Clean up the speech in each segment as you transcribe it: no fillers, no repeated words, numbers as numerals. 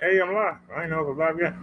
Hey, I'm live. I ain't know if I'm live yet.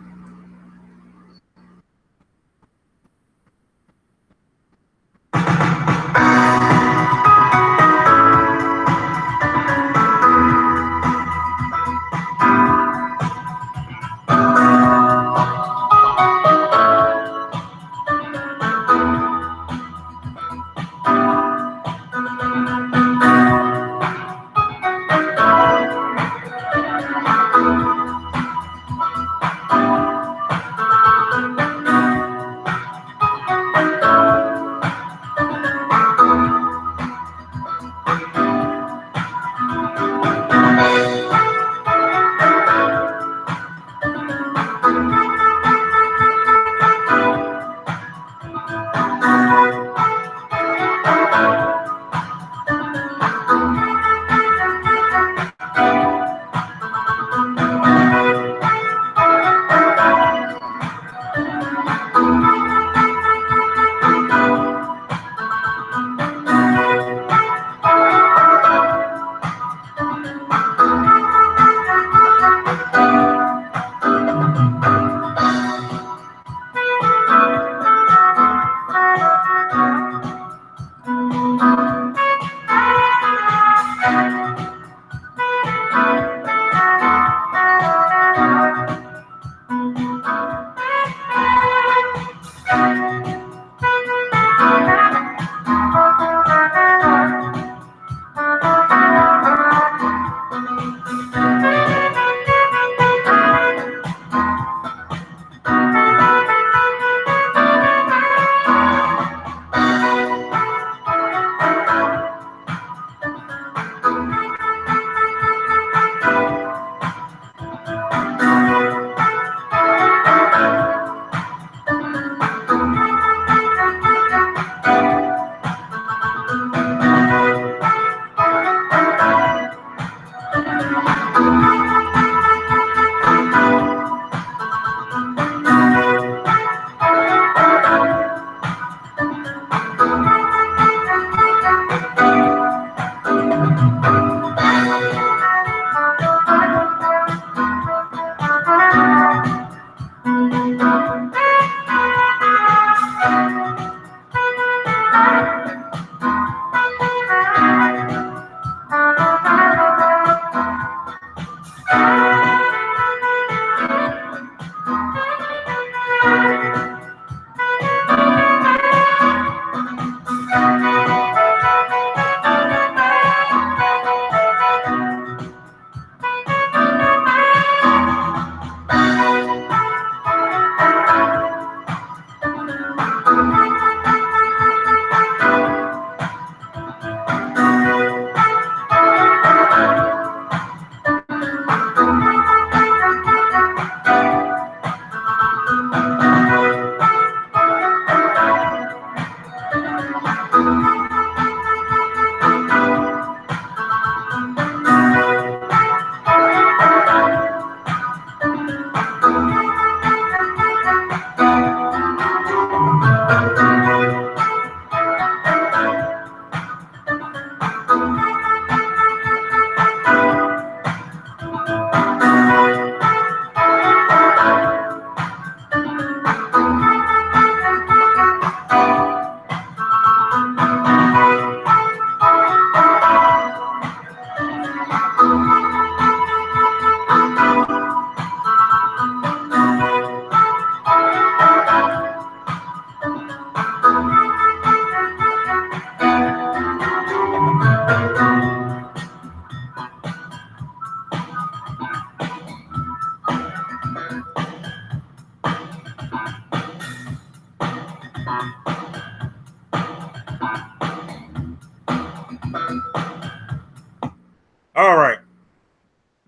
All right.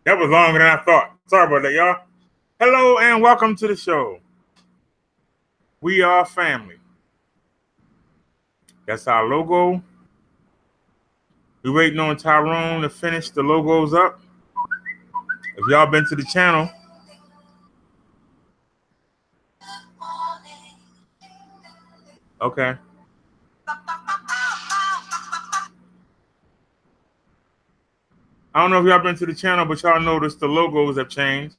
That was longer than I thought. Sorry about that, y'all. Hello and welcome to the show. We are family. That's our logo. We're waiting on Tyrone to finish the logos up. If y'all been to the channel, okay. I don't know if y'all been to the channel, but y'all noticed the logos have changed.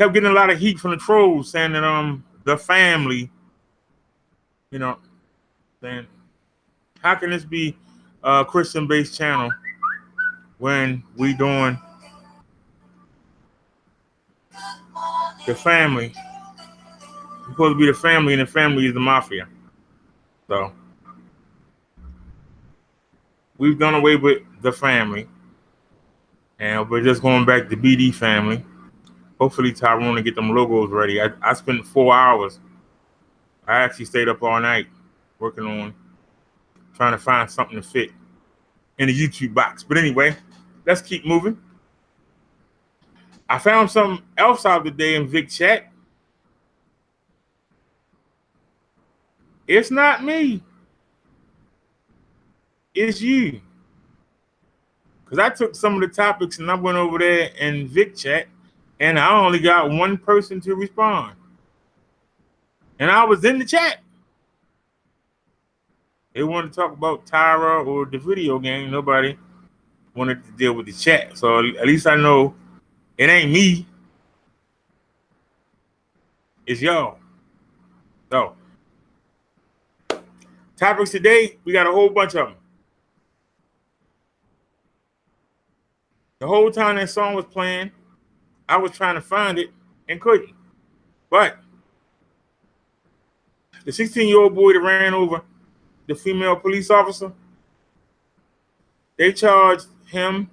kept getting a lot of heat from the trolls saying that the family, you know, saying how can this be a Christian-based channel when we doing the family? It's supposed to be the family, and the family is the mafia. So we've done away with the family, and we're just going back to BD family. Hopefully Tyrone will get them logos ready. I spent 4 hours. I actually stayed up all night working on trying to find something to fit in the YouTube box. But anyway, let's keep moving. I found something else out today in Vic chat. It's not me. It's you. Because I took some of the topics and I went over there in Vic chat, and I only got one person to respond. And I was in the chat. They wanted to talk about Tyra or the video game. Nobody wanted to deal with the chat. So at least I know it ain't me. It's y'all. So topics today, we got a whole bunch of them. The whole time that song was playing, I was trying to find it and couldn't. But the 16-year-old boy that ran over the female police officer, they charged him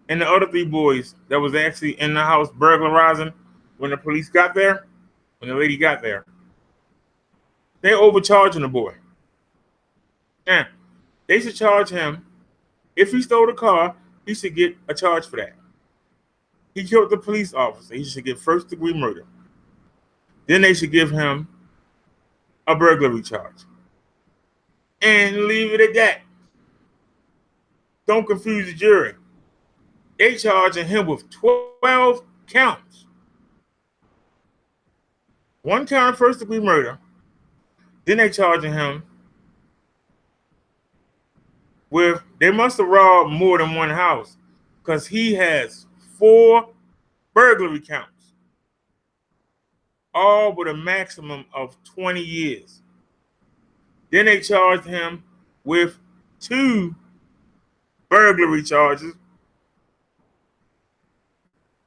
and the other 3 boys that was actually in the house burglarizing when the police got there, when the lady got there. They overcharging the boy. Now, they should charge him. If he stole the car, he should get a charge for that. He killed the police officer. He should get first-degree murder. Then they should give him a burglary charge. And leave it at that. Don't confuse the jury. They charging him with 12 counts. 1 count of first-degree murder. Then they charging him with, they must have robbed more than one house because he has 4 burglary counts, all with a maximum of 20 years. Then they charged him with 2 burglary charges,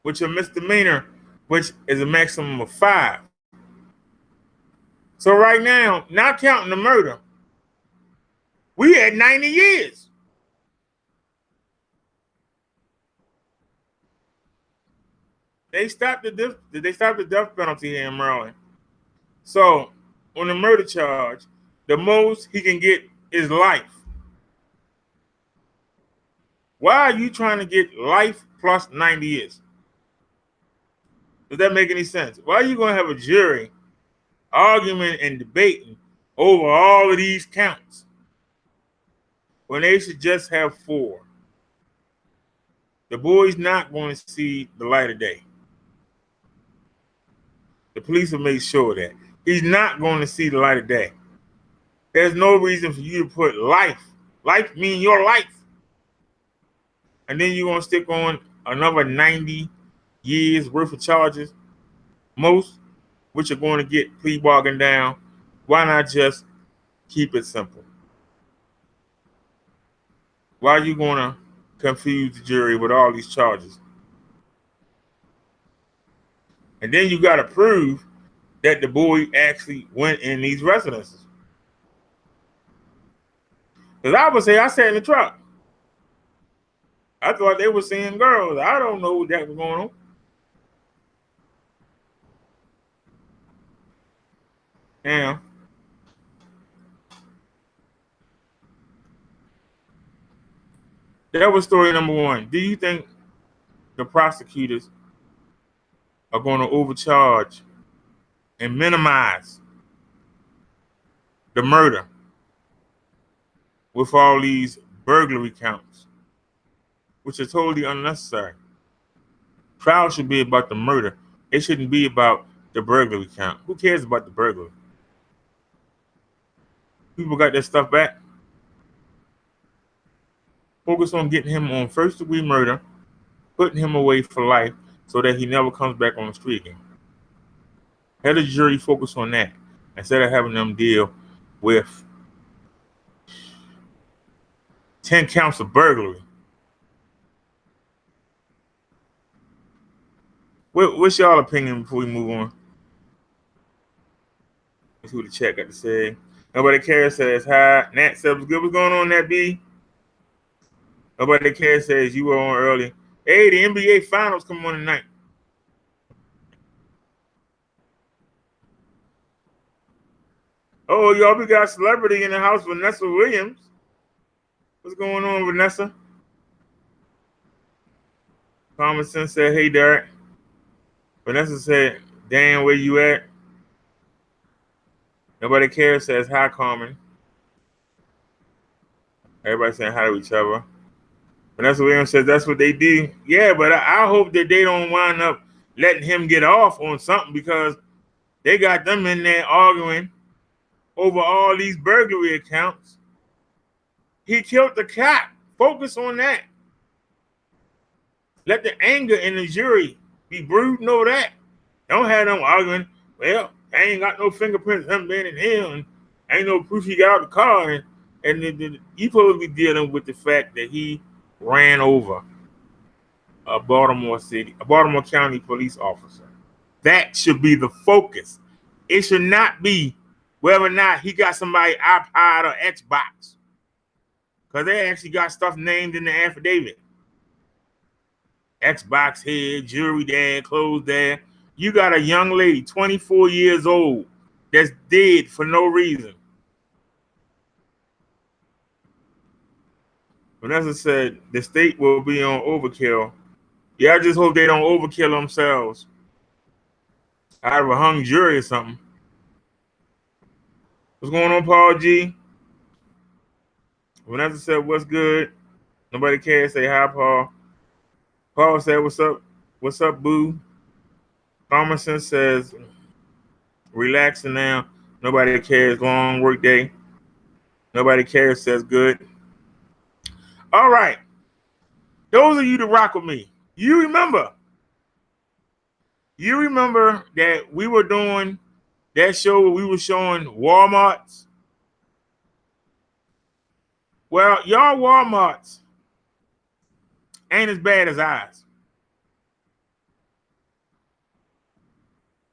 which are misdemeanor, which is a maximum of 5. So right now, not counting the murder, we at 90 years. They stopped the death penalty here in Maryland. So on the murder charge, the most he can get is life. Why are you trying to get life plus 90 years? Does that make any sense? Why are you going to have a jury arguing and debating over all of these counts when they should just have 4? The boy's not going to see the light of day. The police have made sure that he's not going to see the light of day. There's no reason for you to put life. Life means your life. And then you're going to stick on another 90 years worth of charges, most which are going to get plea bargain down. Why not just keep it simple? Why are you going to confuse the jury with all these charges? And then you got to prove that the boy actually went in these residences. Because I would say I sat in the truck. I thought they were seeing girls. I don't know what that was going on. Now, that was story number 1. Do you think the prosecutors are going to overcharge and minimize the murder with all these burglary counts, which are totally unnecessary? Trial should be about the murder. It shouldn't be about the burglary count. Who cares about the burglary? People got their stuff back. Focus on getting him on first-degree murder, putting him away for life, so that he never comes back on the street again. Had the jury focus on that instead of having them deal with 10 counts of burglary. What's y'all opinion before we move on? Let's see what the chat got to say. Nobody cares says hi. Nat says, what's good? What's going on, Nat B? Nobody cares says you were on early. Hey, the NBA Finals come on tonight. Oh, y'all, we got celebrity in the house, Vanessa Williams. What's going on, Vanessa? Common Sense said, hey, Derek. Vanessa said, Dan, where you at? Nobody cares says, hi, Carmen. Everybody saying hi to each other. Vanessa Williams says that's what they do. Yeah, but I hope that they don't wind up letting him get off on something because they got them in there arguing over all these burglary accounts. He killed the cop. Focus on that. Let the anger in the jury be brooding over that. Don't have them arguing. Well, I ain't got no fingerprints of him being in here, and ain't no proof he got out of the car. And you supposed to be dealing with the fact that he ran over a Baltimore County police officer. That should be the focus. It should not be whether or not he got somebody iPod or Xbox, because they actually got stuff named in the affidavit. Xbox here, jewelry there, clothes there. You got a young lady, 24 years old, that's dead for no reason. Vanessa said the state will be on overkill. Yeah, I just hope they don't overkill themselves. Out of a hung jury or something. What's going on, Paul G? Vanessa said, what's good? Nobody cares. Say hi, Paul. Paul said, what's up? What's up, boo? Thomason says, relaxing now. Nobody cares. Long work day. Nobody cares says good. All right. Those of you that rock with me, you remember that we were doing that show where we were showing Walmarts? Well, y'all Walmarts ain't as bad as ours.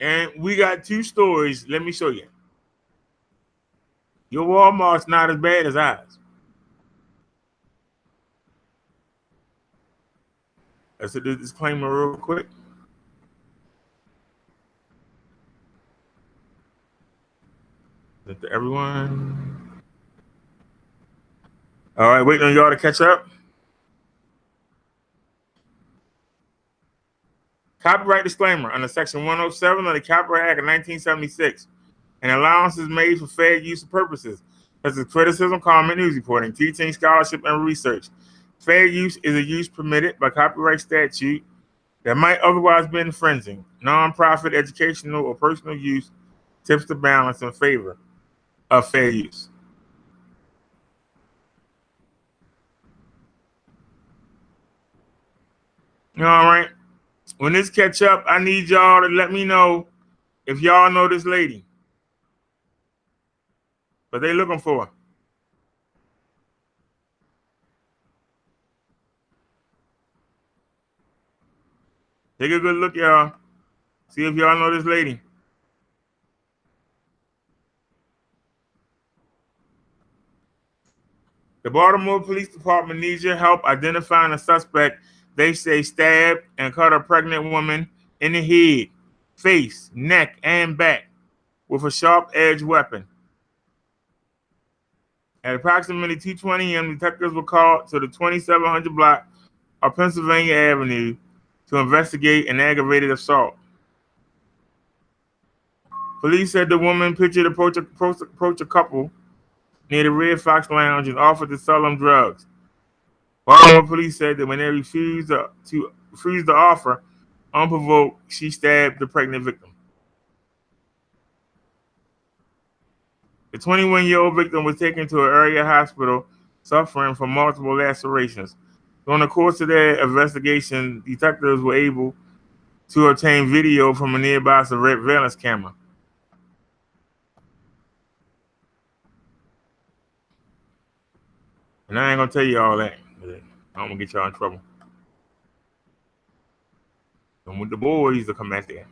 And we got two stories. Let me show you. Your Walmart's not as bad as ours. Let's do this disclaimer real quick. To everyone. All right, waiting on y'all to catch up. Copyright disclaimer under Section 107 of the Copyright Act of 1976. An allowance is made for fair use of purposes, such as criticism, comment, news reporting, teaching, scholarship, and research. Fair use is a use permitted by copyright statute that might otherwise be infringing. Non-profit, educational, or personal use tips the balance in favor of fair use. All right. When this catch up, I need y'all to let me know if y'all know this lady. But they looking for her. Take a good look, y'all. See if y'all know this lady. The Baltimore Police Department needs your help identifying a suspect they say stabbed and cut a pregnant woman in the head, face, neck, and back with a sharp-edged weapon. At approximately 2:20 a.m., detectives were called to the 2700 block of Pennsylvania Avenue to investigate an aggravated assault. Police said the woman pictured approach a couple near the Red Fox Lounge and offered to sell them drugs. Baltimore police said that when they refused the offer, unprovoked, she stabbed the pregnant victim. The 21-year-old victim was taken to an area hospital suffering from multiple lacerations. During the course of their investigation, detectives were able to obtain video from a nearby surveillance camera. And I ain't gonna tell you all that. I'm gonna get y'all in trouble. And with the boys to come back there.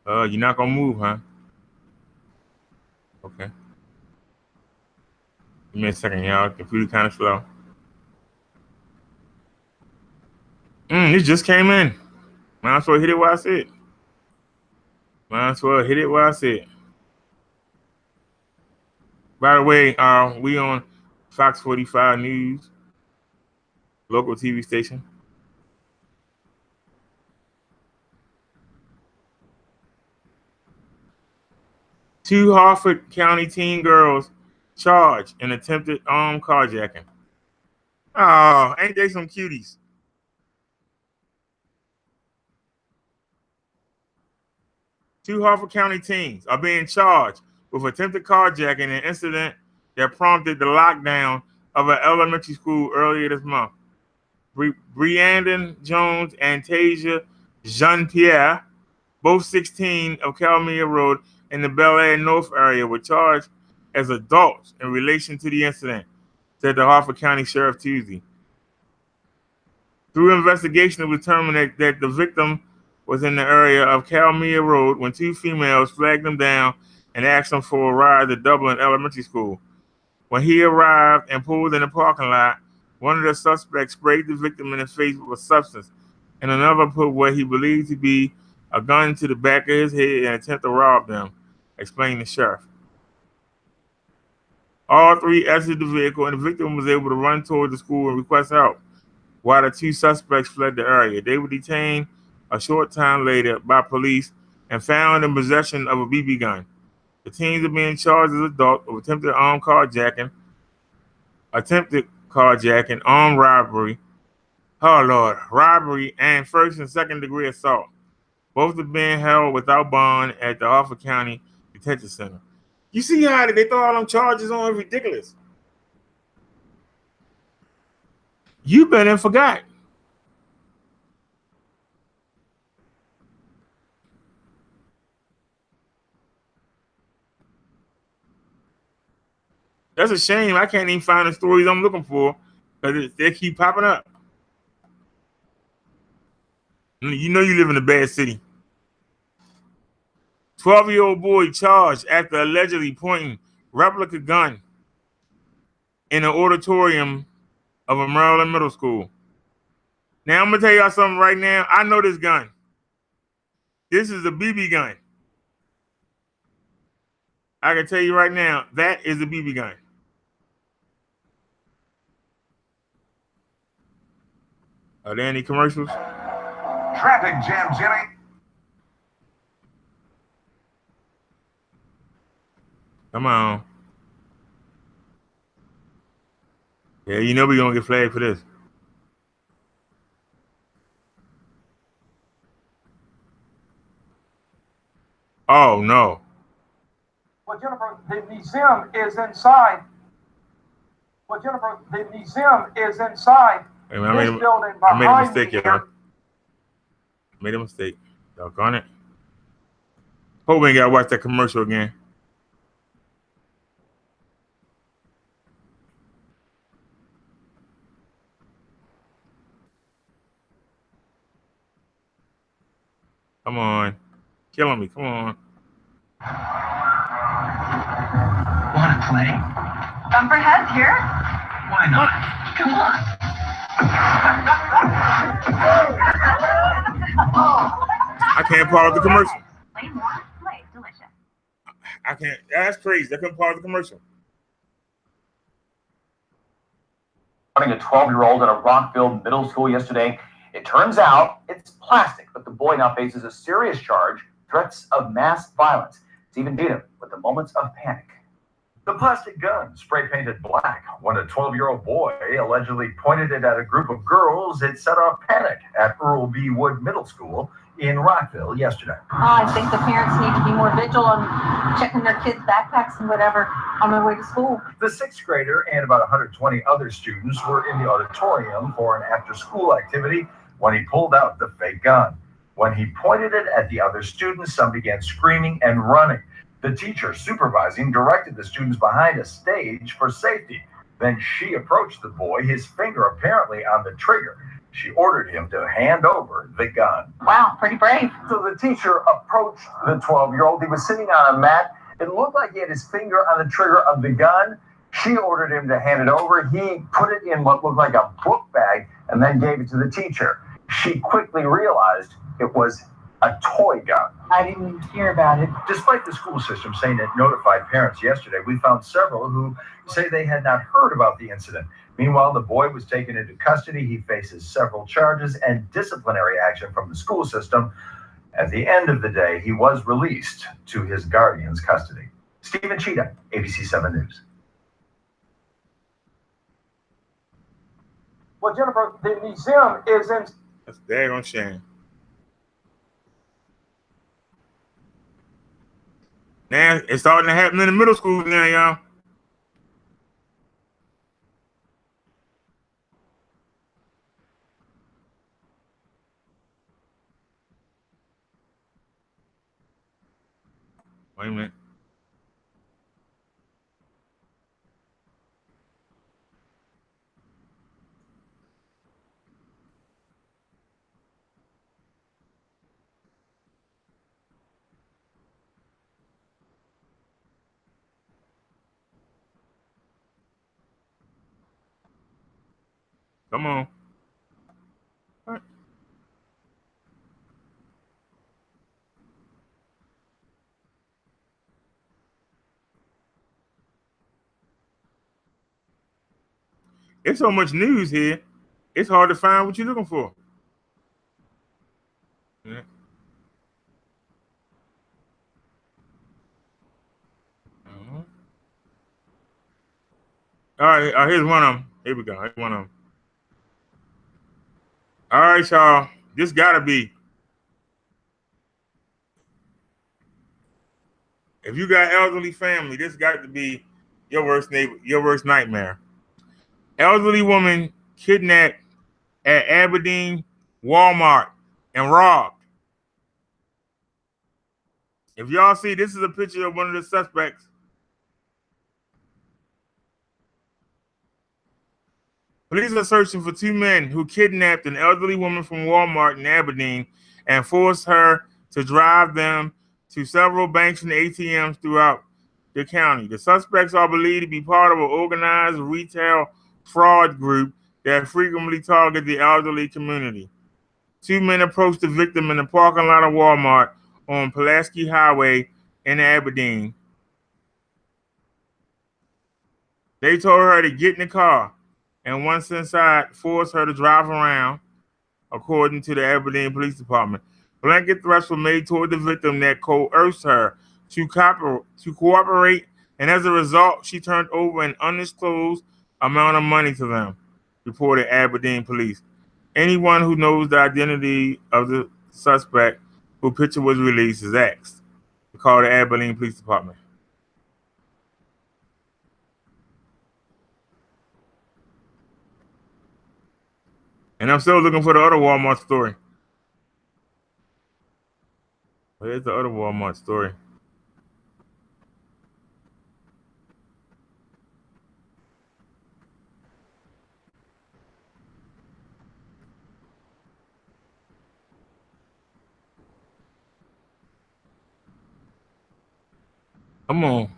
You're not gonna move, huh? Okay. Give me a second, y'all. Computer kind of slow. It just came in. Might as well hit it while I see it. Might as well hit it while I see it. By the way, we on Fox 45 News, local TV station. Two Harford County teen girls charged in attempted armed carjacking. Oh, ain't they some cuties? Two Harford County teens are being charged with attempted carjacking in an incident that prompted the lockdown of an elementary school earlier this month. Breandon Jones and Tasia Jean-Pierre, both 16 of Calmia Road in the Bel Air North area, were charged as adults in relation to the incident, said the Harford County Sheriff Tuesday. Through investigation, it was determined that the victim was in the area of Calmia Road when two females flagged him down and asked him for a ride to Dublin Elementary School. When he arrived and pulled in the parking lot, one of the suspects sprayed the victim in the face with a substance, and another put what he believed to be a gun to the back of his head and attempted to rob them, explained the sheriff. All three exited the vehicle, and the victim was able to run toward the school and request help, while the two suspects fled the area. They were detained a short time later by police and found in possession of a BB gun. The teens are being charged as adults of attempted carjacking, armed robbery, robbery, and first and second degree assault. Both are being held without bond at the Harford County Detention Center. You see how they throw all them charges on? It's ridiculous. You been and forgot. That's a shame. I can't even find the stories I'm looking for because they keep popping up. You know you live in a bad city. 12-year-old boy charged after allegedly pointing replica gun in an auditorium of a Maryland middle school. Now, I'm going to tell y'all something right now. I know this gun. This is a BB gun. I can tell you right now, that is a BB gun. Are there any commercials? Traffic jam, Jimmy. Come on. Yeah, you know we're going to get flagged for this. Oh, no. Well, Jennifer, the museum is inside. Well, Jennifer, the museum is inside Hey, this building behind me. I made a mistake, y'all. Made a mistake. Doggone it. Hope we ain't got to watch that commercial again. Come on. Killing me. Come on. Want to play? Bumper heads here? Why not? Come on. I can't pause the commercial. Play more, play delicious. I can't. That's crazy. I couldn't pause the commercial. A 12-year-old at a Rockville middle school yesterday. It turns out it's plastic, but the boy now faces a serious charge, threats of mass violence. Stephen Beatham with the moments of panic. The plastic gun, spray painted black, when a 12-year-old boy allegedly pointed it at a group of girls, it set off panic at Earl B. Wood Middle School in Rockville yesterday. I think the parents need to be more vigilant on checking their kids' backpacks and whatever on their way to school. The sixth grader and about 120 other students were in the auditorium for an after-school activity when he pulled out the fake gun. When he pointed it at the other students, some began screaming and running. The teacher supervising directed the students behind a stage for safety. Then she approached the boy, his finger apparently on the trigger. She ordered him to hand over the gun. Wow, pretty brave. So the teacher approached the 12-year-old. He was sitting on a mat. It looked like he had his finger on the trigger of the gun. She ordered him to hand it over. He put it in what looked like a book bag and then gave it to the teacher. She quickly realized it was a toy gun. I didn't hear about it. Despite the school system saying it notified parents yesterday, we found several who say they had not heard about the incident. Meanwhile, the boy was taken into custody. He faces several charges and disciplinary action from the school system. At the end of the day, he was released to his guardian's custody. Stephen Cheetah, ABC 7 News. Well, Jennifer, the museum is in. That's a daggone shame. Now it's starting to happen in the middle schools now, y'all. Wait a minute. Come on. All right. It's so much news here. It's hard to find what you're looking for. Yeah. All right, here's one of them. Here we go. Here's one of them. All right, y'all. This gotta be. If you got elderly family, this got to be your worst nightmare. Elderly woman kidnapped at Aberdeen Walmart and robbed. If y'all see, this is a picture of one of the suspects. Police are searching for two men who kidnapped an elderly woman from Walmart in Aberdeen and forced her to drive them to several banks and ATMs throughout the county. The suspects are believed to be part of an organized retail fraud group that frequently target the elderly community. Two men approached the victim in the parking lot of Walmart on Pulaski Highway in Aberdeen. They told her to get in the car, and once inside, forced her to drive around, according to the Aberdeen Police Department. Blanket threats were made toward the victim that coerced her to cooperate, and as a result, she turned over an undisclosed amount of money to them, reported Aberdeen Police. Anyone who knows the identity of the suspect whose picture was released is asked to call the Aberdeen Police Department. And I'm still looking for the other Walmart story. Where's the other Walmart story? Come on.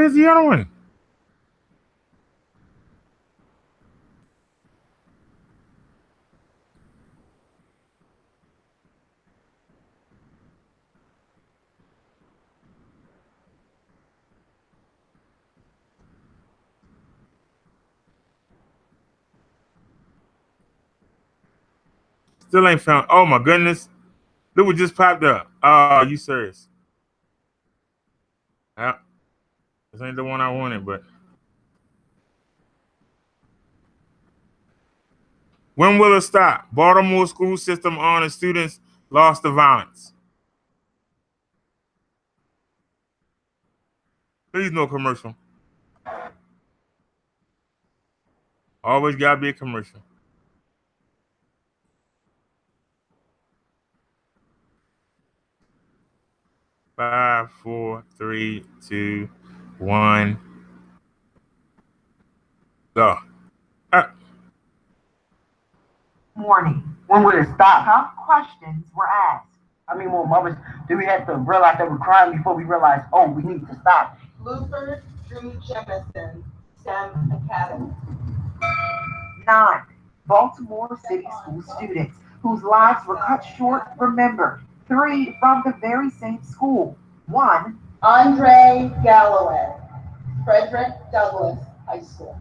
Where's the other one? Still ain't found. Oh my goodness. Look what just popped up. Oh, you serious? Yeah. This ain't the one I wanted, but when will it stop? Baltimore school system honor students lost to violence. Please no commercial. Always gotta be a commercial. 5, 4, 3, 2, 1. Go. Morning. When will it stop? Huh? Questions were asked. I mean, well, mothers, do we have to realize that we're crying before we realize, oh, we need to stop? Luther Drew Jemison, STEM Academy. 9. Baltimore City School students whose lives were cut short remembered. 3 from the very same school. 1. Andre Galloway, Frederick Douglass High School.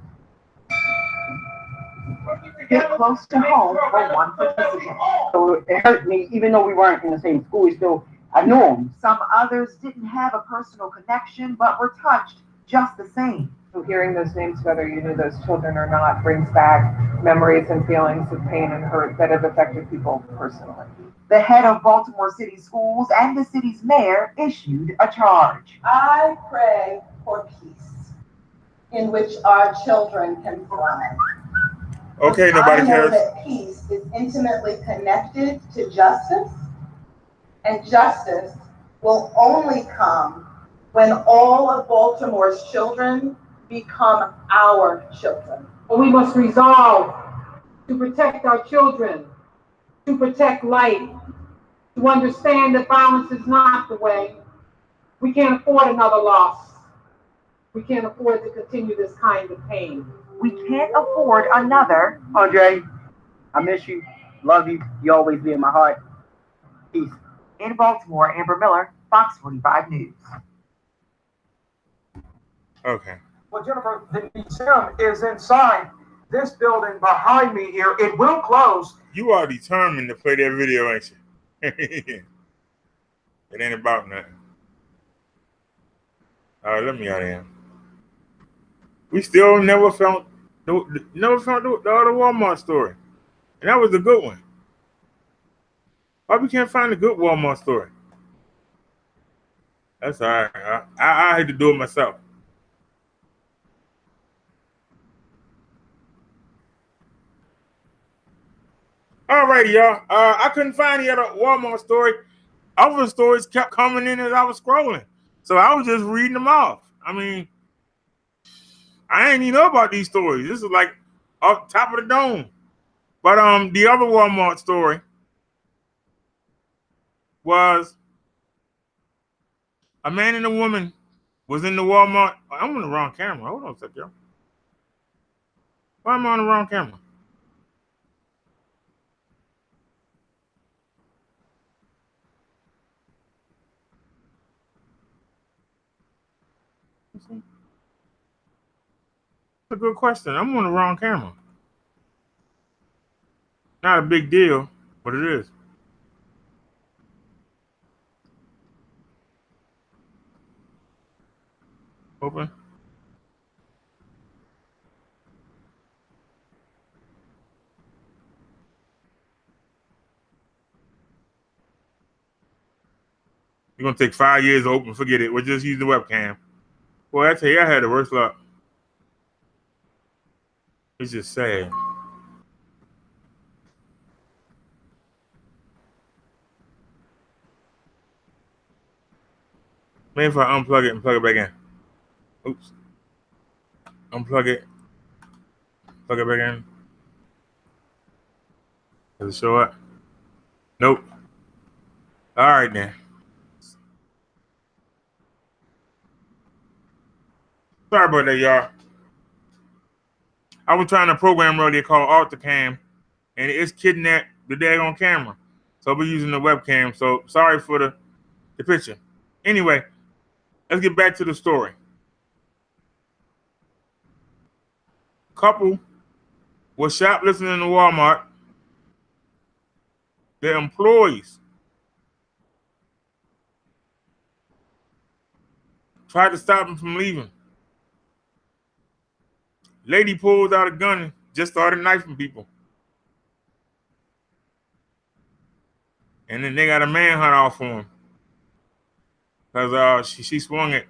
Get close to home for one participant. So it hurt me, even though we weren't in the same school. I knew him. Some others didn't have a personal connection, but were touched just the same. So hearing those names, whether you knew those children or not, brings back memories and feelings of pain and hurt that have affected people personally. The head of Baltimore City Schools and the city's mayor issued a charge. I pray for peace in which our children can thrive. Okay, nobody I know cares. that peace is intimately connected to justice, and justice will only come when all of Baltimore's children become our children. We must resolve to protect our children, to protect life, to understand that violence is not the way. We can't afford another loss. We can't afford to continue this kind of pain. We can't afford another. Andre, I miss you. Love you. You always be in my heart. Peace. In Baltimore, Amber Miller, Fox 45 News. Okay. Well, Jennifer, the museum is inside this building behind me here. It will close. You are determined to play that video, ain't you? It ain't about nothing. All right, let me out of here. We still never found the other Walmart story. And that was a good one. Why we can't find a good Walmart story? That's all right. I had to do it myself. All righty, y'all. I couldn't find the other Walmart story. Other stories kept coming in as I was scrolling. So I was just reading them off. I mean, I ain't even know about these stories. This is like off top of the dome. But the other Walmart story was a man and a woman was in the Walmart. I'm on the wrong camera. Hold on a second, y'all. Why am I on the wrong camera? That's a good question. I'm on the wrong camera. Not a big deal, but it is. Open. You're gonna take 5 years to open. Forget it. We'll just use the webcam. Boy, I tell you, I had the worst luck. It's just sad. Maybe if I unplug it and plug it back in. Oops. Unplug it. Plug it back in. Does it show up? Nope. All right then. Sorry about that, y'all. I was trying to program earlier called AltaCam, and it's kidnapped the daggone camera. So we're using the webcam. So sorry for the picture. Anyway, let's get back to the story. Couple was shoplifting in the Walmart. Their employees tried to stop him from leaving. Lady pulls out a gun and just started knifing people. And then they got a manhunt off for him. Because she swung it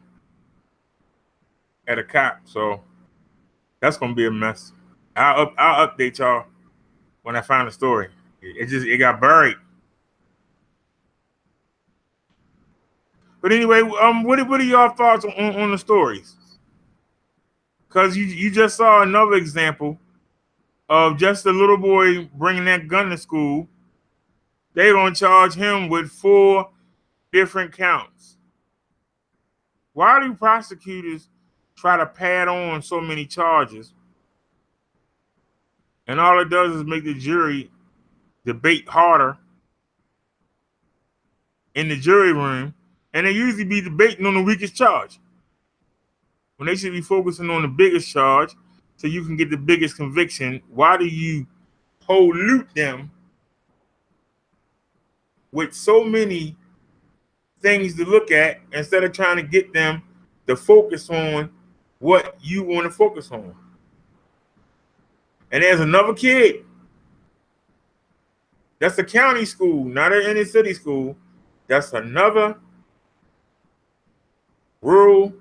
at a cop. So that's going to be a mess. I'll update y'all when I find the story. It got buried. But anyway, what are y'all thoughts on the stories? Because you just saw another example of just a little boy bringing that gun to school. They're going to charge him with 4 different counts. Why do prosecutors try to pad on so many charges? And all it does is make the jury debate harder in the jury room. And they usually be debating on the weakest charge, when they should be focusing on the biggest charge so you can get the biggest conviction. Why do you pollute them with so many things to look at instead of trying to get them to focus on what you want to focus on? And there's another kid. That's a county school, not an inner city school. That's another rural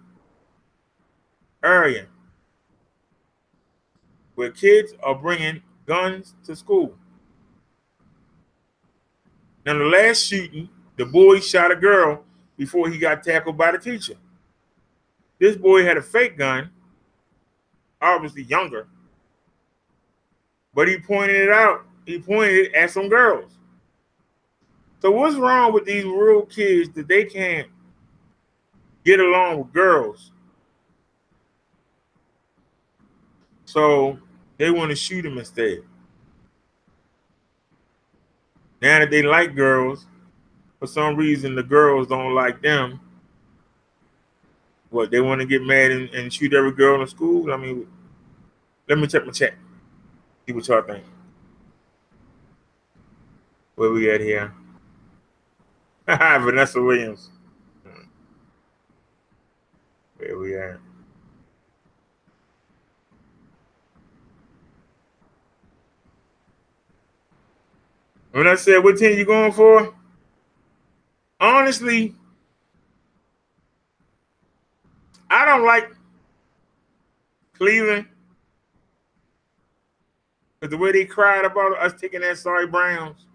area where kids are bringing guns to school. Now, the last shooting, the boy shot a girl before he got tackled by the teacher. This boy had a fake gun, obviously younger, but he pointed it out. He pointed it at some girls. So what's wrong with these rural kids that they can't get along with girls? So they want to shoot him instead. Now that they like girls, for some reason the girls don't like them. What, they want to get mad and shoot every girl in the school? I mean, let me check my chat. See what y'all think. Where we at here? Vanessa Williams. Where we at? When I said, what team you going for? Honestly, I don't like Cleveland. Because the way they cried about us taking that sorry Browns.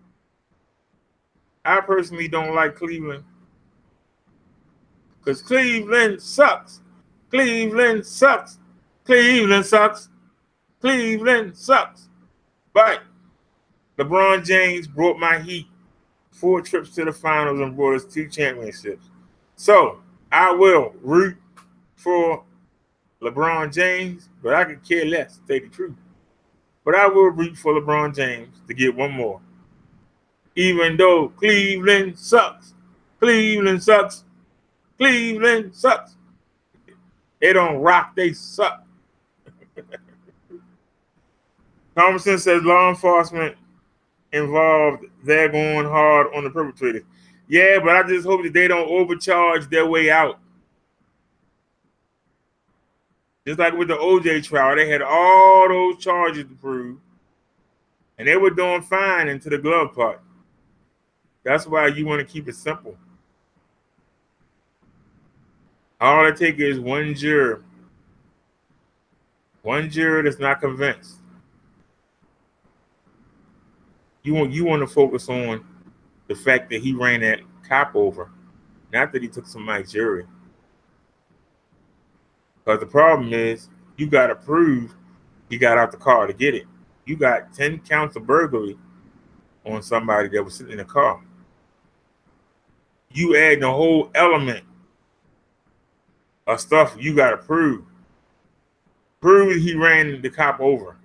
I personally don't like Cleveland. Because Cleveland sucks. Cleveland sucks. Cleveland sucks. Cleveland sucks. But LeBron James brought my Heat 4 trips to the finals and brought us 2 championships. So I will root for LeBron James, but I could care less, to tell you the truth. But I will root for LeBron James to get 1 more. Even though Cleveland sucks. Cleveland sucks. Cleveland sucks. They don't rock, they suck. Thomason says law enforcement involved, they're going hard on the perpetrators. Yeah, but I just hope that they don't overcharge their way out. Just like with the OJ trial, they had all those charges to prove, and they were doing fine into the glove part. That's why you want to keep it simple. All it takes is 1 juror. 1 juror that's not convinced. You want to focus on the fact that he ran that cop over, not that he took somebody's jury. Because the problem is, you got to prove he got out the car to get it. You got 10 counts of burglary on somebody that was sitting in the car. You add the whole element of stuff you got to prove. Prove he ran the cop over.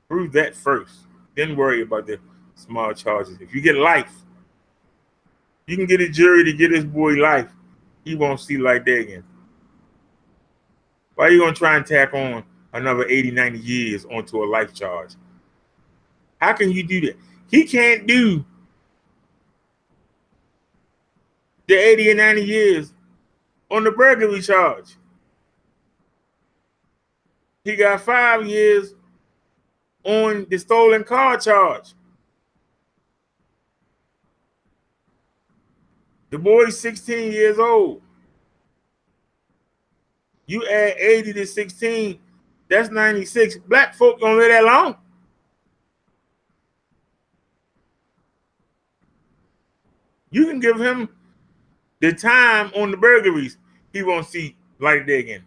Prove that first. Then worry about the small charges. If you get life, you can get a jury to get this boy life. He won't see like that again. Why are you going to try and tack on another 80, 90 years onto a life charge? How can you do that? He can't do the 80 and 90 years on the burglary charge. He got 5 years on the stolen car charge. The boy's 16 years old. You add 80 to 16, that's 96. Black folk don't live that long. You can give him the time on the burglaries, he won't see light of day again.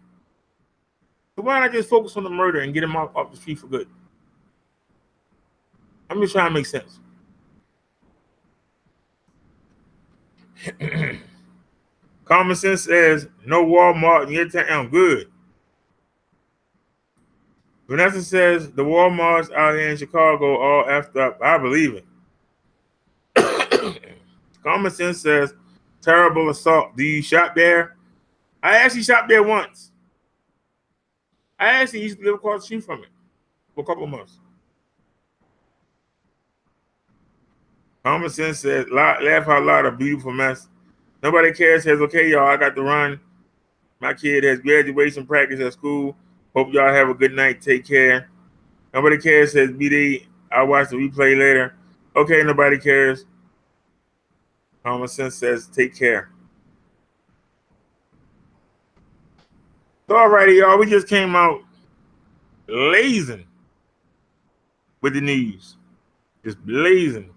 So why not just focus on the murder and get him off the street for good? I'm just trying to make sense. Common sense says no Walmart in your town. Good. Vanessa says the Walmarts out here in Chicago all effed up. I believe it. Common sense says terrible assault. Do you shop there? I actually shopped there once. I actually used to live across the street from it for a couple of months. Common sense says laugh out loud, a beautiful mess. Nobody cares says, okay, y'all, I got to run. My kid has graduation practice at school. Hope y'all have a good night. Take care. Nobody cares says, BD, I'll watch the replay later. Okay, nobody cares. Common sense says, take care. So, alrighty, y'all, we just came out blazing with the news. Just blazing.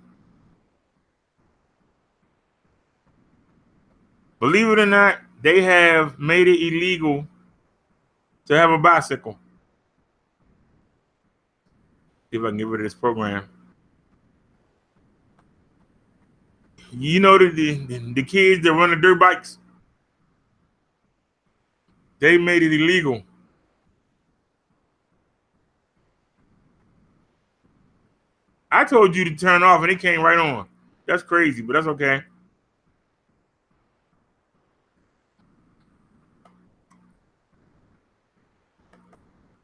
Believe it or not, they have made it illegal to have a bicycle. See if I can get rid of this program. You know the kids that run the dirt bikes? They made it illegal. I told you to turn off and it came right on. That's crazy, but that's okay.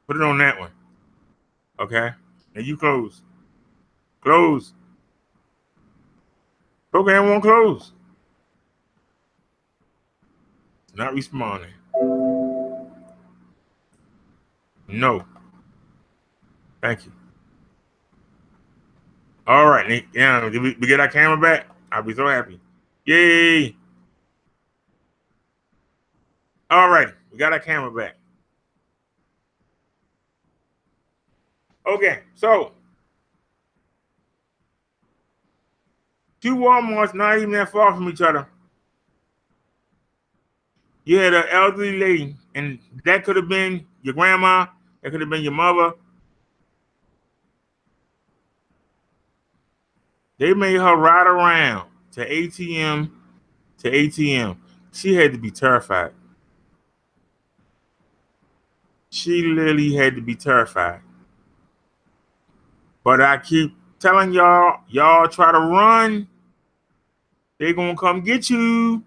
Put it on that one. Okay? And you close. Close. Program won't close. Not responding. No. Thank you. All right, Nick. Yeah, did we get our camera back? I'll be so happy. Yay. All right, we got our camera back. Okay, so two Walmarts not even that far from each other. You had an elderly lady, and that could have been your grandma, that could have been your mother. They made her ride around to ATM to ATM. She had to be terrified. She literally had to be terrified. But I keep telling y'all try to run, they're going to come get you.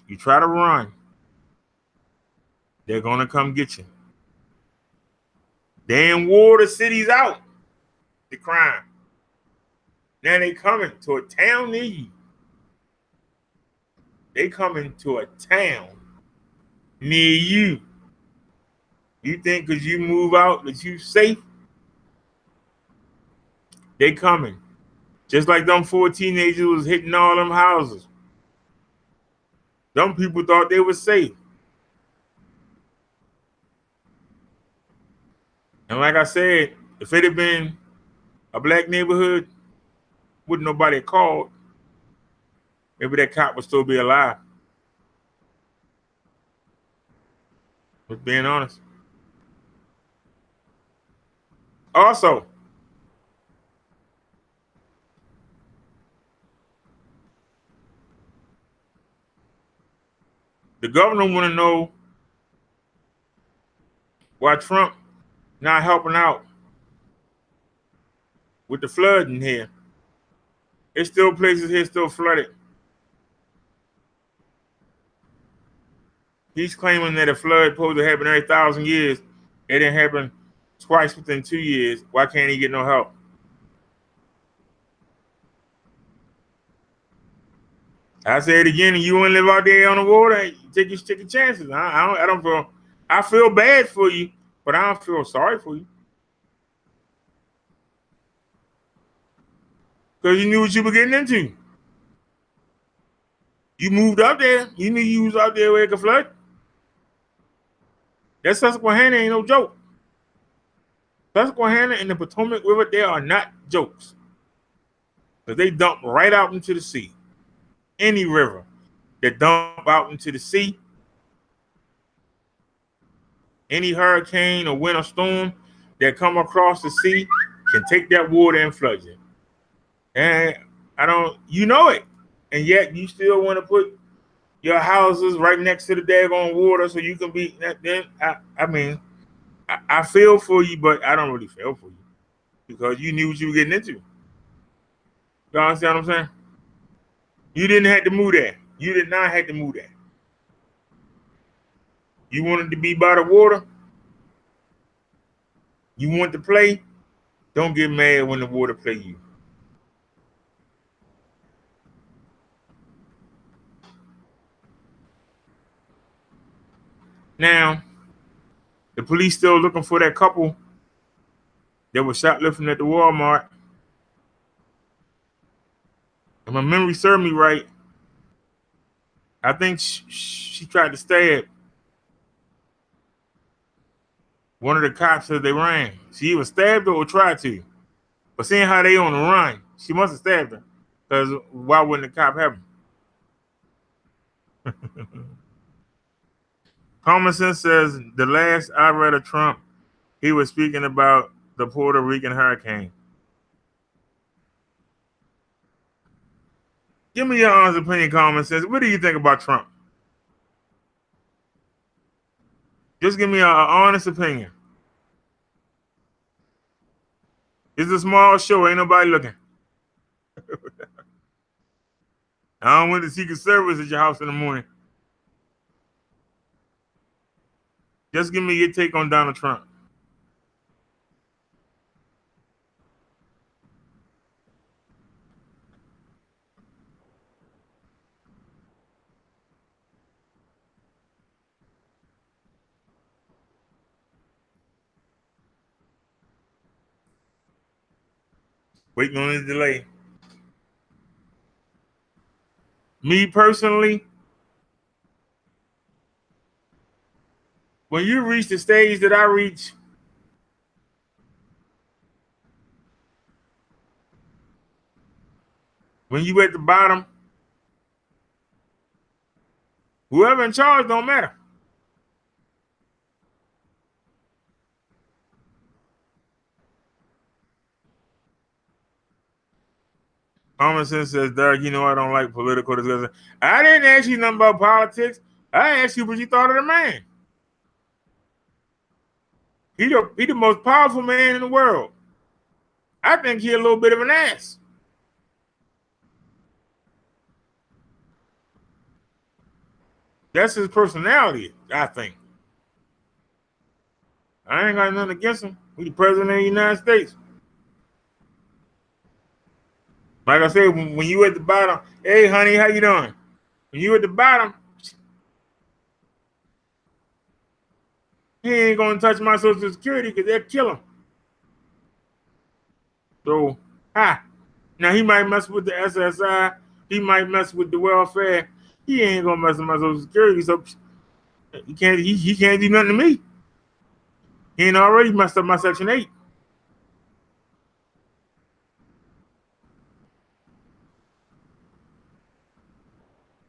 You try to run, they're going to come get you. They ain't wore the cities out, the crime. Now they coming to a town near you. They coming to a town near you. You think because you move out that you safe? They coming. Just like them 4 teenagers was hitting all them houses. Them people thought they were safe. And like I said, if it had been a black neighborhood, wouldn't nobody have called. Maybe that cop would still be alive. Just being honest. Also, The governor want to know why Trump not helping out with the flooding here. It's still places here still flooded. He's claiming that a flood supposed to happen every 1,000 years. It didn't happen twice within 2 years. Why can't he get no help? I say it again, and you want to live out there on the water, take your chances. I don't feel. I feel bad for you, but I don't feel sorry for you because you knew what you were getting into. You moved up there. You knew you was out there where it could flood. That Susquehanna ain't no joke. Susquehanna and the Potomac River, they are not jokes. Because they dump right out into the sea. Any river that dump out into the sea, any hurricane or winter storm that come across the sea can take that water and flood you. And you know it. And yet you still want to put your houses right next to the daggone water so you can be, then I feel for you, but I don't really feel for you because you knew what you were getting into. You understand what I'm saying? You didn't have to move there. You did not have to move there. You wanted to be by the water. You want to play. Don't get mad when the water play you. Now, the police still looking for that couple that was shoplifting at the Walmart. If my memory served me right, I think she tried to stab one of the cops as they ran. She either stabbed her or tried to. But seeing how they on the run, she must have stabbed her. Because why wouldn't the cop have him? Common Sense says the last I read of Trump, he was speaking about the Puerto Rican hurricane. Give me your honest opinion, Common Sense. What do you think about Trump? Just give me an honest opinion. It's a small show. Ain't nobody looking. I don't want the Secret Service at your house in the morning. Just give me your take on Donald Trump. Waiting on his delay. Me personally, when you reach the stage that I reach, when you at the bottom, whoever in charge don't matter. Common Sense says, Derek, you know I don't like political discussion. I didn't ask you nothing about politics. I asked you what you thought of the man. He the most powerful man in the world. I think he a little bit of an ass. That's his personality, I think. I ain't got nothing against him. He's the president of the United States. Like I said, when you at the bottom, hey, honey, how you doing? When you at the bottom, he ain't going to touch my Social Security because they'll kill him. So, now he might mess with the SSI. He might mess with the welfare. He ain't going to mess with my Social Security. So, he can't do nothing to me. He ain't already messed up my Section 8.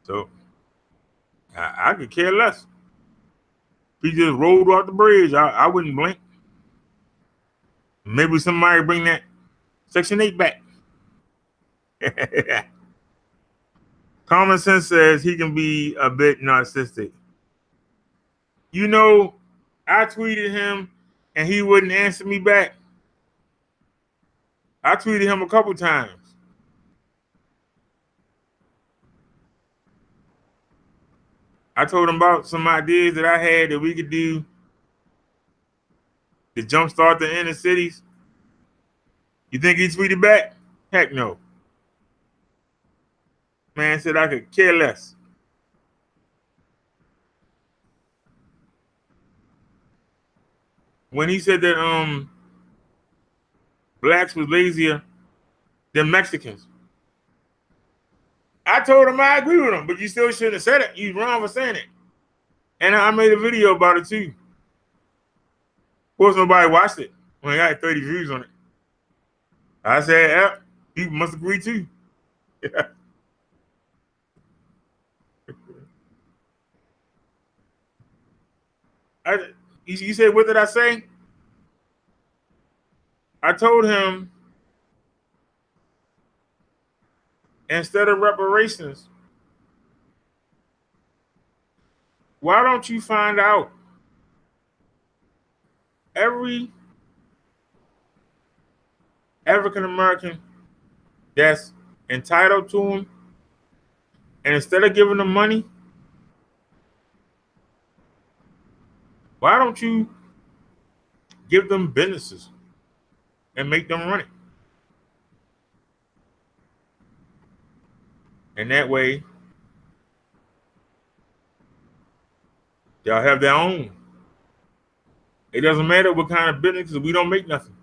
So, I could care less. If he just rolled off the bridge, I wouldn't blink. Maybe somebody bring that Section 8 back. Common Sense says he can be a bit narcissistic. You know, I tweeted him and he wouldn't answer me back. I tweeted him a couple times. I told him about some ideas that I had that we could do to jumpstart the inner cities. You think he tweeted back? Heck no. Man said I could care less. When he said that blacks was lazier than Mexicans, I told him I agree with him, but you still shouldn't have said it. You wrong for saying it. And I made a video about it too. Of course, nobody watched it when I got 30 views on it. I said, yeah, you must agree too. You said, what did I say? I told him, instead of reparations, why don't you find out every African American that's entitled to them, and instead of giving them money, why don't you give them businesses and make them run it? And that way, they'll have their own. It doesn't matter what kind of business, because we don't make nothing.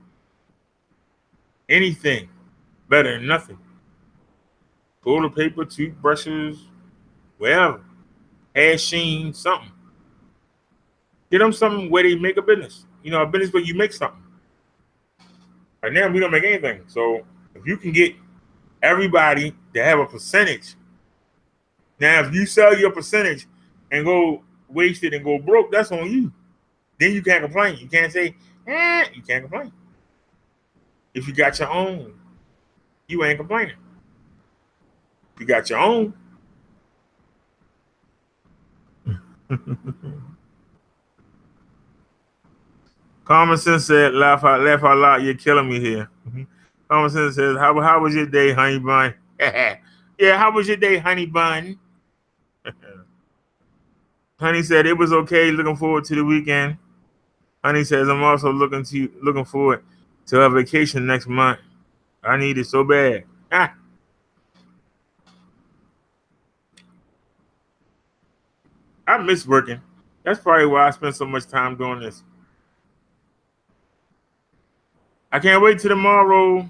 Anything better than nothing. Toilet paper, toothbrushes, wherever. Sheen, something. Get them something where they make a business. You know, a business where you make something. Right now, we don't make anything. So if you can get everybody to have a percentage. Now, if you sell your percentage and go waste it and go broke, that's on you. Then you can't complain. You can't say, you can't complain. If you got your own, you ain't complaining. If you got your own. Common sense said, laugh out loud, you're killing me here. Common sense says, how was your day, honey bun? Yeah, how was your day, honey bun? Honey said it was okay, looking forward to the weekend. Honey says, I'm also looking forward to a vacation next month. I need it so bad. I miss working. That's probably why I spend so much time doing this. I can't wait till tomorrow.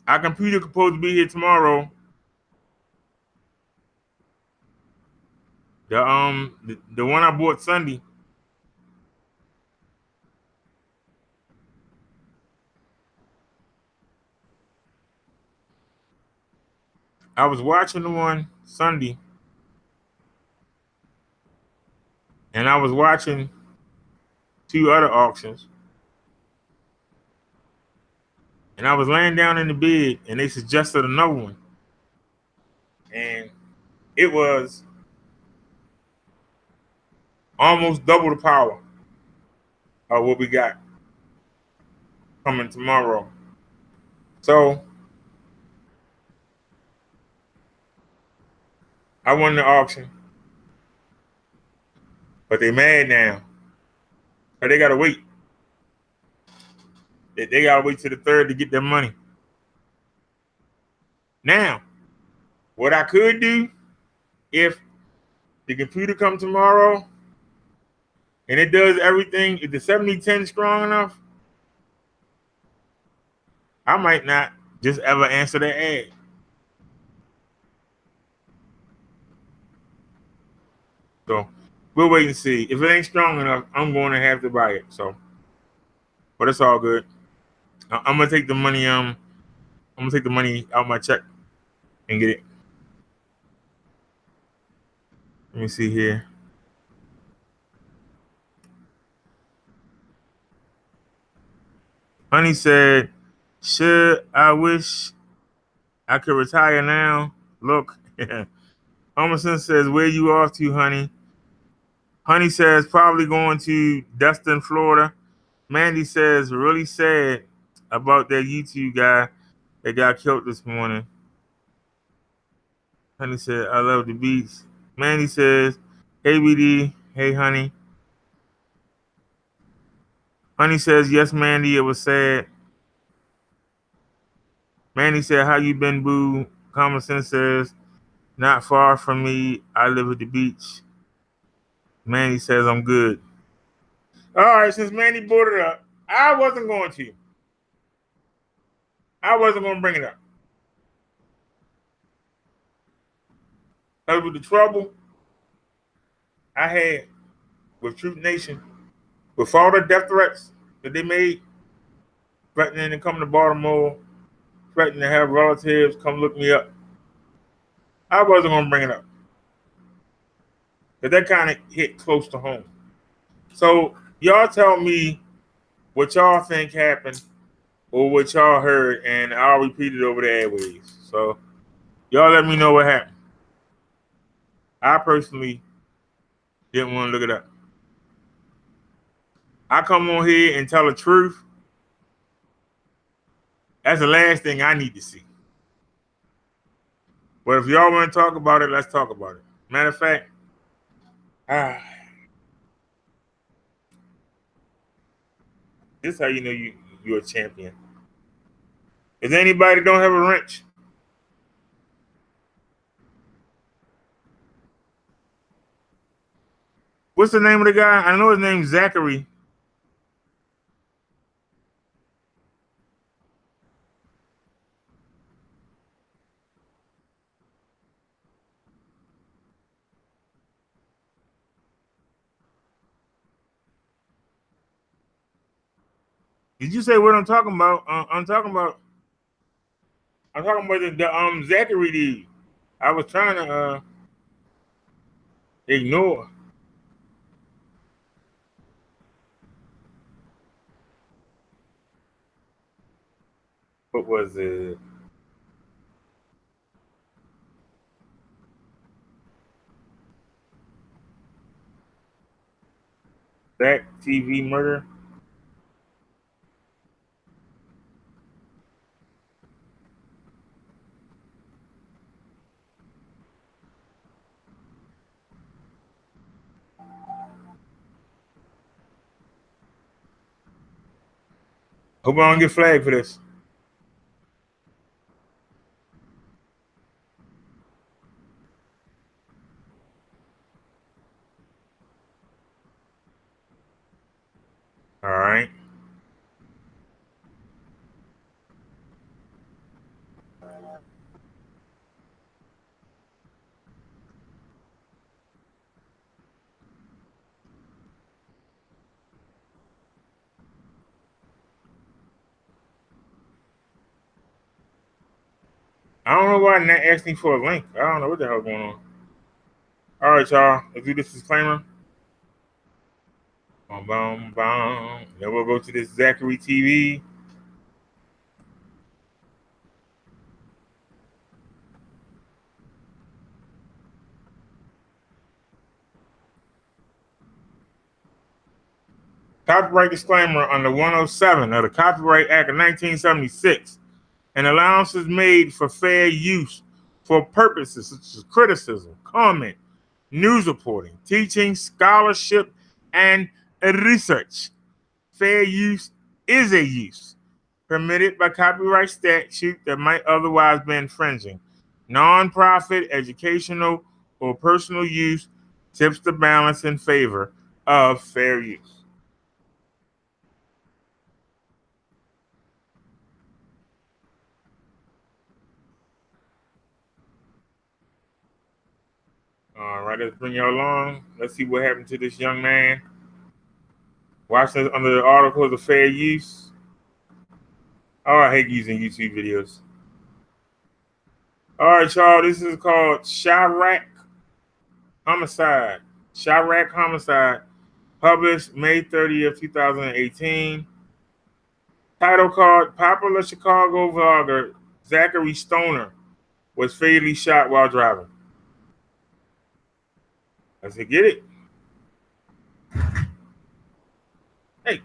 Our computer supposed to be here tomorrow. The one I bought Sunday. I was watching the one Sunday, and I was watching 2 other auctions. And I was laying down in the bed, and they suggested another one. And it was almost double the power of what we got coming tomorrow. So I won the auction, but they mad now. But they gotta wait. They gotta wait till the 3rd to get their money. Now, what I could do, if the computer comes tomorrow and it does everything, if the 7010 is strong enough, I might not just ever answer that ad. So we'll wait and see. If it ain't strong enough, I'm going to have to buy it. So, but it's all good. I'm gonna take the money. I'm gonna take the money out my check and get it. Let me see here. Honey said, "Should I wish I could retire now? Look, Emerson says, where you off to, honey? Honey says, probably going to Destin, Florida. Mandy says, really sad about that YouTube guy that got killed this morning. Honey said, I love the beats. Mandy says, hey, BD. Hey, honey. Honey says, yes, Mandy, it was sad. Mandy said, how you been, boo? Common Sense says, not far from me. I live at the beach. Mandy says, I'm good. All right, since Mandy brought it up, I wasn't going to. I wasn't going to bring it up. Because with the trouble I had with Truth Nation, with all the death threats that they made, threatening to come to Baltimore, threatening to have relatives come look me up, I wasn't going to bring it up. Because that kind of hit close to home. So y'all tell me what y'all think happened or what y'all heard, and I'll repeat it over the airways. So y'all let me know what happened. I personally didn't want to look it up. I come on here and tell the truth. That's the last thing I need to see. But if y'all want to talk about it, let's talk about it. Matter of fact, this is how you know you're a champion. Is anybody don't have a wrench? What's the name of the guy? I know his name's Zachary. Did you say what I'm talking about? I'm talking about the Zachary dude. I was trying to ignore. What was it? Back TV murder? Hope I don't get flagged for this. All right. I don't know why I'm not asking for a link. I don't know what the hell's going on. All right, y'all. Let's do this disclaimer. Boom, boom, boom. Then we'll go to this Zachary TV. Copyright disclaimer under 107 of the Copyright Act of 1976. An allowance is made for fair use for purposes such as criticism, comment, news reporting, teaching, scholarship, and research. Fair use is a use permitted by copyright statute that might otherwise be infringing. Nonprofit, educational, or personal use tips the balance in favor of fair use. All right, let's bring y'all along. Let's see what happened to this young man. Watch this under the articles of fair use. Oh, I hate using YouTube videos. All right, y'all. This is called Chirac Homicide. Chirac Homicide. Published May 30th, 2018. Title card: Popular Chicago vlogger Zachary Stoner was fatally shot while driving. I said, get it. Hey.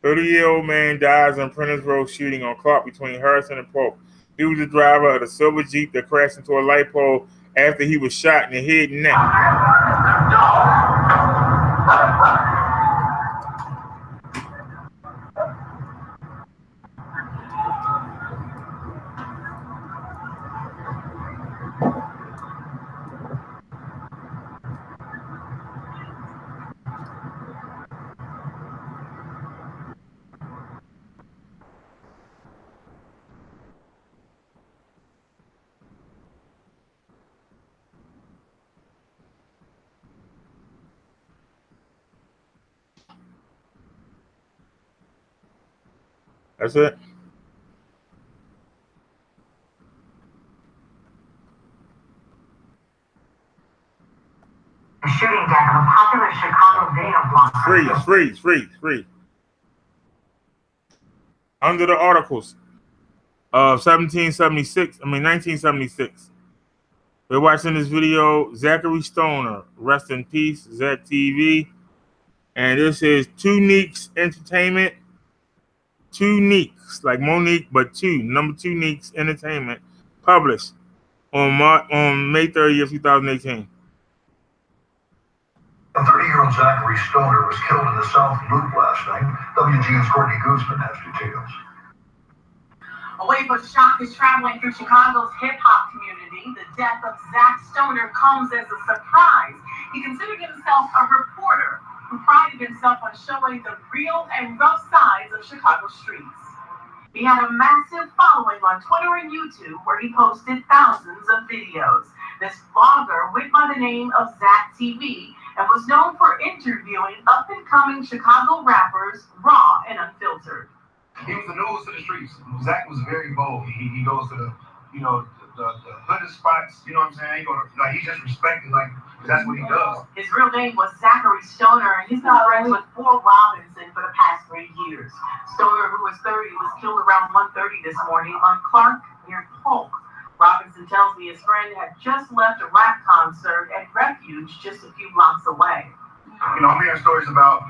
"30-year-old man dies in Prentice Road shooting on Clark between Harrison and Polk. He was the driver of the silver Jeep that crashed into a light pole after he was shot in the head and neck." That's it. The shooting death of a popular Chicago video blogger. Freeze. Under the articles of 1976. We're watching this video. Zachary Stoner, rest in peace, Zach TV. And this is Two Neeks Entertainment. Two Neeks, like Monique, but number two Neeks Entertainment, published on May 30th, 2018. A 30-year-old Zachary Stoner was killed in the South Loop last night. WGN's Courtney Guzman has details. A wave of shock is traveling through Chicago's hip-hop community. The death of Zach Stoner comes as a surprise. He considered himself a reporter who prided himself on showing the real and rough sides of Chicago streets. He had a massive following on Twitter and YouTube where he posted thousands of videos. This blogger went by the name of Zach TV and was known for interviewing up-and-coming Chicago rappers raw and unfiltered. He was the nose to the streets. Zach was very bold. He goes to the hooded spots. You know what I'm saying? He's just respected, that's what he does. His real name was Zachary Stoner, and he's been friends with Paul Robinson for the past 3 years. Stoner, who was 30, was killed around 1:30 this morning on Clark near Polk. Robinson tells me his friend had just left a rap concert at Refuge just a few blocks away. I'm hearing stories about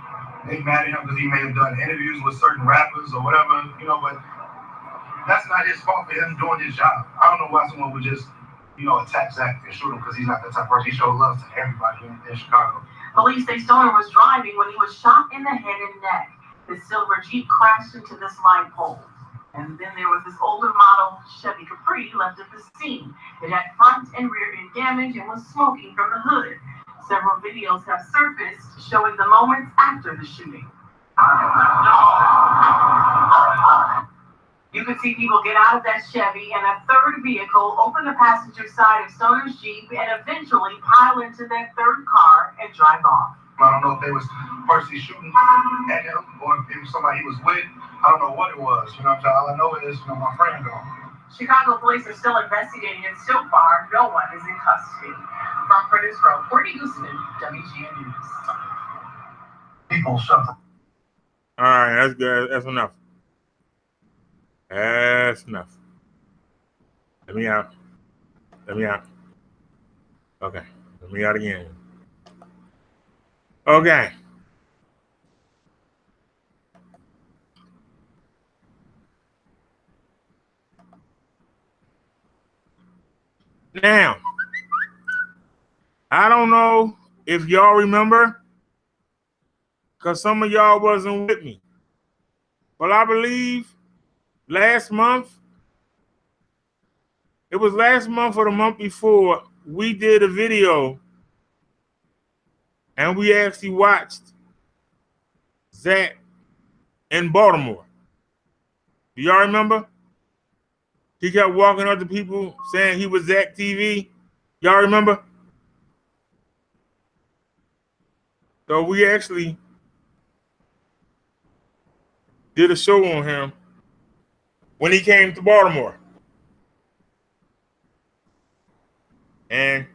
they mad at him because he may have done interviews with certain rappers or whatever, but that's not his fault for him doing his job. I don't know why someone would just, attack Zach and shoot him because he's not that type of person. He showed love to everybody in Chicago. Police say Stoner was driving when he was shot in the head and neck. His silver Jeep crashed into this light pole. And then there was this older model Chevy Capri left at the scene. It had front and rear end damage and was smoking from the hood. Several videos have surfaced showing the moments after the shooting. You could see people get out of that Chevy and a third vehicle open the passenger side of Stoner's Jeep and eventually pile into that third car and drive off. I don't know if they was personally shooting at him or if it was somebody he was with. I don't know what it was. All I know is, my friend gone. Chicago police are still investigating, and so far, no one is in custody. From Prentice Road, Courtney Guzman, WGN News. People suffer. All right, that's good. That's enough. That's enough. Let me out. Okay, let me out again. Okay. Now, I don't know if y'all remember, because some of y'all wasn't with me, but I believe last month, it was last month or the month before, we did a video and we actually watched Zach in Baltimore. Do y'all remember? He kept walking up to people saying he was Zach TV. Y'all remember? So we actually did a show on him when he came to Baltimore. And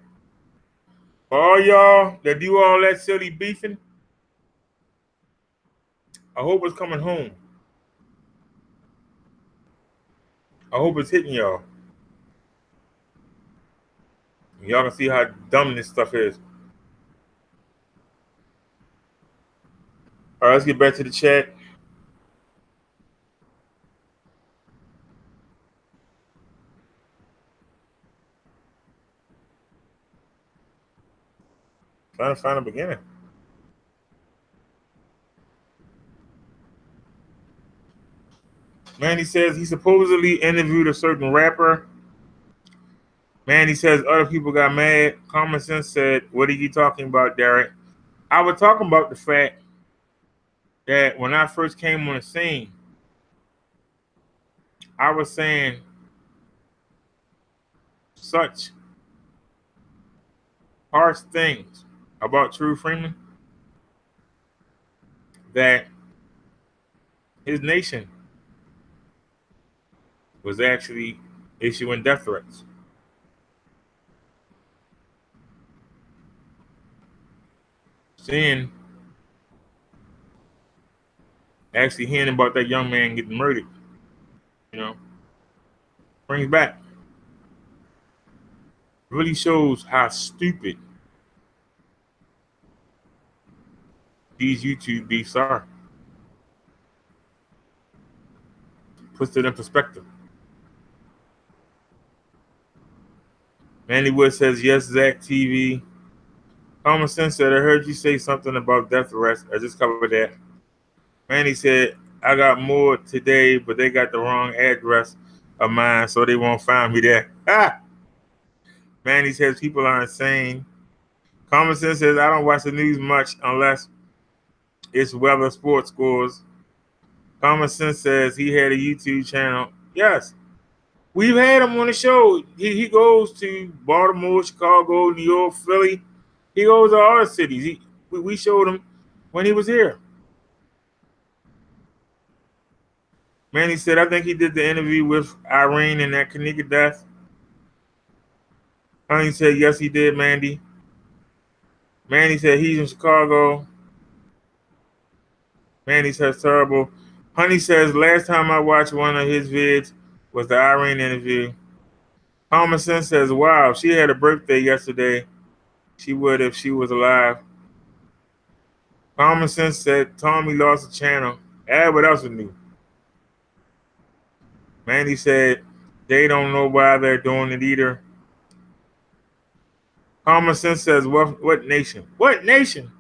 for all y'all that do all that silly beefing, I hope it's coming home. I hope it's hitting y'all. Y'all can see how dumb this stuff is. All right, let's get back to the chat. Trying to find a beginning. Mandy says he supposedly interviewed a certain rapper. Mandy says other people got mad. Common Sense said, "What are you talking about, Derek?" I was talking about the fact that when I first came on the scene, I was saying such harsh things about True Freeman that his nation was actually issuing death threats. Seeing, actually hearing about that young man getting murdered, you know, brings back, really shows how stupid these YouTube beefs are. Puts it in perspective. Mandy Wood says, yes, Zach TV. Common Sense said, I heard you say something about death threats. I just covered that. Mandy said, I got more today, but they got the wrong address of mine, so they won't find me there. Ah! Mandy says, people are insane. Common Sense says, I don't watch the news much unless it's weather sports scores. Common Sense says he had a YouTube channel. Yes. We've had him on the show. He goes to Baltimore, Chicago, New York, Philly. He goes to other cities. We showed him when he was here. Manny said, I think he did the interview with Irene and that Kanika death. Honey said, yes, he did, Mandy. Manny said, he's in Chicago. Manny says, terrible. Honey says, last time I watched one of his vids was the Irene interview. Common Sense says, wow, she had a birthday yesterday. She would if she was alive. Common Sense said, Tommy lost the channel. What else is new? Mandy said, they don't know why they're doing it either. Common Sense says, what nation? What nation?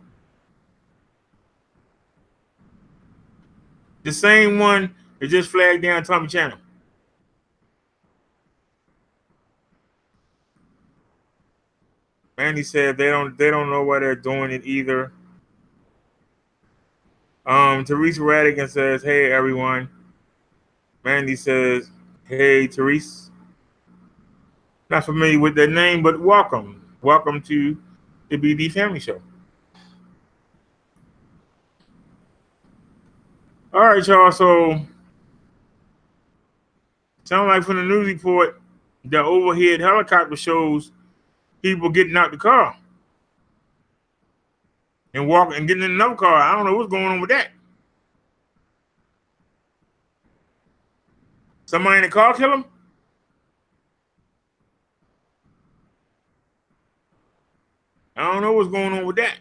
The same one that just flagged down Tommy channel. Mandy said they don't know why they're doing it either. Teresa Radigan says, hey everyone. Mandy says, hey Therese. Not familiar with that name, but welcome. Welcome to the BD Family Show. All right, y'all. So, sound like from the news report, the overhead helicopter shows people getting out the car and walking and getting in another car. I don't know what's going on with that. Somebody in the car kill him? I don't know what's going on with that.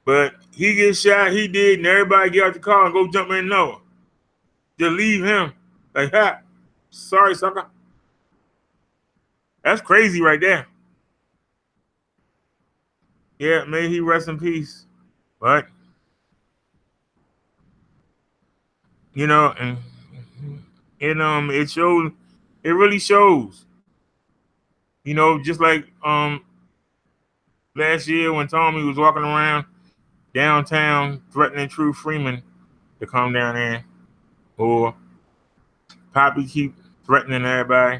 But he gets shot, he did, and everybody get out the car and go jump in Noah. Just leave him. Like, ha, sorry, sucker. That's crazy right there. Yeah, may he rest in peace. But, you know, and it shows, it really shows. You know, just like last year when Tommy was walking around downtown threatening True Freeman to come down there, or Poppy keep threatening everybody.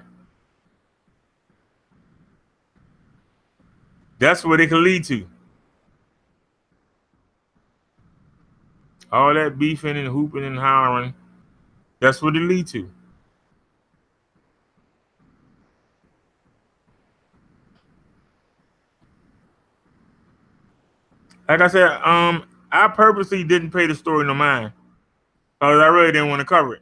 That's what it can lead to. All that beefing and hooping and hollering, that's what it lead to. Like I said, I purposely didn't pay the story no mind because I really didn't want to cover it.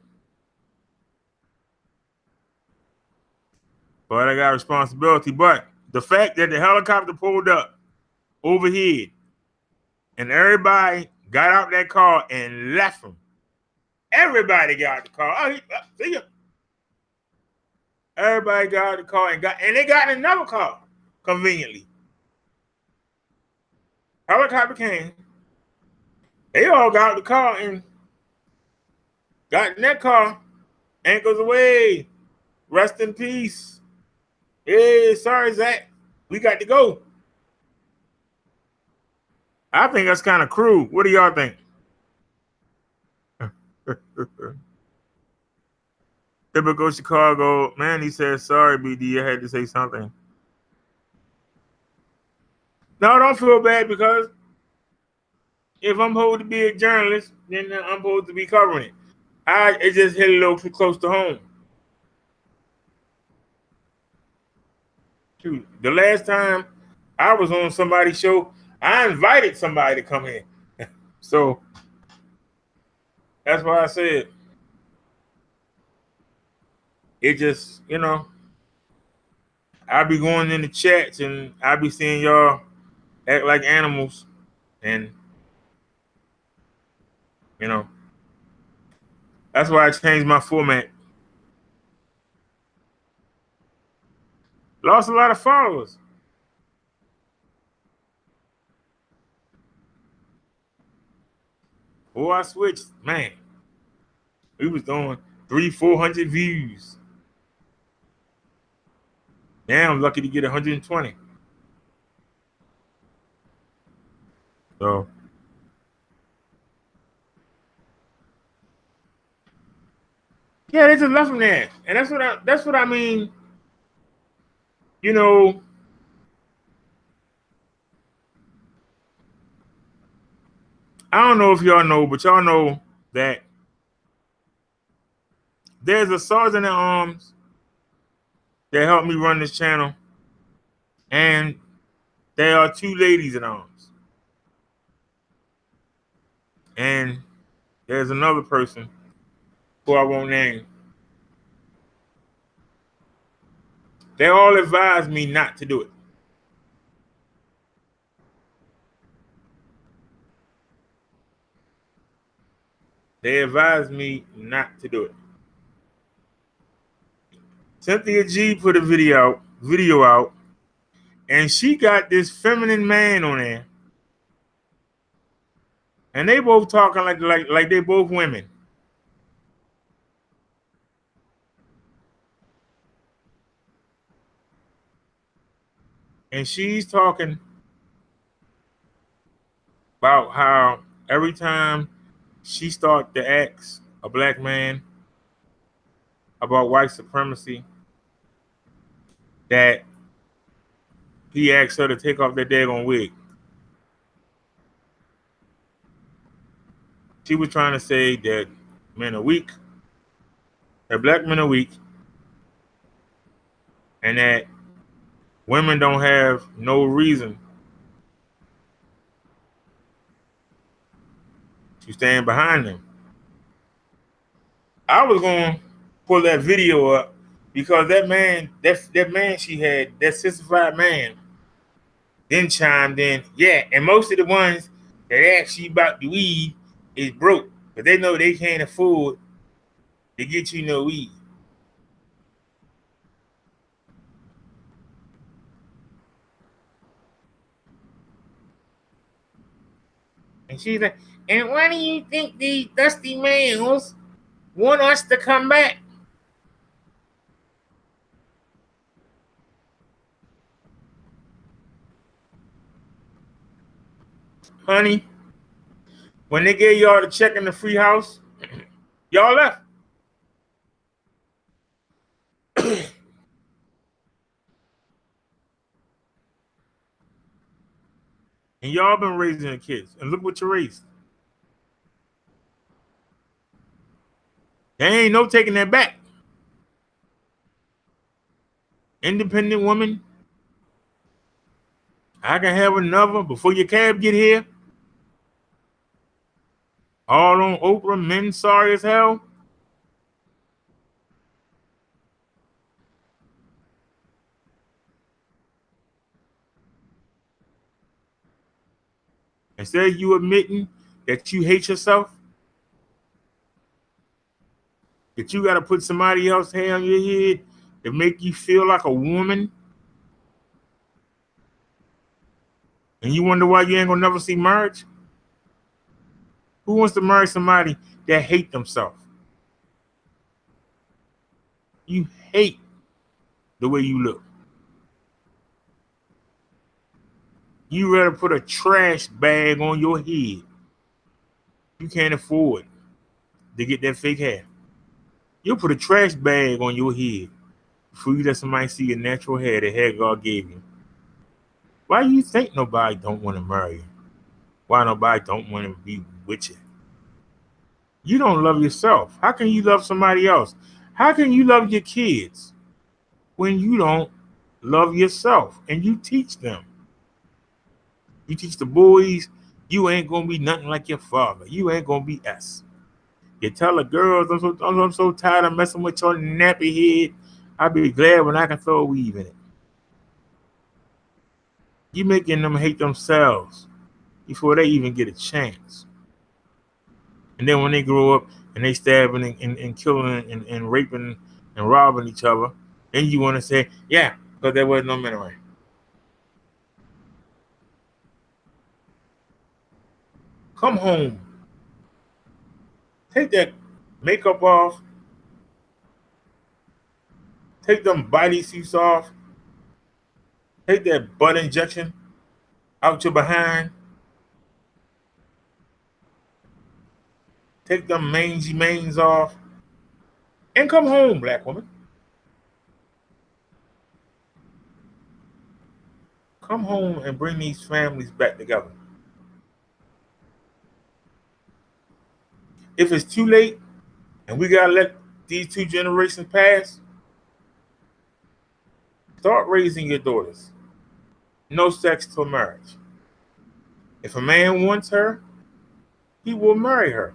but I got responsibility. But the fact that the helicopter pulled up overhead and everybody got out that car and left him. Everybody got out the car. See ya. Everybody got out the car and they got in another car conveniently. Helicopter came. They all got out the car and got in that car. Ankles away. Rest in peace. Hey, sorry, Zach. We got to go. I think that's kind of cruel. What do y'all think? Typical Chicago. Man, he said, sorry, BD. I had to say something. No, don't feel bad, because if I'm supposed to be a journalist, then I'm supposed to be covering it. It just hit a little too close to home. Shoot, the last time I was on somebody's show, I invited somebody to come in. So that's why I said it just, I be going in the chats and I be seeing y'all act like animals, and that's why I changed my format. Lost a lot of followers. Boy, I switched, man. We was doing 300-400 views. Now I'm lucky to get 120. So yeah, they just left him there. And that's what I mean. I don't know if y'all know, but y'all know that there's a sergeant at arms that helped me run this channel, and there are 2 ladies in arms. And there's another person who I won't name. They all advised me not to do it. They advised me not to do it. Cynthia G put a video out, and she got this feminine man on there, and they both talking like they both women. And she's talking about how every time she start to ask a black man about white supremacy, that he asked her to take off that daggone wig. She was trying to say that men are weak, that black men are weak, and that women don't have no reason to stand behind them. I was going to pull that video up because that man she had, that sissified man, then chimed in, yeah, and most of the ones that ask you about the weed is broke, but they know they can't afford to get you no weed. And she's like, and why do you think these dusty males want us to come back? Honey, when they gave y'all the check in the free house, y'all left. And y'all been raising the kids. And look what you raised. There ain't no taking that back. Independent woman. I can have another before your cab get here. All on Oprah, men sorry as hell. Instead of you admitting that you hate yourself, that you got to put somebody else's hair on your head to make you feel like a woman, and you wonder why you ain't gonna never see marriage. Who wants to marry somebody that hate themselves? You hate the way you look. You rather put a trash bag on your head. You can't afford to get that fake hair. You'll put a trash bag on your head before you let somebody see your natural hair, the hair God gave you. Why do you think nobody don't want to marry you? Why nobody don't want to be with you? You don't love yourself. How can you love somebody else? How can you love your kids when you don't love yourself and you teach them? You teach the boys, you ain't going to be nothing like your father. You ain't going to be us. You tell the girls, I'm so tired of messing with your nappy head. I'll be glad when I can throw a weave in it. You making them hate themselves before they even get a chance. And then when they grow up and they stabbing and killing and raping and robbing each other, then you want to say, yeah, because there wasn't no men around. Come home. Take that makeup off. Take them bodysuits off. Take that butt injection out your behind. Take them mangy manes off. And come home, black woman. Come home and bring these families back together. If it's too late and we got to let these two generations pass, start raising your daughters. No sex till marriage. If a man wants her, he will marry her.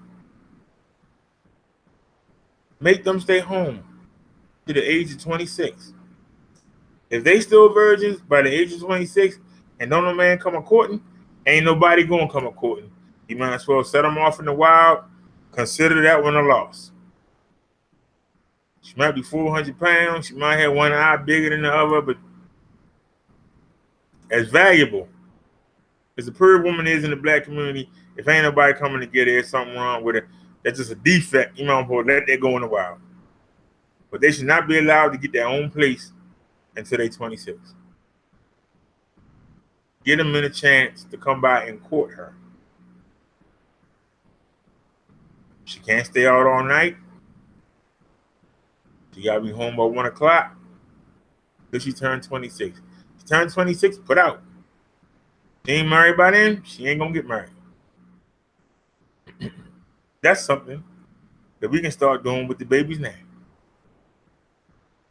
Make them stay home to the age of 26. If they still virgins by the age of 26 and don't no man come a courting, ain't nobody going to come a courting. You might as well set them off in the wild. Consider that one a loss. She might be 400 pounds. She might have one eye bigger than the other, but as valuable as a pure woman is in the black community, if ain't nobody coming to get her, there's something wrong with her. That's just a defect. You know, let that go in the wild. But they should not be allowed to get their own place until they're 26. Get them in a chance to come by and court her. She can't stay out all night. She gotta be home by 1 o'clock till she turned 26. She turned 26, put out. She ain't married by then, she ain't gonna get married. That's something that we can start doing with the babies now.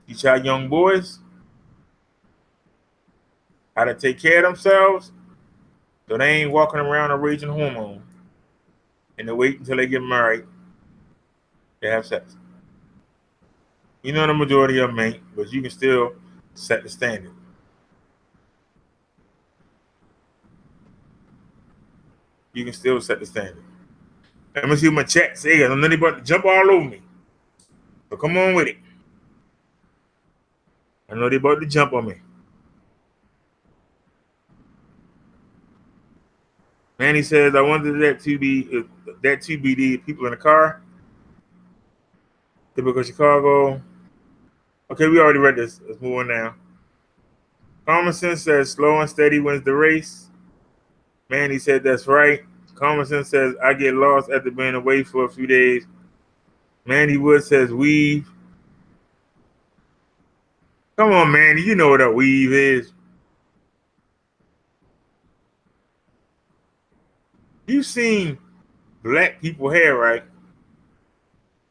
Teach our young boys how to take care of themselves so they ain't walking around a raging hormone and they wait until they get married to have sex. You know the majority of them ain't, but you can still set the standard. You can still set the standard. Let me see what my chat says. I'm not about to jump all over me. So come on with it. I know they're about to jump on me. Manny says, I wanted that to be the people in the car. Typical Chicago. Okay, we already read this. Let's move on now. Common sense says slow and steady wins the race. Manny said that's right. Common sense says I get lost after being away for a few days. Mandy Wood says weave. Come on, Mandy, you know what a weave is. You've seen black people hair, right?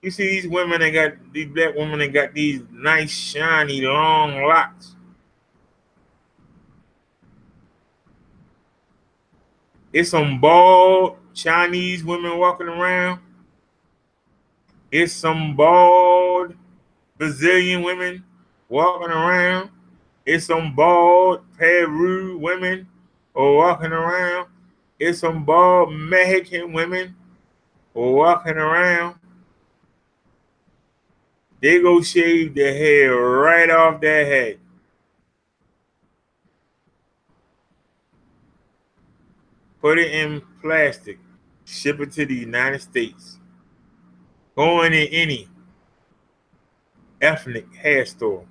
You see these women that got these black women that got these nice, shiny, long locks. It's some bald Chinese women walking around. It's some bald Brazilian women walking around. It's some bald Peru women walking around. It's some bald Mexican women walking around. They go shave their hair right off their head. Put it in plastic. Ship it to the United States. Go in any ethnic hair store.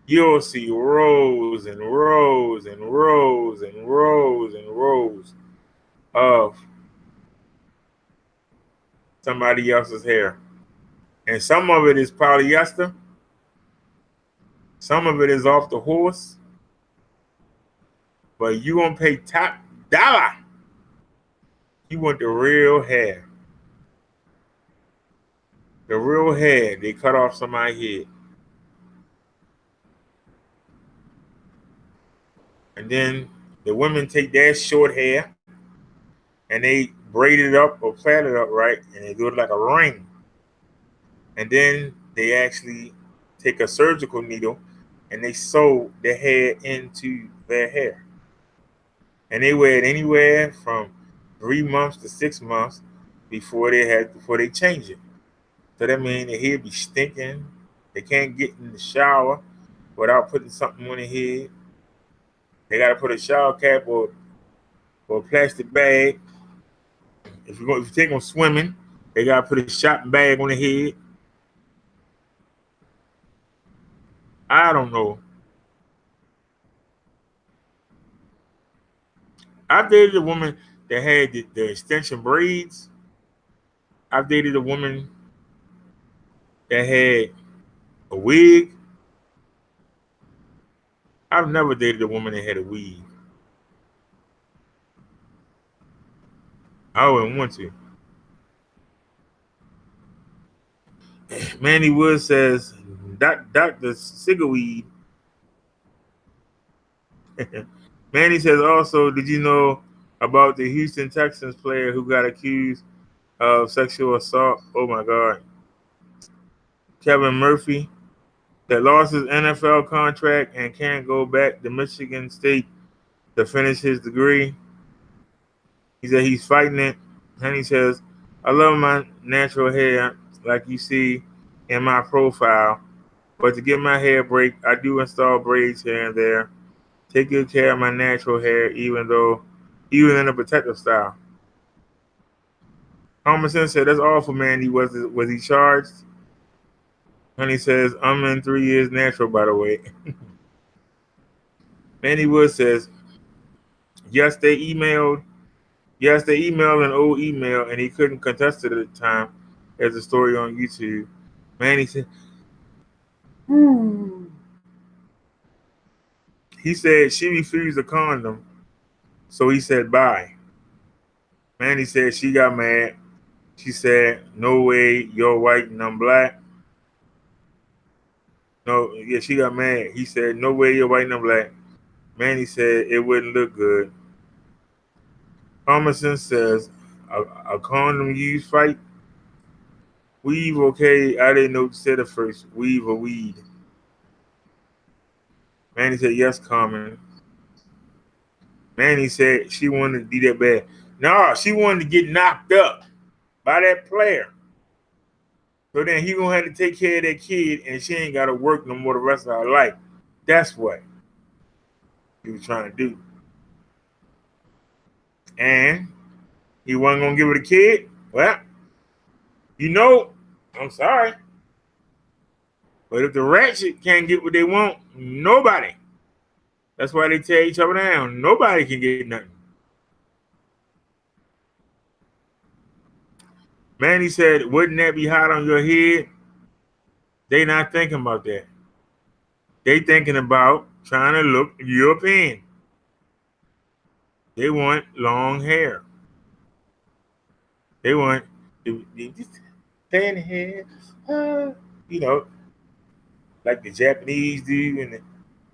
You'll see rows and rows and rows and rows and rows of somebody else's hair. And some of it is polyester. Some of it is off the horse. But you gonna pay top dollar. You want the real hair. The real hair they cut off somebody's head. And then the women take their short hair and they braid it up or plait it up right, and they do it like a ring. And then they actually take a surgical needle and they sew the hair into their hair. And they wear it anywhere from 3 months to 6 months before they change it. So that means the hair be stinking. They can't get in the shower without putting something on their head. They gotta put a shower cap or a plastic bag. If you take them swimming, they gotta put a shopping bag on their head. I don't know. I've dated a woman that had the extension braids. I've dated a woman that had a wig. I've never dated a woman that had a weave. I wouldn't want to. Manny Wood says, Dr. Cigarweed. Manny says also, did you know about the Houston Texans player who got accused of sexual assault? Oh my God. Kevin Murphy, that lost his NFL contract and can't go back to Michigan State to finish his degree. He said he's fighting it. And he says, I love my natural hair like you see in my profile. But to get my hair break, I do install braids here and there. Take good care of my natural hair, even in a protective style. Common Sense said, that's awful, man. Was he charged? And he says, I'm in 3 years natural, by the way. Manny Wood says, yes, they emailed an old email, and he couldn't contest it at the time. There's a story on YouTube. Manny said, he said she refused a condom, so he said bye. Manny said she got mad. She said, no way, you're white and I'm black. No, yeah, she got mad. He said, no way, you're white and I'm black. Manny said, it wouldn't look good. Thomason says, a condom use fight? Weave, okay. I didn't know what you said at first. Weave or weed? Manny said, yes, Carmen. Manny said she wanted to be that bad. No, she wanted to get knocked up by that player. So then he gonna have to take care of that kid, and she ain't gotta work no more the rest of her life. That's what he was trying to do. And he wasn't gonna give her the kid. Well, I'm sorry. But if the ratchet can't get what they want, nobody. That's why they tear each other down. Nobody can get nothing. Manny said, wouldn't that be hot on your head? They not thinking about that. They thinking about trying to look European. They want long hair. They want just fan hair, like the Japanese do and the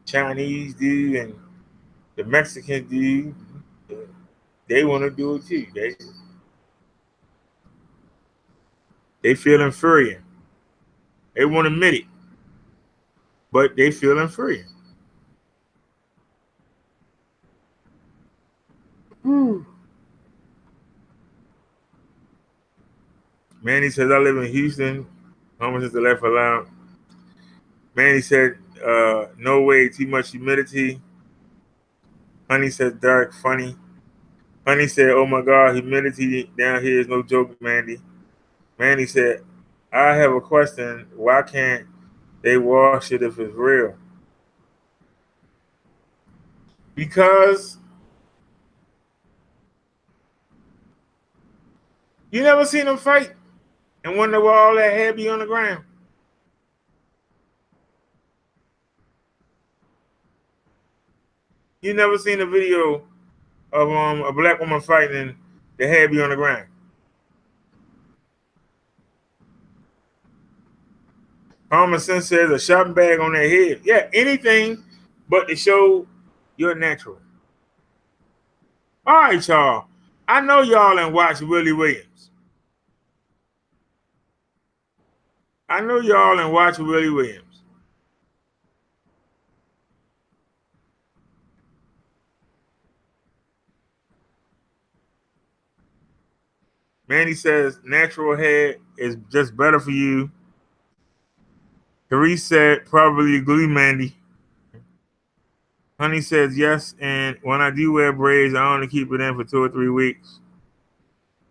Chinese do and the Mexicans do. They want to do it too. They feel inferior. They won't admit it, but they feel inferior. Manny says, I live in Houston. Homer says the laugh aloud. Manny said, no way, too much humidity. Honey said, dark, funny. Honey said, oh my God, humidity down here is no joke, Mandy. Manny said, I have a question. Why can't they wash it if it's real? Because you never seen them fight and wonder why all that hair be on the ground. You never seen a video of a black woman fighting and the hair be on the ground. Common sense says a shopping bag on their head. Yeah, anything but to show you're natural. All right, y'all. I know y'all done watch Willie Williams. I know y'all done watch Willie Williams. Manny says natural hair is just better for you. Therese said probably glue, Mandy. Honey says yes, and when I do wear braids, I only keep it in for 2 or 3 weeks.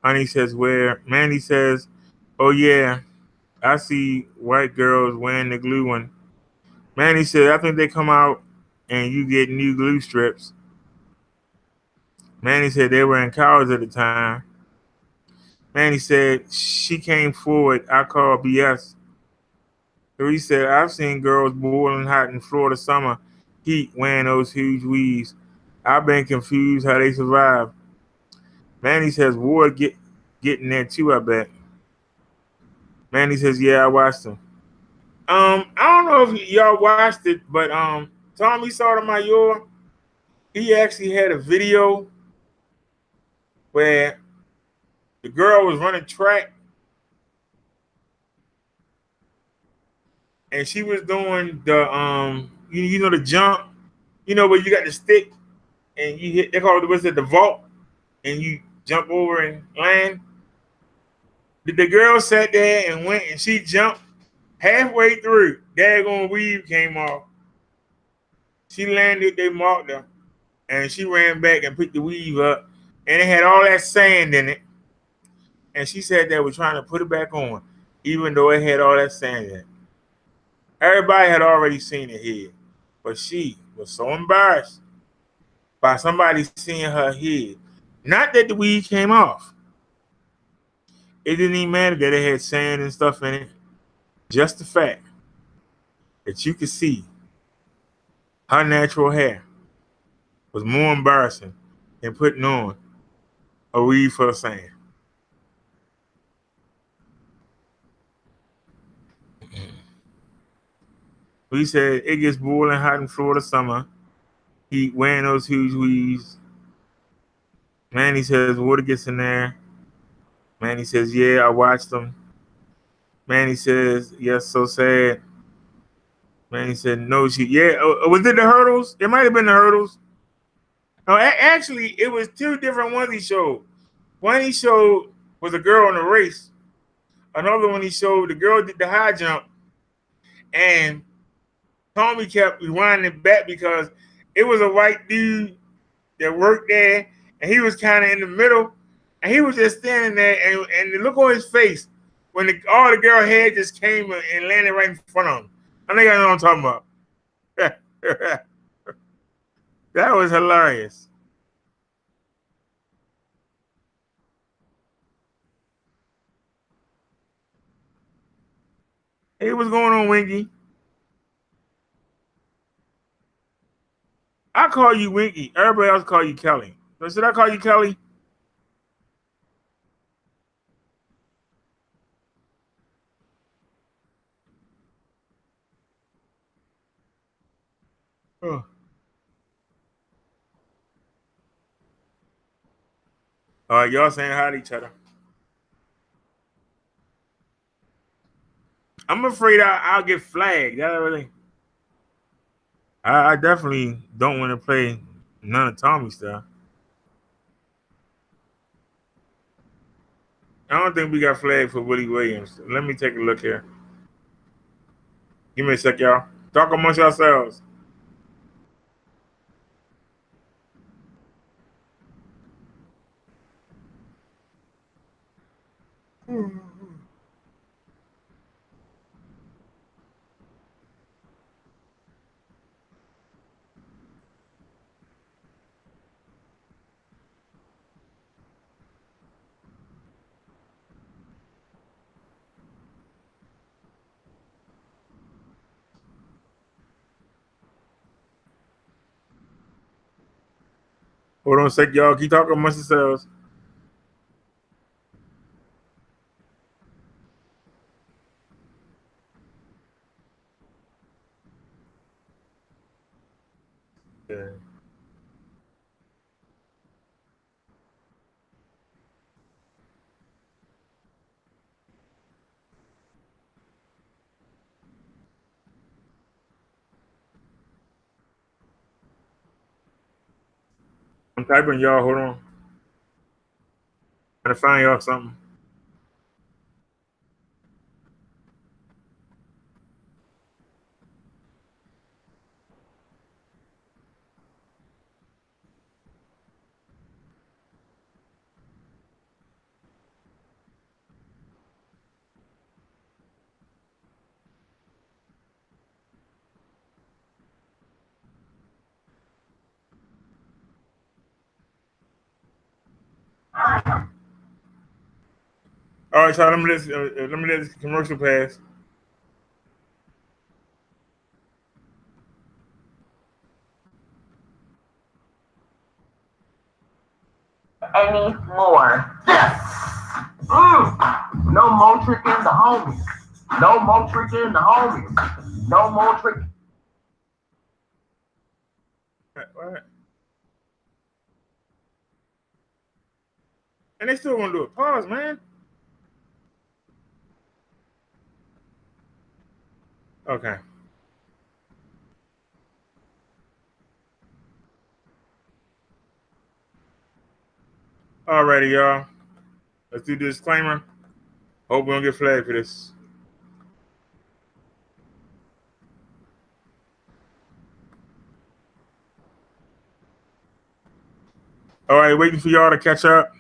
Honey says where? Mandy says, oh yeah, I see white girls wearing the glue one. Manny said, I think they come out and you get new glue strips. Manny said they were in college at the time. Manny said she came forward. I call BS. Therese said, I've seen girls boiling hot in Florida summer heat wearing those huge weaves. I've been confused how they survive. Manny says, Ward getting there too, I bet. Manny says, yeah, I watched them. I don't know if y'all watched it, but Tommy Sotomayor, he actually had a video where the girl was running track and she was doing the you know the jump, you know where you got the stick and you hit, they call it, what's it, the vault, and you jump over and land. The girl sat there and went and she jumped halfway through. Daggone weave came off. She landed, they marked her, and she ran back and picked the weave up, and it had all that sand in it. And she said they were trying to put it back on, even though it had all that sand in it. Everybody had already seen it here, but she was so embarrassed by somebody seeing her head. Not that the weave came off. It didn't even matter that it had sand and stuff in it. Just the fact that you could see her natural hair was more embarrassing than putting on a weave full of sand. We said it gets boiling hot in Florida summer. He wearing those huge weaves. Manny says water gets in there. Manny says, yeah, I watched them. Manny says, yes, so sad. Manny said, no, yeah. Was it the hurdles? It might have been the hurdles. No, actually, it was 2 different ones he showed. One he showed was a girl in a race. Another one he showed the girl did the high jump. And Tommy kept rewinding it back because it was a white dude that worked there, and he was kind of in the middle, and he was just standing there, and the look on his face when all the girl head just came and landed right in front of him. I think I know what I'm talking about. That was hilarious. Hey, what's going on, Winky? I call you Winky. Everybody else call you Kelly. So should I call you Kelly? Oh. All right, y'all saying hi to each other. I'm afraid I'll get flagged. I definitely don't want to play none of Tommy's stuff. I don't think we got flagged for Willie Williams. Let me take a look here. Give me a sec, y'all. Talk amongst yourselves. Hold on a sec, y'all. Keep talking amongst yourselves. Yeah. I'm typing, y'all. Hold on. Gotta find y'all something. All right, y'all. Let me let this commercial pass. Anymore. Yes. No more tricking the homies. No more tricking the homies. No more tricking. All right. And they still want to do it. Pause, man. Okay. Alrighty, y'all. Let's do the disclaimer. Hope we don't get flagged for this. All right, waiting for y'all to catch up.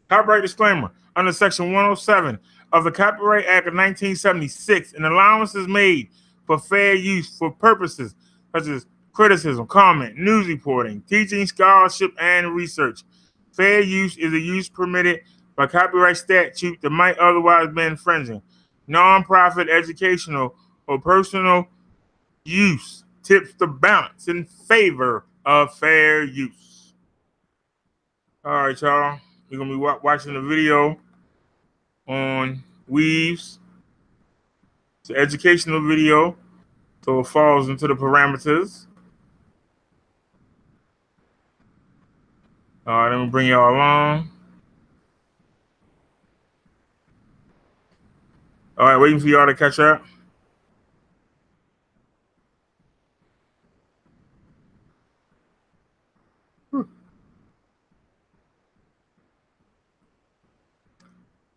Copyright disclaimer. Under Section 107 of the Copyright Act of 1976, an allowance is made for fair use for purposes such as criticism, comment, news reporting, teaching, scholarship, and research. Fair use is a use permitted by copyright statute that might otherwise be infringing. Non-profit, educational, or personal use tips the balance in favor of fair use. All right, y'all. We're going to be watching the video on weaves. It's an educational video, so it falls into the parameters. All right, let me bring y'all along. All right, waiting for y'all to catch up.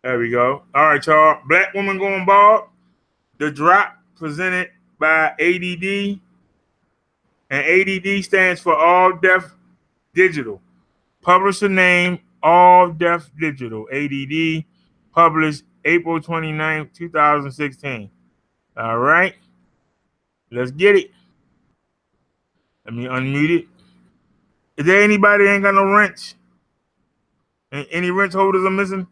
There we go. All right, y'all. Black woman going bald. The drop presented by ADD. And ADD stands for All Deaf Digital. Publisher name, All Deaf Digital. ADD. Published April 29th, 2016. All right. Let's get it. Let me unmute it. Is there anybody that ain't got no wrench? Any wrench holders are missing?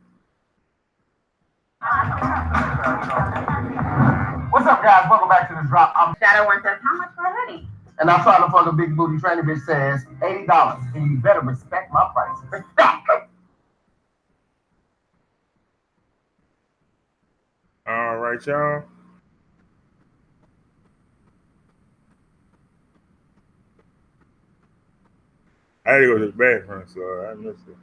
What's up, guys? Welcome back to the drop. I'm Shadow One says, how much for a hoodie? and I'm trying to fuck a big booty trainer bitch says $80. And you better respect my price. Respect. All right, y'all. I had to go to the bathroom, so I missed it.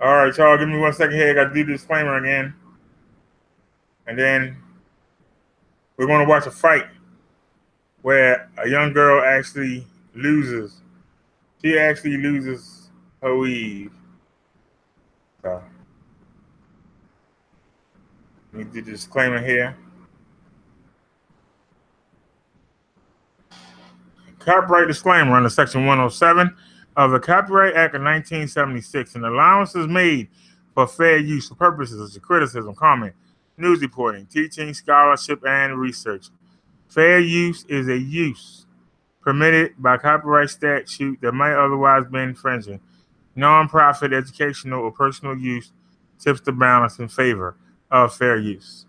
All right, y'all, give me 1 second here. I got to do the disclaimer again. And then we're going to watch a fight where a young girl actually loses. She actually loses her weave. So, let me do the disclaimer here. Copyright disclaimer under Section 107 of the Copyright Act of 1976. An allowance is made for fair use for purposes such as criticism, comment, news reporting, teaching, scholarship, and research. Fair use is a use permitted by copyright statute that might otherwise be infringing. Non-profit, educational, or personal use tips the balance in favor of fair use.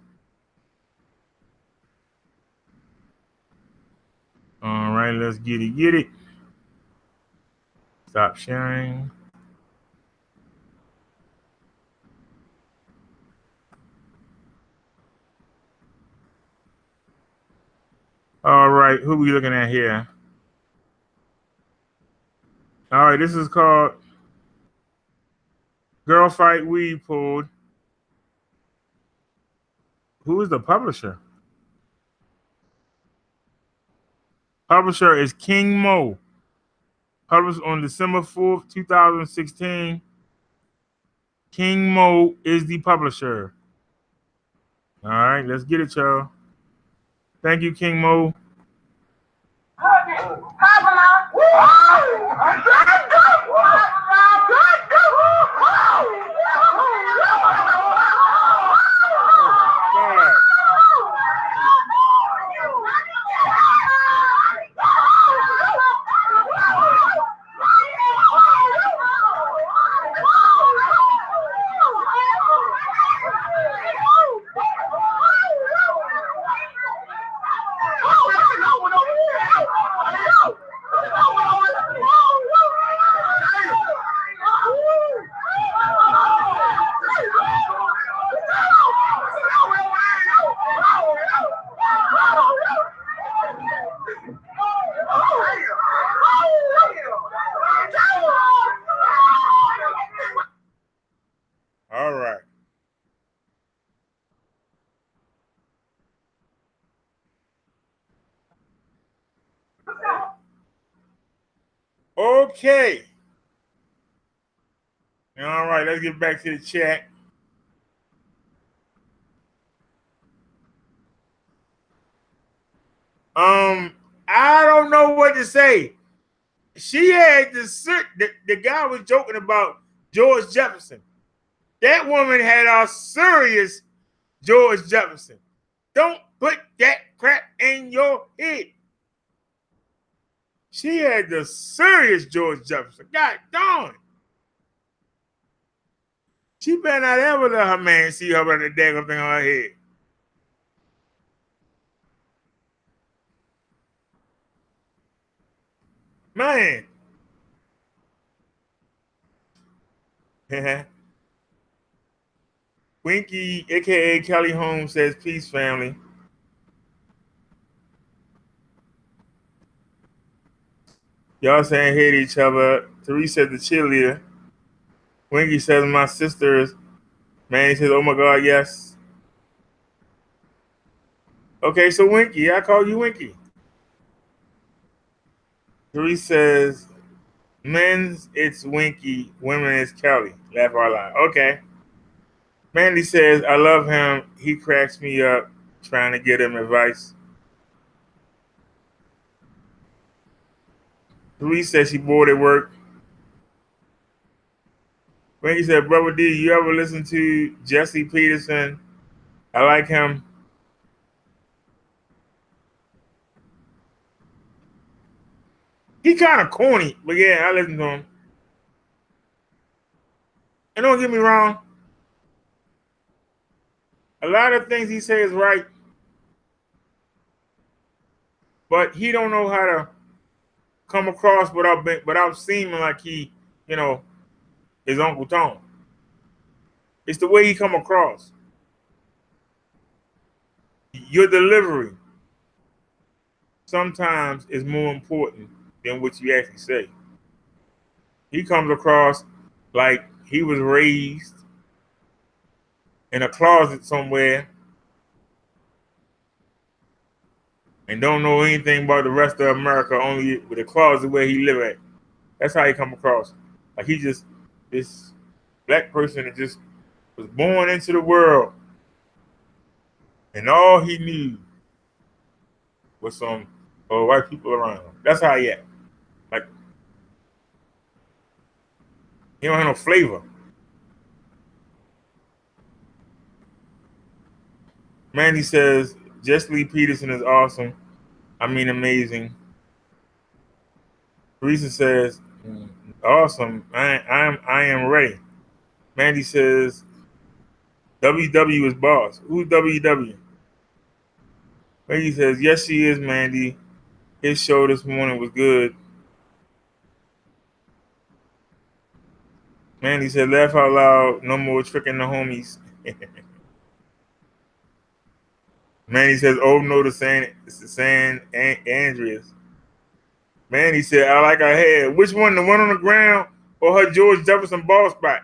All right, let's get it. Stop sharing. All right, who we looking at here? All right, this is called Girl Fight Weave Pulled. Who is the publisher? Publisher is King Mo. Published on December 4th, 2016. King Mo is the publisher. All right, let's get it, y'all. Thank you, King Mo. All right. Okay. All right, let's get back to the chat. I don't know what to say. She had the guy was joking about George Jefferson. That woman had a serious George Jefferson. Don't put that crap in your head. She had the serious George Jefferson. God darn. She better not ever let her man see her with the daggone thing on her head. Man. Winky, a.k.a. Kelly Holmes, says, peace, family. Y'all saying hey to each other. Teresa says the cheerleader. Winky says my sisters. Manny says, oh my God, yes. Okay, so Winky, I call you Winky. Teresa says, men's it's Winky, women it's Kelly. Laugh out loud. Okay. Mandy says, I love him. He cracks me up trying to get him advice. Teresa says she bored at work. Winky said, Brother D, you ever listen to Jesse Peterson? I like him. He kind of corny, but yeah, I listen to him. And don't get me wrong, a lot of things he says is right, but he don't know how to come across without seeming like he, is Uncle Tom. It's the way he come across. Your delivery sometimes is more important than what you actually say. He comes across like he was raised in a closet somewhere and don't know anything about the rest of America, only with a closet where he live at. That's how he come across. Like he just this black person that just was born into the world, and all he knew was some white people around him. That's how he act. Like he don't have no flavor. Mandy says Jesse Lee Peterson is awesome. I mean amazing. Teresa says awesome. I am Ray. Mandy says WW is boss. Who's WW? Mandy says yes she is, Mandy. His show this morning was good. Mandy said laugh out loud, no more tricking the homies. Mandy says oh no to San Andreas. Mandy said I like her hair. Which one, the one on the ground or her George Jefferson ball spot?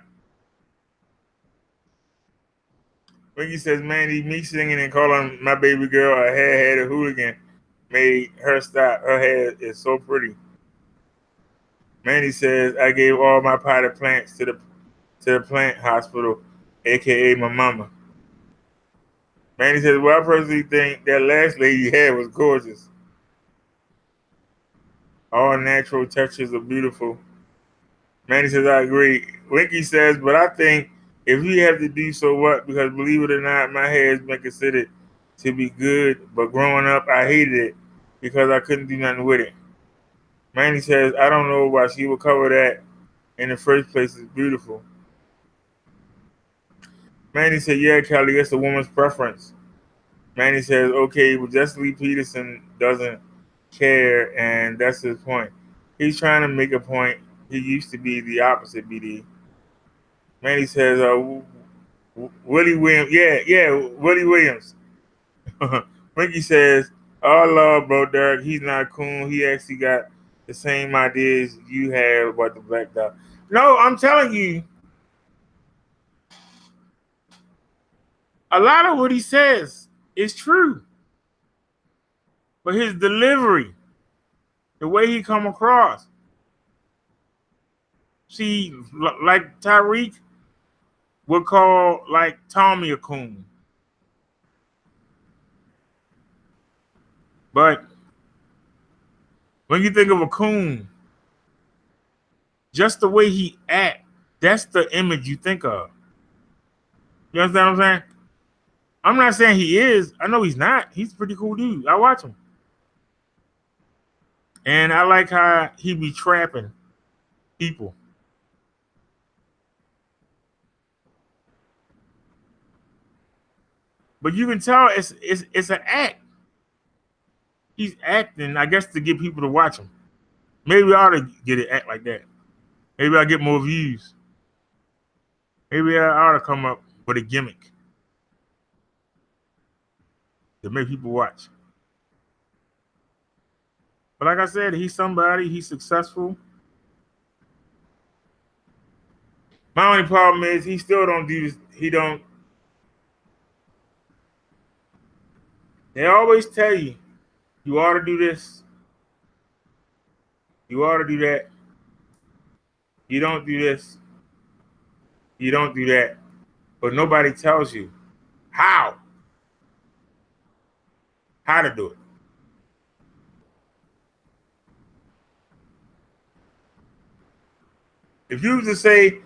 Ricky says, Mandy, me singing and calling my baby girl a hair-headed hooligan made her stop. Her hair is so pretty. Mandy says, I gave all my potted plants to the plant hospital, a.k.a. my mama. Mandy says, well, I personally think that last lady hair was gorgeous. All natural textures are beautiful. Mandy says, I agree. Winky says, but I think if we have to do so what, because believe it or not, my hair has been considered to be good, but growing up, I hated it because I couldn't do nothing with it. Mandy says, I don't know why she would cover that in the first place. It's beautiful. Mandy said, yeah, Kelly, it's a woman's preference. Mandy says, okay, but Jesse Lee Peterson doesn't care, and that's his point. He's trying to make a point. He used to be the opposite, BD. Mandy says, Willie Williams. Yeah, Willie Williams. Ricky says, oh, love, bro, Derek. He's not cool. He actually got the same ideas you have about the black dog. No, I'm telling you, a lot of what he says is true. But his delivery, the way he come across, see, like Tyreek would call like Tommy a coon. But when you think of a coon, just the way he act, that's the image you think of. You understand what I'm saying? I'm not saying he is. I know he's not. He's a pretty cool dude. I watch him. And I like how he be trapping people. But you can tell it's an act. He's acting, I guess, to get people to watch him. Maybe I ought to get it act like that. Maybe I'll get more views. Maybe I ought to come up with a gimmick to make people watch. But like I said, he's somebody. He's successful. My only problem is he still don't do this. He don't. They always tell you, you ought to do this. You ought to do that. You don't do this. You don't do that. But nobody tells you how to do it. If you was to say,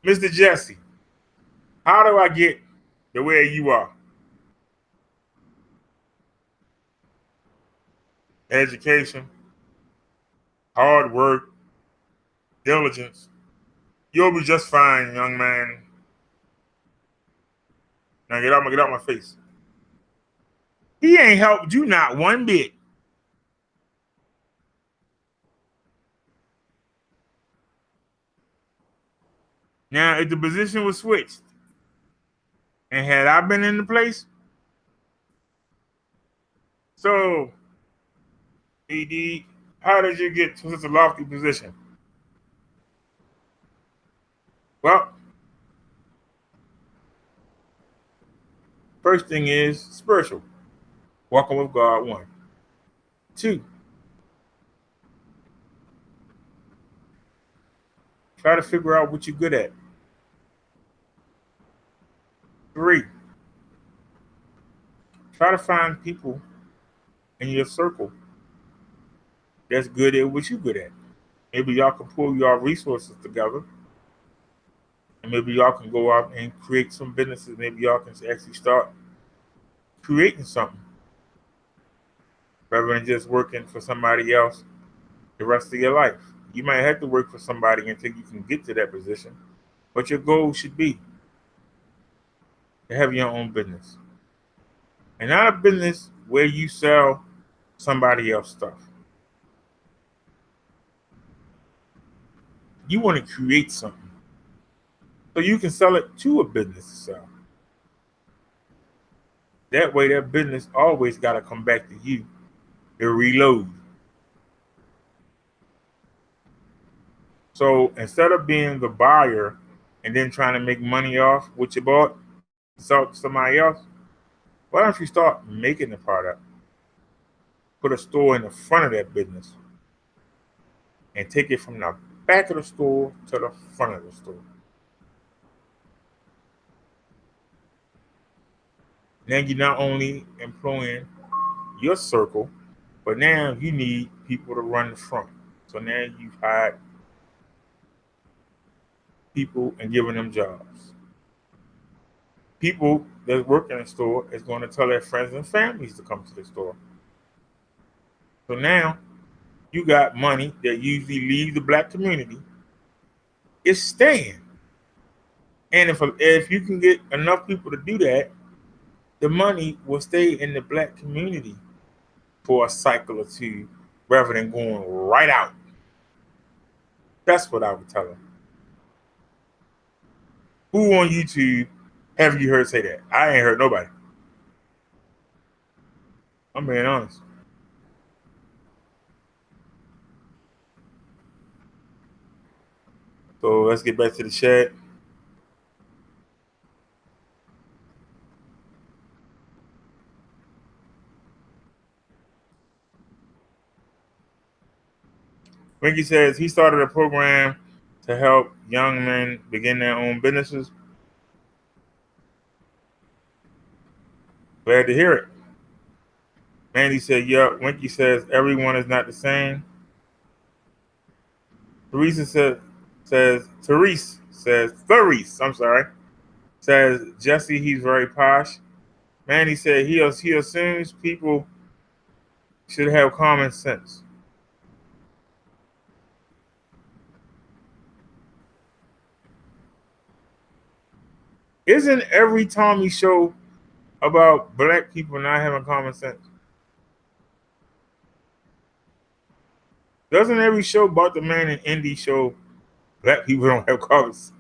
Mr. Jesse, how do I get the way you are? Education, hard work, diligence. You'll be just fine, young man. Now get out my face. He ain't helped you not one bit. Now, if the position was switched, and had I been in the place, so, ED, how did you get to such a lofty position? Well, first thing is spiritual. Walking with God, 1. 2, try to figure out what you're good at. 3, try to find people in your circle that's good at what you're good at. Maybe y'all can pull your resources together, and maybe y'all can go out and create some businesses. Maybe y'all can actually start creating something rather than just working for somebody else the rest of your life. You might have to work for somebody until you can get to that position, but your goal should be to have your own business. And not a business where you sell somebody else's stuff. You want to create something so you can sell it to a business to sell. That way, that business always got to come back to you to reload. So instead of being the buyer and then trying to make money off what you bought, sell it to somebody else, why don't you start making the product? Put a store in the front of that business and take it from the back of the store to the front of the store. Now you're not only employing your circle, but now you need people to run the front. So now you've hired people and giving them jobs. People that work in the store is going to tell their friends and families to come to the store. So now you got money that usually leaves the black community. It's staying. And if you can get enough people to do that, the money will stay in the black community for a cycle or two rather than going right out. That's what I would tell them. Who on YouTube have you heard say that? I ain't heard nobody. I'm being honest. So let's get back to the chat. Ricky says he started a program to help young men begin their own businesses. Glad to hear it. Mandy said, yeah. Winky says everyone is not the same. Therese says Jesse, he's very posh. Mandy said he assumes people should have common sense. Isn't every Tommy show about black people not having common sense? Doesn't every show about the man in Indy show black people don't have common sense?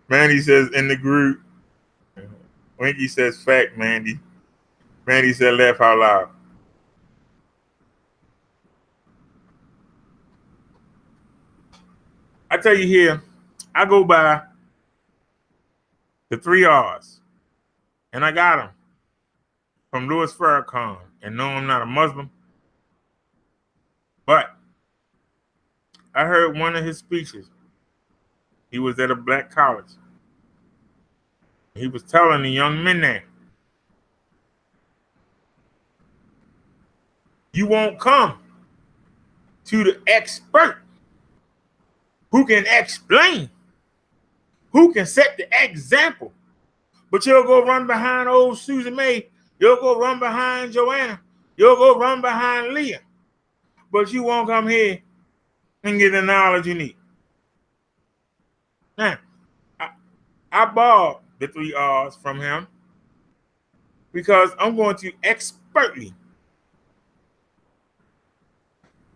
Mandy says in the group. Winky says fact, Mandy. Mandy said laugh out loud. I tell you here, I go by the 3 R's, and I got them from Louis Farrakhan. And no, I'm not a Muslim, but I heard one of his speeches. He was at a black college. He was telling the young men there, you won't come to the expert who can explain, who can set the example, but you'll go run behind old Susan May, you'll go run behind Joanna, you'll go run behind Leah, but you won't come here and get the knowledge you need. Now, I borrowed the 3 R's from him because I'm going to expertly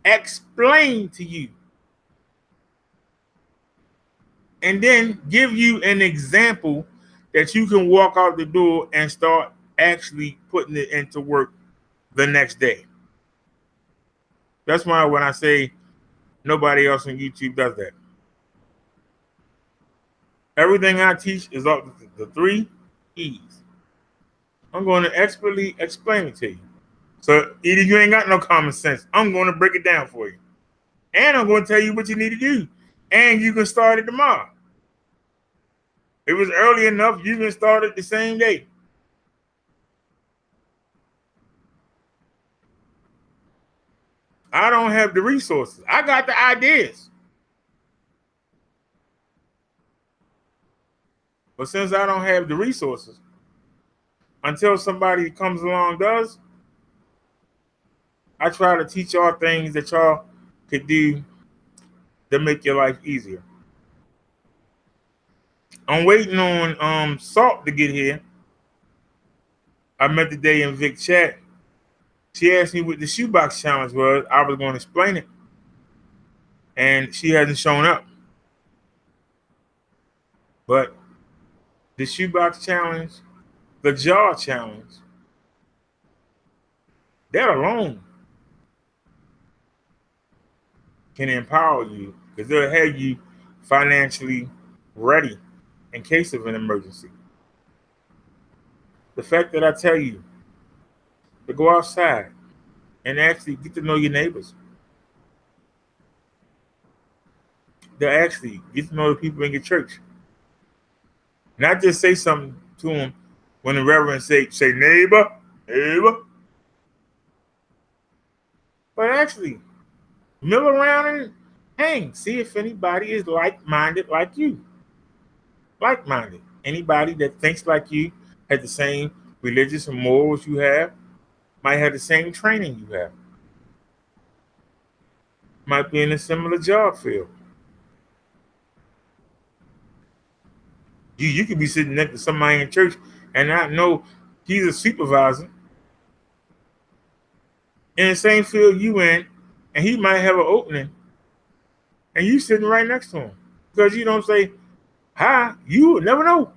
explain to you and then give you an example that you can walk out the door and start actually putting it into work the next day. That's why when I say nobody else on YouTube does that. Everything I teach is up the 3 E's. I'm going to expertly explain it to you. So either you ain't got no common sense, I'm going to break it down for you. And I'm going to tell you what you need to do. And you can start it tomorrow. If it was early enough, you can start it the same day. I don't have the resources. I got the ideas. But since I don't have the resources, until somebody comes along does, I try to teach y'all things that y'all could do to make your life easier. I'm waiting on Salt to get here. I met today in Vic chat. She asked me what the shoebox challenge was. I was going to explain it. And she hasn't shown up. But the shoebox challenge, the jar challenge, that alone can empower you because they'll have you financially ready in case of an emergency. The fact that I tell you to go outside and actually get to know your neighbors, to actually get to know the people in your church, not just say something to them when the reverend say neighbor, neighbor, but actually mill around and hang, see if anybody is like-minded like you. Like-minded. Anybody that thinks like you, has the same religious and morals you have, might have the same training you have, might be in a similar job field. You could be sitting next to somebody in church and not know he's a supervisor in the same field you in, and he might have an opening, and you sitting right next to him because you don't say hi. You would never know.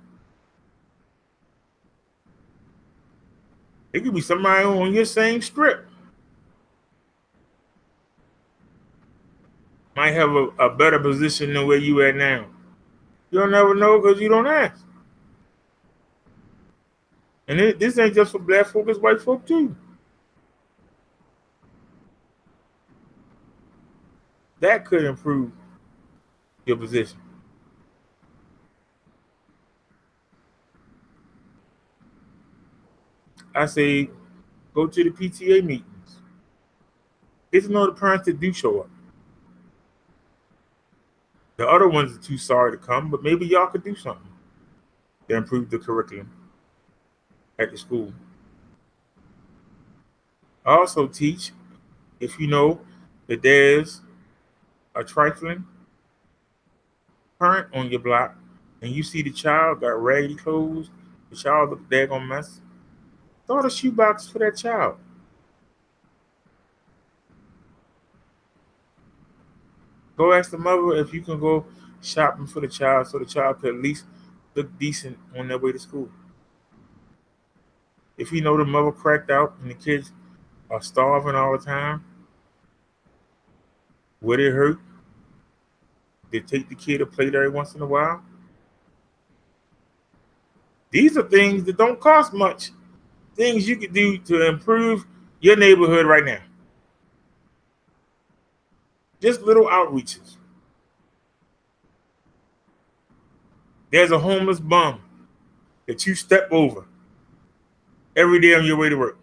It could be somebody on your same strip. Might have a better position than where you at now. You'll never know because you don't ask. And this ain't just for black folk, it's white folk too. That could improve your position. I say go to the PTA meetings. Get to know the parents that do show up. The other ones are too sorry to come, but maybe y'all could do something to improve the curriculum at the school. I also teach, if you know that there's a trifling parent on your block and you see the child got raggedy clothes, the child look daggone mess, throw the shoebox for that child. Go ask the mother if you can go shopping for the child so the child could at least look decent on their way to school. If you know the mother cracked out and the kids are starving all the time, would it hurt to take the kid a plate every once in a while? These are things that don't cost much. Things you could do to improve your neighborhood right now. Just little outreaches. There's a homeless bum that you step over every day on your way to work.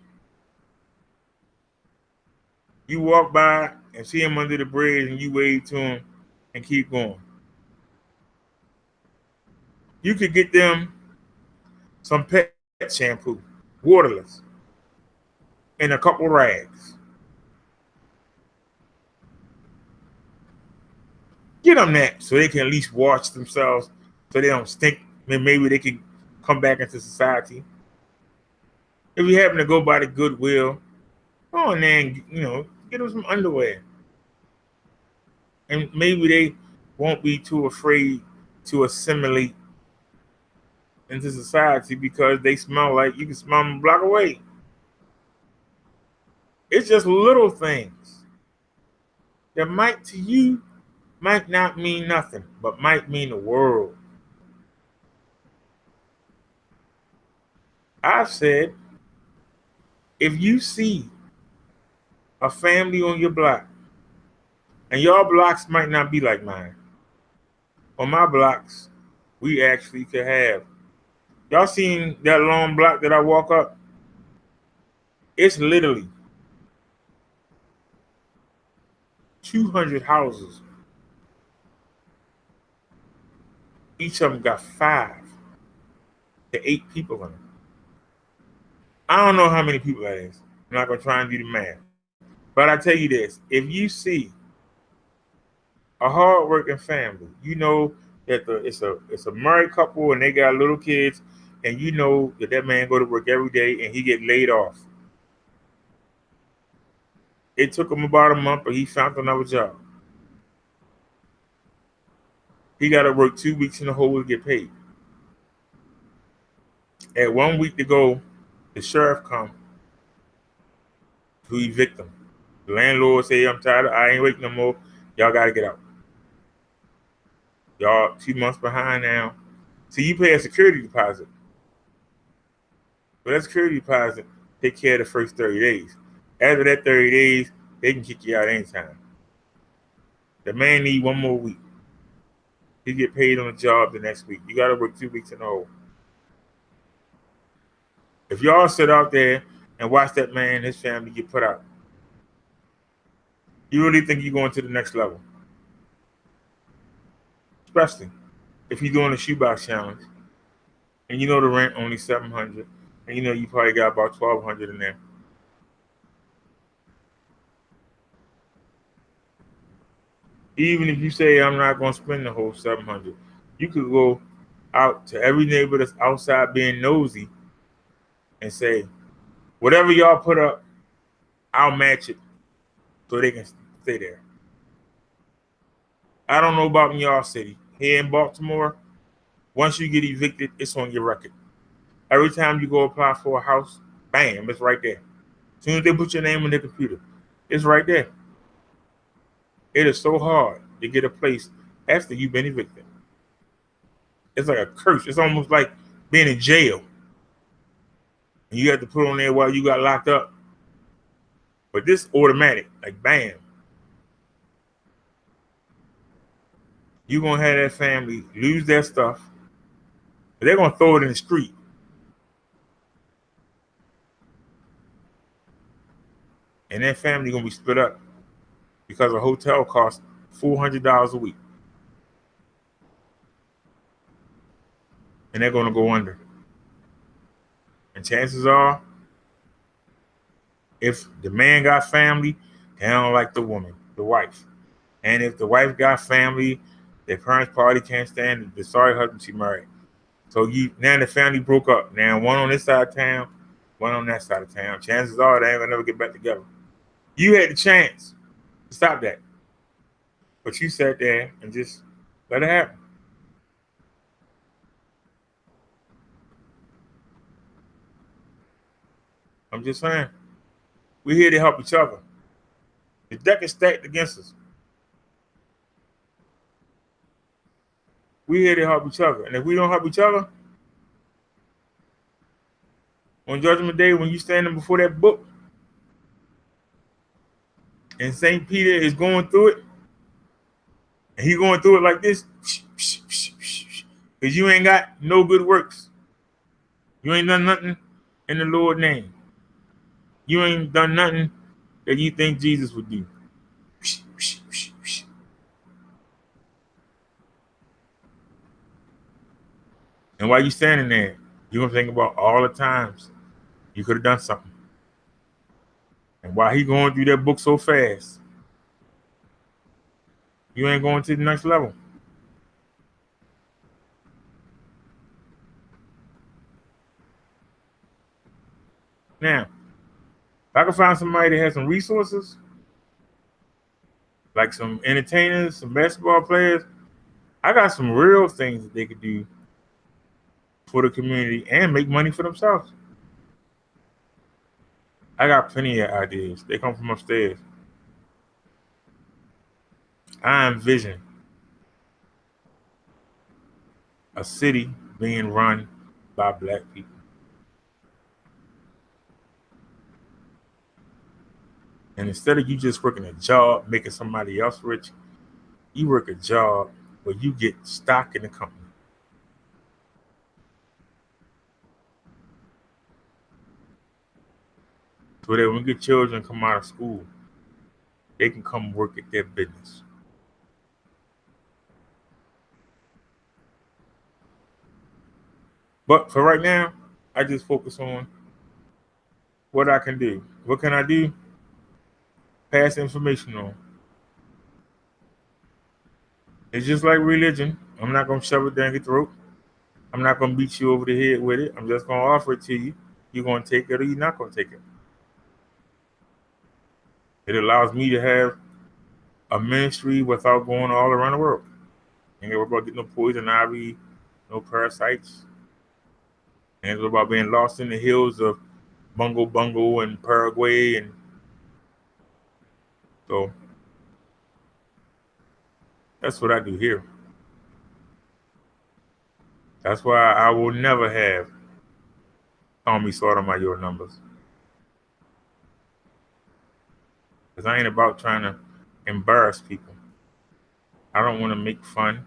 You walk by and see him under the bridge and you wave to him and keep going. You could get them some pet shampoo, waterless, and a couple rags. Get them that so they can at least wash themselves so they don't stink. Maybe they can come back into society. If you happen to go by the Goodwill, go on there and get them some underwear. And maybe they won't be too afraid to assimilate into society because they smell like you can smell them a block away. It's just little things that might to you might not mean nothing, but might mean the world. I've said, if you see a family on your block, and your blocks might not be like mine, on my blocks, we actually could have. Y'all seen that long block that I walk up? It's literally 200 houses. Each of them got 5 to 8 people in them. I don't know how many people that is. I'm not going to try and do the math. But I tell you this, if you see a hardworking family, you know that it's a married couple and they got little kids, and you know that that man go to work every day and he get laid off. It took him about a month, but he found another job. He got to work 2 weeks in the hole to get paid. At 1 week to go, the sheriff come to evict him. The landlord say, I'm tired, I ain't waiting no more. Y'all got to get out. Y'all 2 months behind now. See, you pay a security deposit. But that security deposit take care of the first 30 days. After that 30 days, they can kick you out anytime. The man need 1 more week. He get paid on the job the next week. You got to work 2 weeks in a row. If y'all sit out there and watch that man and his family get put out, you really think you're going to the next level? Especially if you're doing a shoebox challenge and you know the rent only $700, and you know you probably got about $1,200 in there. Even if you say I'm not going to spend the whole $700, you could go out to every neighbor that's outside being nosy and say, whatever y'all put up, I'll match it so they can stay there. I don't know about in y'all city. Here in Baltimore, once you get evicted, it's on your record. Every time you go apply for a house, bam, it's right there. As soon as they put your name on the computer, it's right there. It is so hard to get a place after you've been evicted. It's like a curse. It's almost like being in jail. And you have to put on there while you got locked up. But this automatic, like bam. You're going to have that family lose their stuff. But they're going to throw it in the street. And that family going to be split up because a hotel costs $400 a week. And they're going to go under. And chances are, if the man got family, they don't like the woman, the wife. And if the wife got family, their parents probably can't stand the sorry husband she married. So now the family broke up. Now one on this side of town, one on that side of town. Chances are they ain't gonna never get back together. You had the chance to stop that. But you sat there and just let it happen. I'm just saying. We're here to help each other. The deck is stacked against us. We're here to help each other. And if we don't help each other, on Judgment Day, when you standing before that book, and St. Peter is going through it, and he going through it like this, because you ain't got no good works. You ain't done nothing in the Lord's name. You ain't done nothing that you think Jesus would do. And while you standing there, you're going to think about all the times you could have done something. And while he going through that book so fast, you ain't going to the next level. Now, if I can find somebody that has some resources, like some entertainers, some basketball players, I got some real things that they could do for the community and make money for themselves. I got plenty of ideas. They come from upstairs. I envision a city being run by black people. And instead of you just working a job, making somebody else rich, you work a job where you get stock in the company. So that when your children come out of school, they can come work at their business. But for right now, I just focus on what I can do. What can I do? Pass information on. It's just like religion. I'm not going to shove it down your throat. I'm not going to beat you over the head with it. I'm just going to offer it to you. You're going to take it or you're not going to take it. It allows me to have a ministry without going all around the world. Ain't about getting no poison ivy, no parasites. Ain't about being lost in the hills of Bungo Bungo and Paraguay. And so that's what I do here. That's why I will never have call me sort of my your numbers. Because I ain't about trying to embarrass people. I don't want to make fun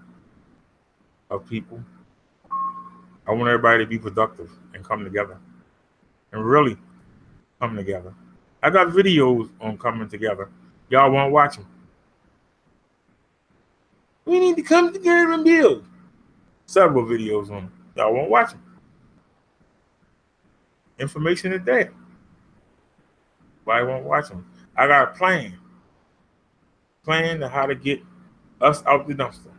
of people. I want everybody to be productive and come together. And really come together. I got videos on coming together. Y'all won't watch them. We need to come together and build. Several videos on them. Y'all won't watch them. Information is there. But I won't watch them. I got a plan. Plan to how to get us out the dumpster.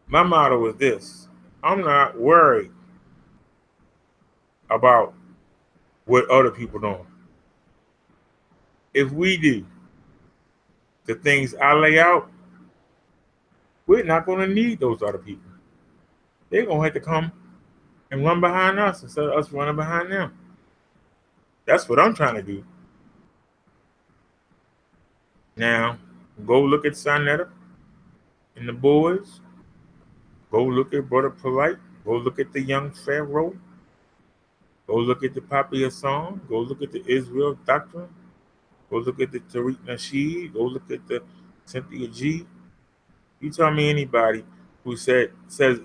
My motto is this. I'm not worried about what other people doing. If we do the things I lay out, we're not going to need those other people. They're going to have to come and run behind us instead of us running behind them. That's what I'm trying to do. Now, go look at Sonetta and the boys. Go look at Brother Polite. Go look at the Young Pharaoh. Go look at the Papi Hassan. Go look at the Israel Doctrine. Go look at the Tariq Nasheed. Go look at the Cynthia G. You tell me anybody who says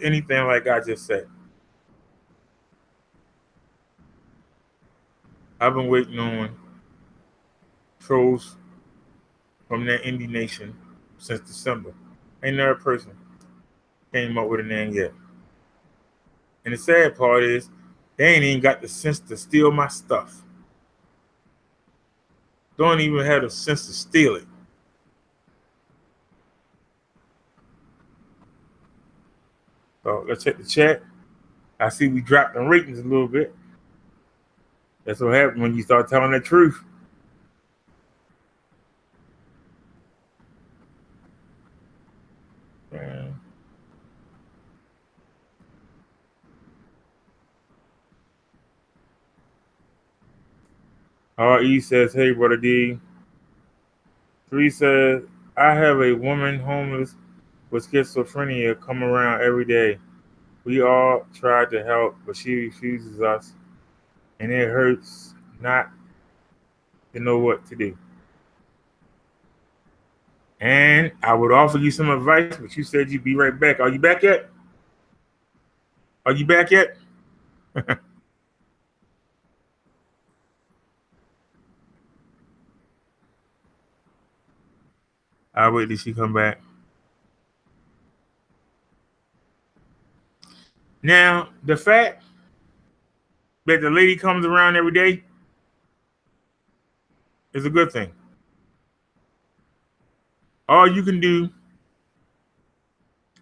anything like I just said. I've been waiting on trolls from that indie nation since December. Ain't another person came up with a name yet. And the sad part is, they ain't even got the sense to steal my stuff. Don't even have the sense to steal it. So let's check the chat. I see we dropped the ratings a little bit. That's what happens when you start telling the truth. Man. R.E. says, hey, Brother D. 3 says, I have a woman homeless with schizophrenia come around every day. We all tried to help, but she refuses us, and it hurts not to know what to do. And I would offer you some advice, but you said you'd be right back. Are you back yet? Are you back yet? I'll wait till she come back. Now, the fact that the lady comes around every day is a good thing. All you can do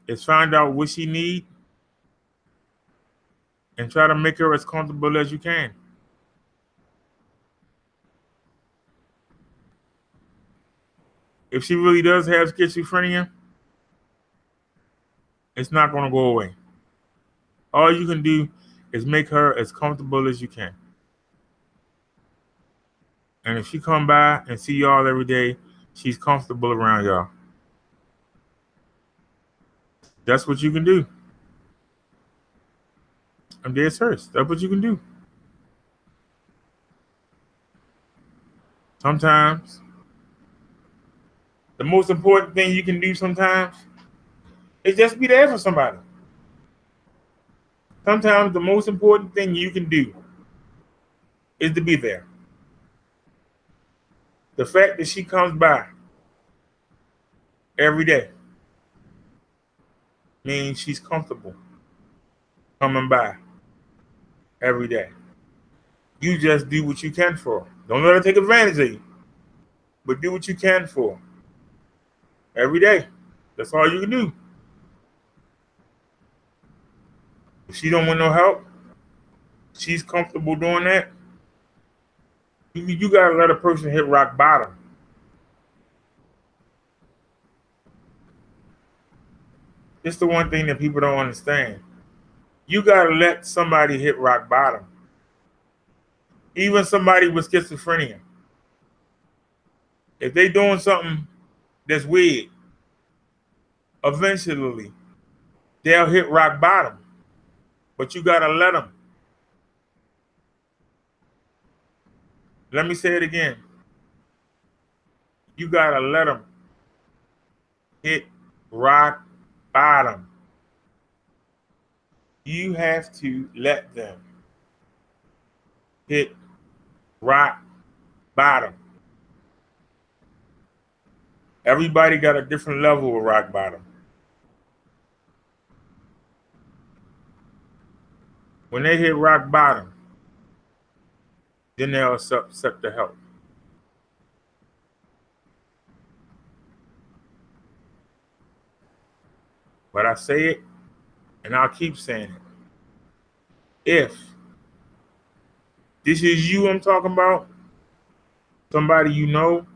is find out what she needs and try to make her as comfortable as you can. If she really does have schizophrenia, it's not going to go away. All you can do is make her as comfortable as you can. And if she come by and see y'all every day, she's comfortable around y'all. That's what you can do. I'm dead serious. That's what you can do. Sometimes the most important thing you can do sometimes is just be there for somebody. Sometimes the most important thing you can do is to be there. The fact that she comes by every day means she's comfortable coming by every day. You just do what you can for her. Don't let her take advantage of you, but do what you can for her every day. That's all you can do. If she don't want no help, she's comfortable doing that. You gotta let a person hit rock bottom. It's the one thing that people don't understand. You gotta let somebody hit rock bottom. Even somebody with schizophrenia. If they doing something that's weird, eventually they'll hit rock bottom. But you gotta let them. Let me say it again. You gotta let them hit rock bottom. You have to let them hit rock bottom. Everybody got a different level of rock bottom. When they hit rock bottom, then they'll accept the help. But I say it, and I'll keep saying it. If this is you I'm talking about, somebody you know,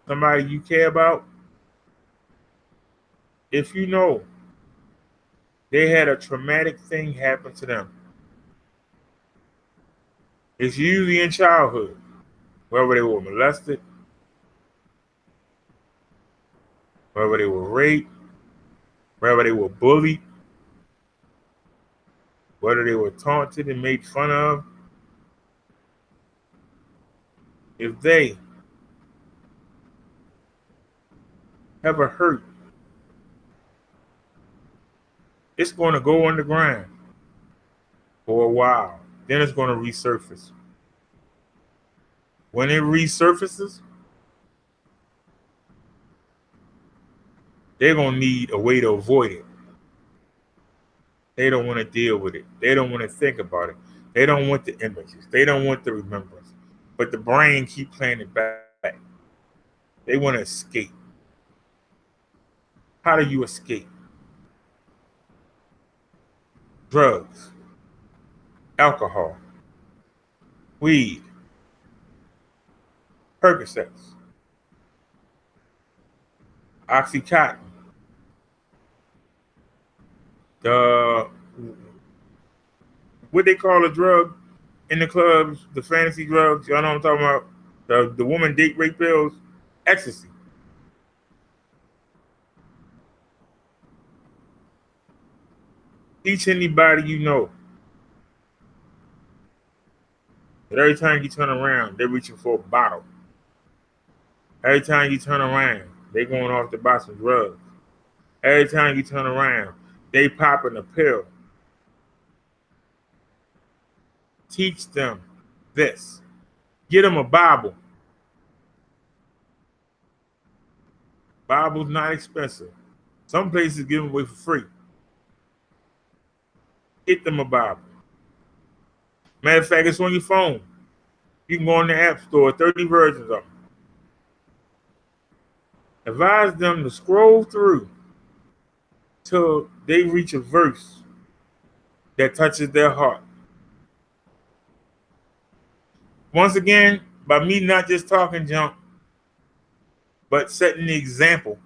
somebody you care about, if you know they had a traumatic thing happen to them, it's usually in childhood, whether they were molested, whether they were raped, whether they were bullied, whether they were taunted and made fun of. If they have a hurt, it's going to go underground for a while. Then it's going to resurface. When it resurfaces, they're going to need a way to avoid it. They don't want to deal with it. They don't want to think about it. They don't want the images. They don't want the remembrance. But the brain keep playing it back. They want to escape. How do you escape? Drugs, alcohol, weed, Percocets, Oxycontin, the what they call a drug in the clubs, the fantasy drugs. Y'all know what I'm talking about? The woman date rape pills, ecstasy. Teach anybody you know that every time you turn around, they're reaching for a bottle. Every time you turn around, they're going off to buy some drugs. Every time you turn around, they popping a pill. Teach them this. Get them a Bible. Bible's not expensive. Some places give them away for free. Get them a Bible. Matter of fact, it's on your phone. You can go on the App Store, 30 versions of them. Advise them to scroll through till they reach a verse that touches their heart. Once again, by me not just talking junk, but setting the example.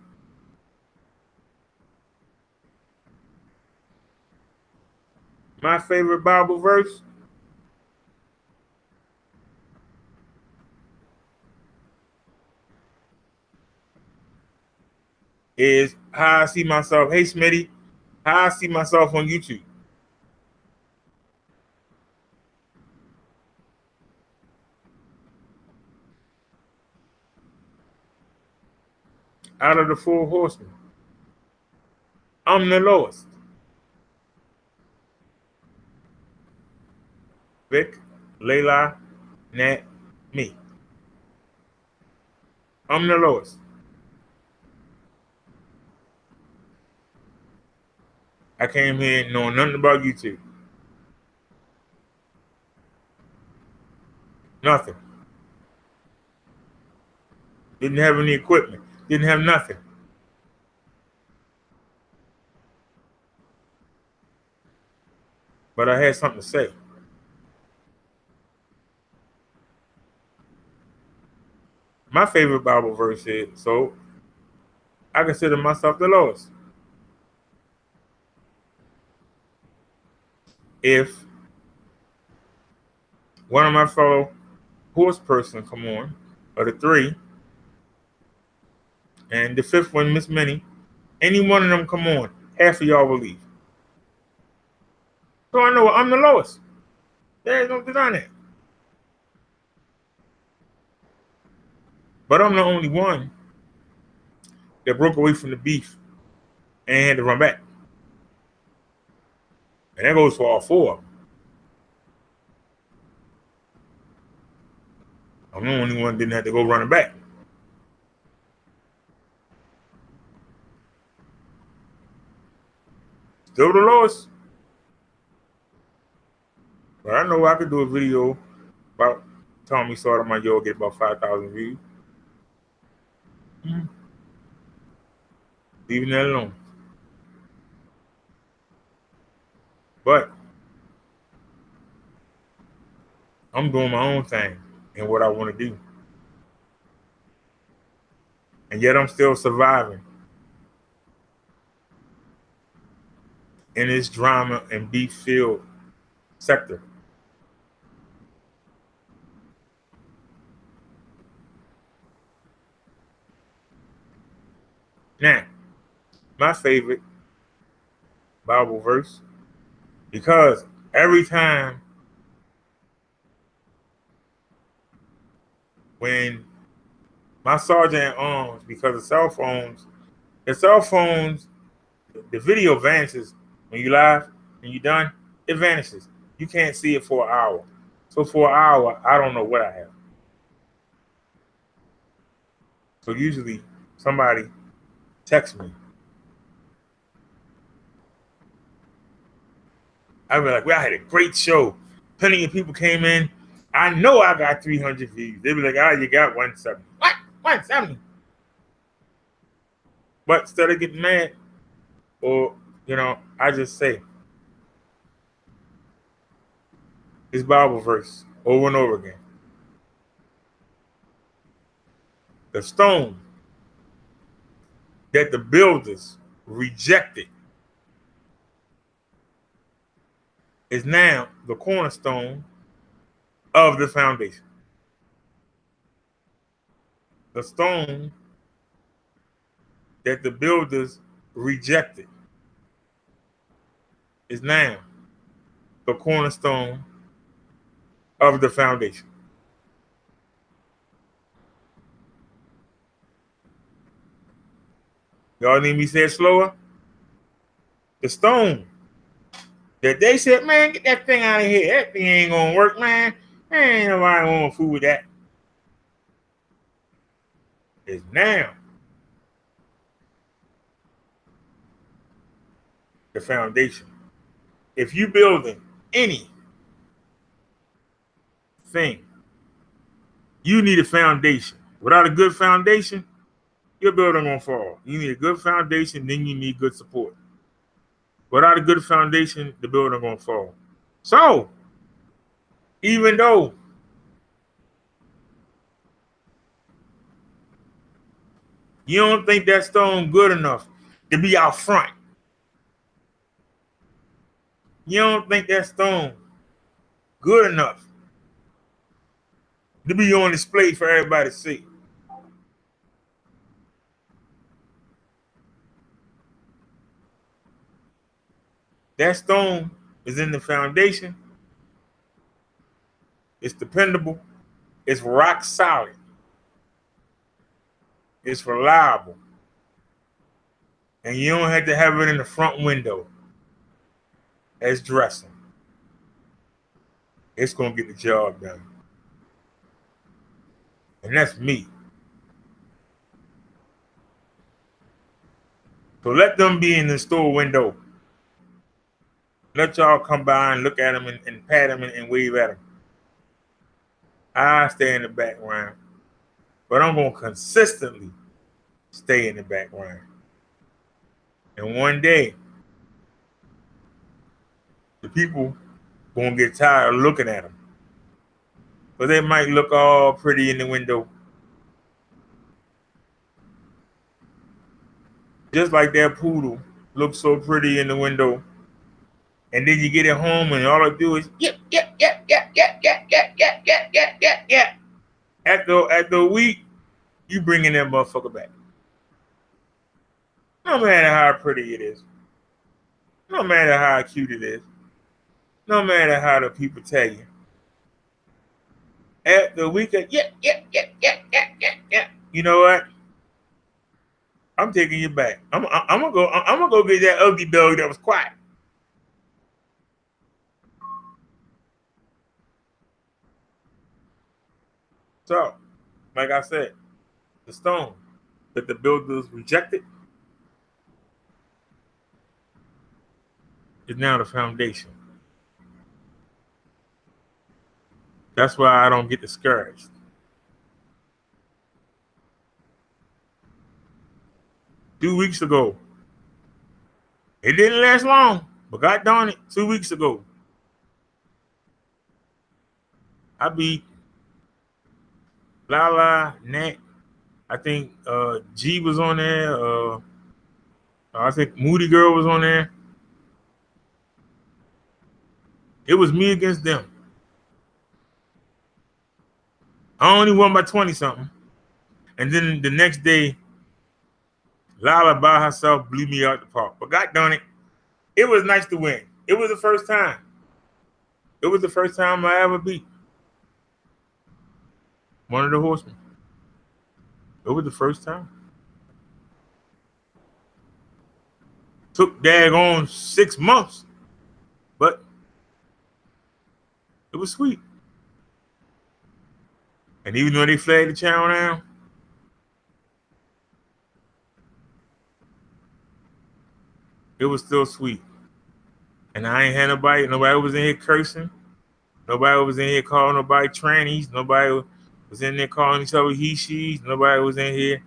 My favorite Bible verse is how I see myself. Hey, Smitty, how I see myself on YouTube. Out of the four horsemen, I'm the lowest. Vic, Layla, Nat, me. I'm the lowest. I came here knowing nothing about YouTube. Nothing. Didn't have any equipment. Didn't have nothing. But I had something to say. My favorite Bible verse is, so I consider myself the lowest. If one of my fellow horse person come on, or the three, and the fifth one, Miss Minnie, any one of them come on, half of y'all will leave. So I know I'm the lowest. There's no denying that. But I'm the only one that broke away from the beef and had to run back. And that goes for all four of them. I'm the only one that didn't have to go running back. Still the lowest. But I know I could do a video about Tommy started my yoga, get about 5,000 views. Leaving that alone. But I'm doing my own thing and what I want to do. And yet I'm still surviving in this drama and beef-filled sector. Now, my favorite Bible verse, because every time when my sergeant at arms, because of cell phones, the video vanishes when you live and you done, it vanishes. You can't see it for an hour. So for an hour, I don't know what I have. So usually somebody texts me. I'd be like, well, I had a great show. Plenty of people came in. I know I got 300 views. They'd be like, oh, you got 170. What? 170? But instead of getting mad, or, I just say this Bible verse over and over again. The stone that the builders rejected is now the cornerstone of the foundation. The stone that the builders rejected is now the cornerstone of the foundation. Y'all need me to say it slower? The stone that they said, man, get that thing out of here. That thing ain't gonna work, man. Ain't nobody want to fool with that. Is now the foundation. If you building anything, you need a foundation. Without a good foundation, your building gonna fall. You need a good foundation, then you need good support. Without a good foundation, the building gonna fall. So, even though you don't think that stone good enough to be out front, you don't think that stone good enough to be on display for everybody to see, That stone is in the foundation. It's dependable. It's rock solid. It's reliable. And you don't have to have it in the front window as dressing. It's going to get the job done. And that's me. So let them be in the store window. Let y'all come by and look at them and pat them and wave at them. I stay in the background. But I'm going to consistently stay in the background. And one day, the people going to get tired of looking at them. But they might look all pretty in the window. Just like that poodle looks so pretty in the window. And then you get it home and all I do is yep. After a week, you bringing that motherfucker back. No matter how pretty it is. No matter how cute it is. No matter how the people tell you. After a week, yep. You know what? I'm taking you back. I'm gonna go get that ugly dog that was quiet. So, like I said, the stone that the builders rejected is now the foundation. That's why I don't get discouraged. Two weeks ago, it didn't last long, but God darn it, 2 weeks ago, I beat Lala, Nat. I think G was on there. I think Moody Girl was on there. It was me against them. I only won by 20-something. And then the next day, Lala by herself blew me out the park. But God darn it, it was nice to win. It was the first time. It was the first time I ever beat one of the horsemen. It was the first time. Took daggone 6 months, but it was sweet. And even though they flagged the channel down, it was still sweet. And I ain't had nobody was in here cursing. Nobody was in here calling nobody trannies. Nobody was in there calling each other he, she's. Nobody was in here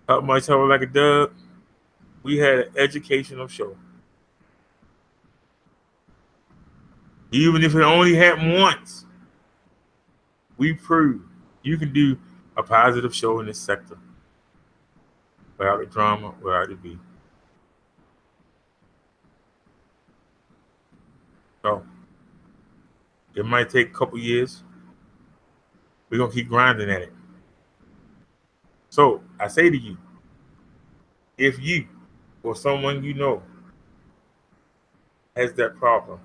talking about each other like a dub. We had an educational show. Even if it only happened once, we proved you can do a positive show in this sector without the drama, without the beat. So it might take a couple years. We're going to keep grinding at it. So I say to you, if you or someone you know has that problem,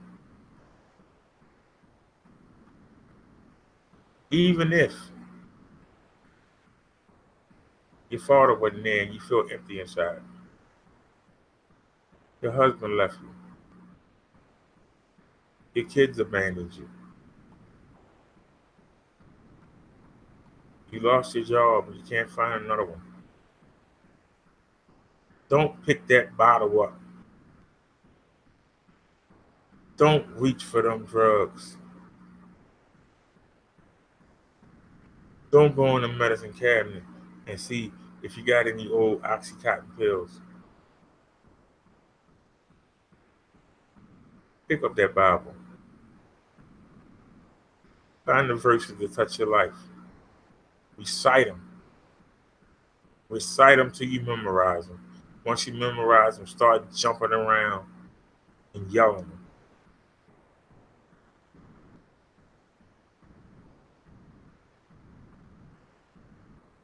even if your father wasn't there and you feel empty inside, your husband left you, your kids abandoned you, you lost your job and you can't find another one, don't pick that bottle up. Don't reach for them drugs. Don't go in the medicine cabinet and see if you got any old Oxycontin pills. Pick up that Bible. Find the verses that touch your life. Recite them. Recite them till you memorize them. Once you memorize them, start jumping around and yelling them.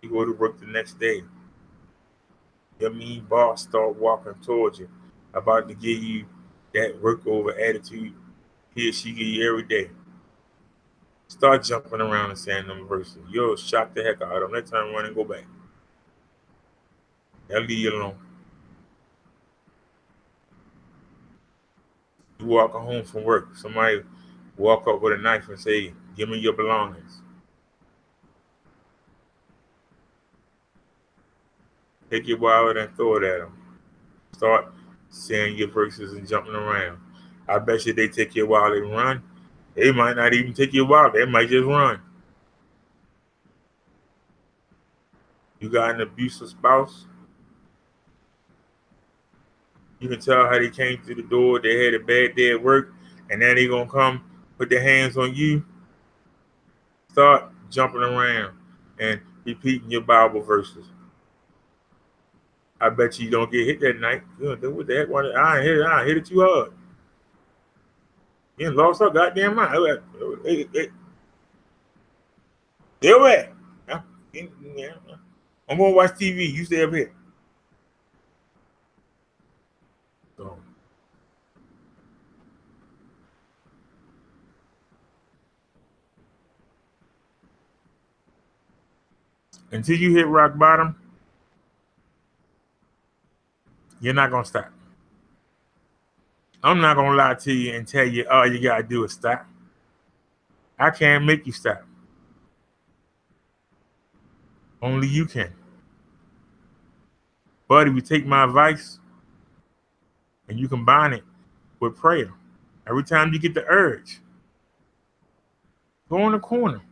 You go to work the next day. Your mean boss start walking towards you, about to give you that work over attitude he or she give you every day. Start jumping around and saying them verses. You'll shock the heck out of them. Let time run and go back. They'll leave you alone. You walking home from work, somebody walk up with a knife and say, give me your belongings. Take your wallet and throw it at them. Start saying your verses and jumping around. I bet you they take your wallet and run. They might not even take your wallet. They might just run. You got an abusive spouse. You can tell how they came through the door. They had a bad day at work, and now they gonna come put their hands on you. Start jumping around and repeating your Bible verses. I bet you don't get hit that night. What the heck? I ain't hit it too hard. You ain't lost her goddamn mind. They're right. I'm gonna watch TV. You stay up here. So, until you hit rock bottom, you're not gonna stop. I'm not gonna lie to you and tell you all you gotta do is stop. I can't make you stop. Only you can. But if you take my advice and you combine it with prayer, every time you get the urge, go in the corner.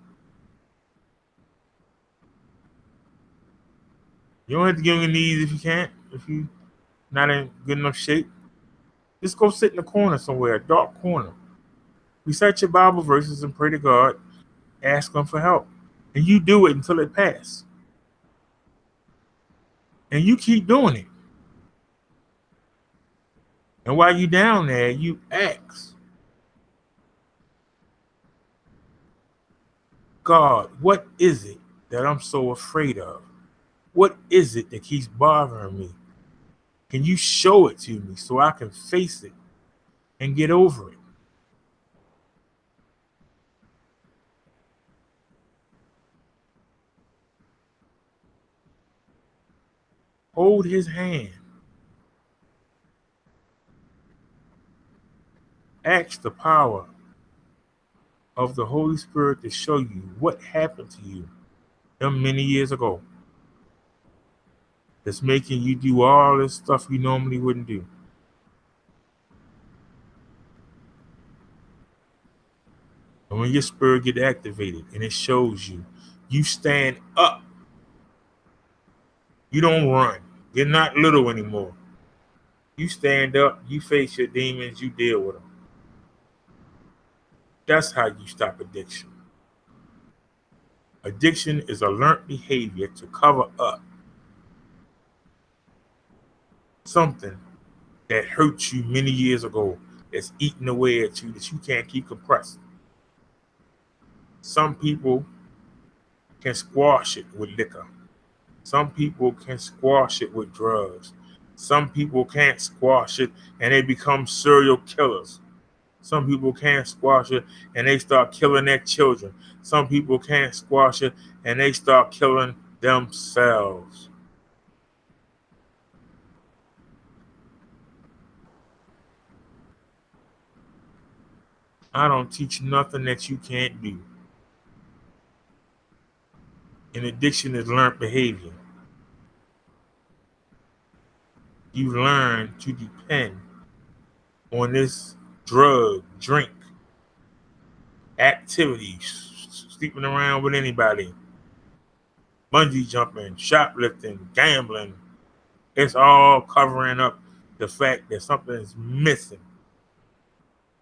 You don't have to get on your knees if you can't, if you're not in good enough shape. Just go sit in the corner somewhere, a dark corner. Recite your Bible verses and pray to God. Ask Him for help. And you do it until it passes. And you keep doing it. And while you're down there, you ask, God, what is it that I'm so afraid of? What is it that keeps bothering me? Can you show it to me so I can face it and get over it? Hold His hand. Ask the power of the Holy Spirit to show you what happened to you many years ago that's making you do all this stuff you normally wouldn't do. And when your spirit get activated and it shows you, you stand up. You don't run. You're not little anymore. You stand up, you face your demons, you deal with them. That's how you stop addiction. Addiction is a learned behavior to cover up something that hurt you many years ago, that's eating away at you, that you can't keep compressed. Some people can squash it with liquor. Some people can squash it with drugs. Some people can't squash it and they become serial killers. Some people can't squash it and they start killing their children. Some people can't squash it and they start killing themselves. I don't teach nothing that you can't do. And addiction is learned behavior. You learn to depend on this drug, drink, activity, sleeping around with anybody, bungee jumping, shoplifting, gambling. It's all covering up the fact that something is missing.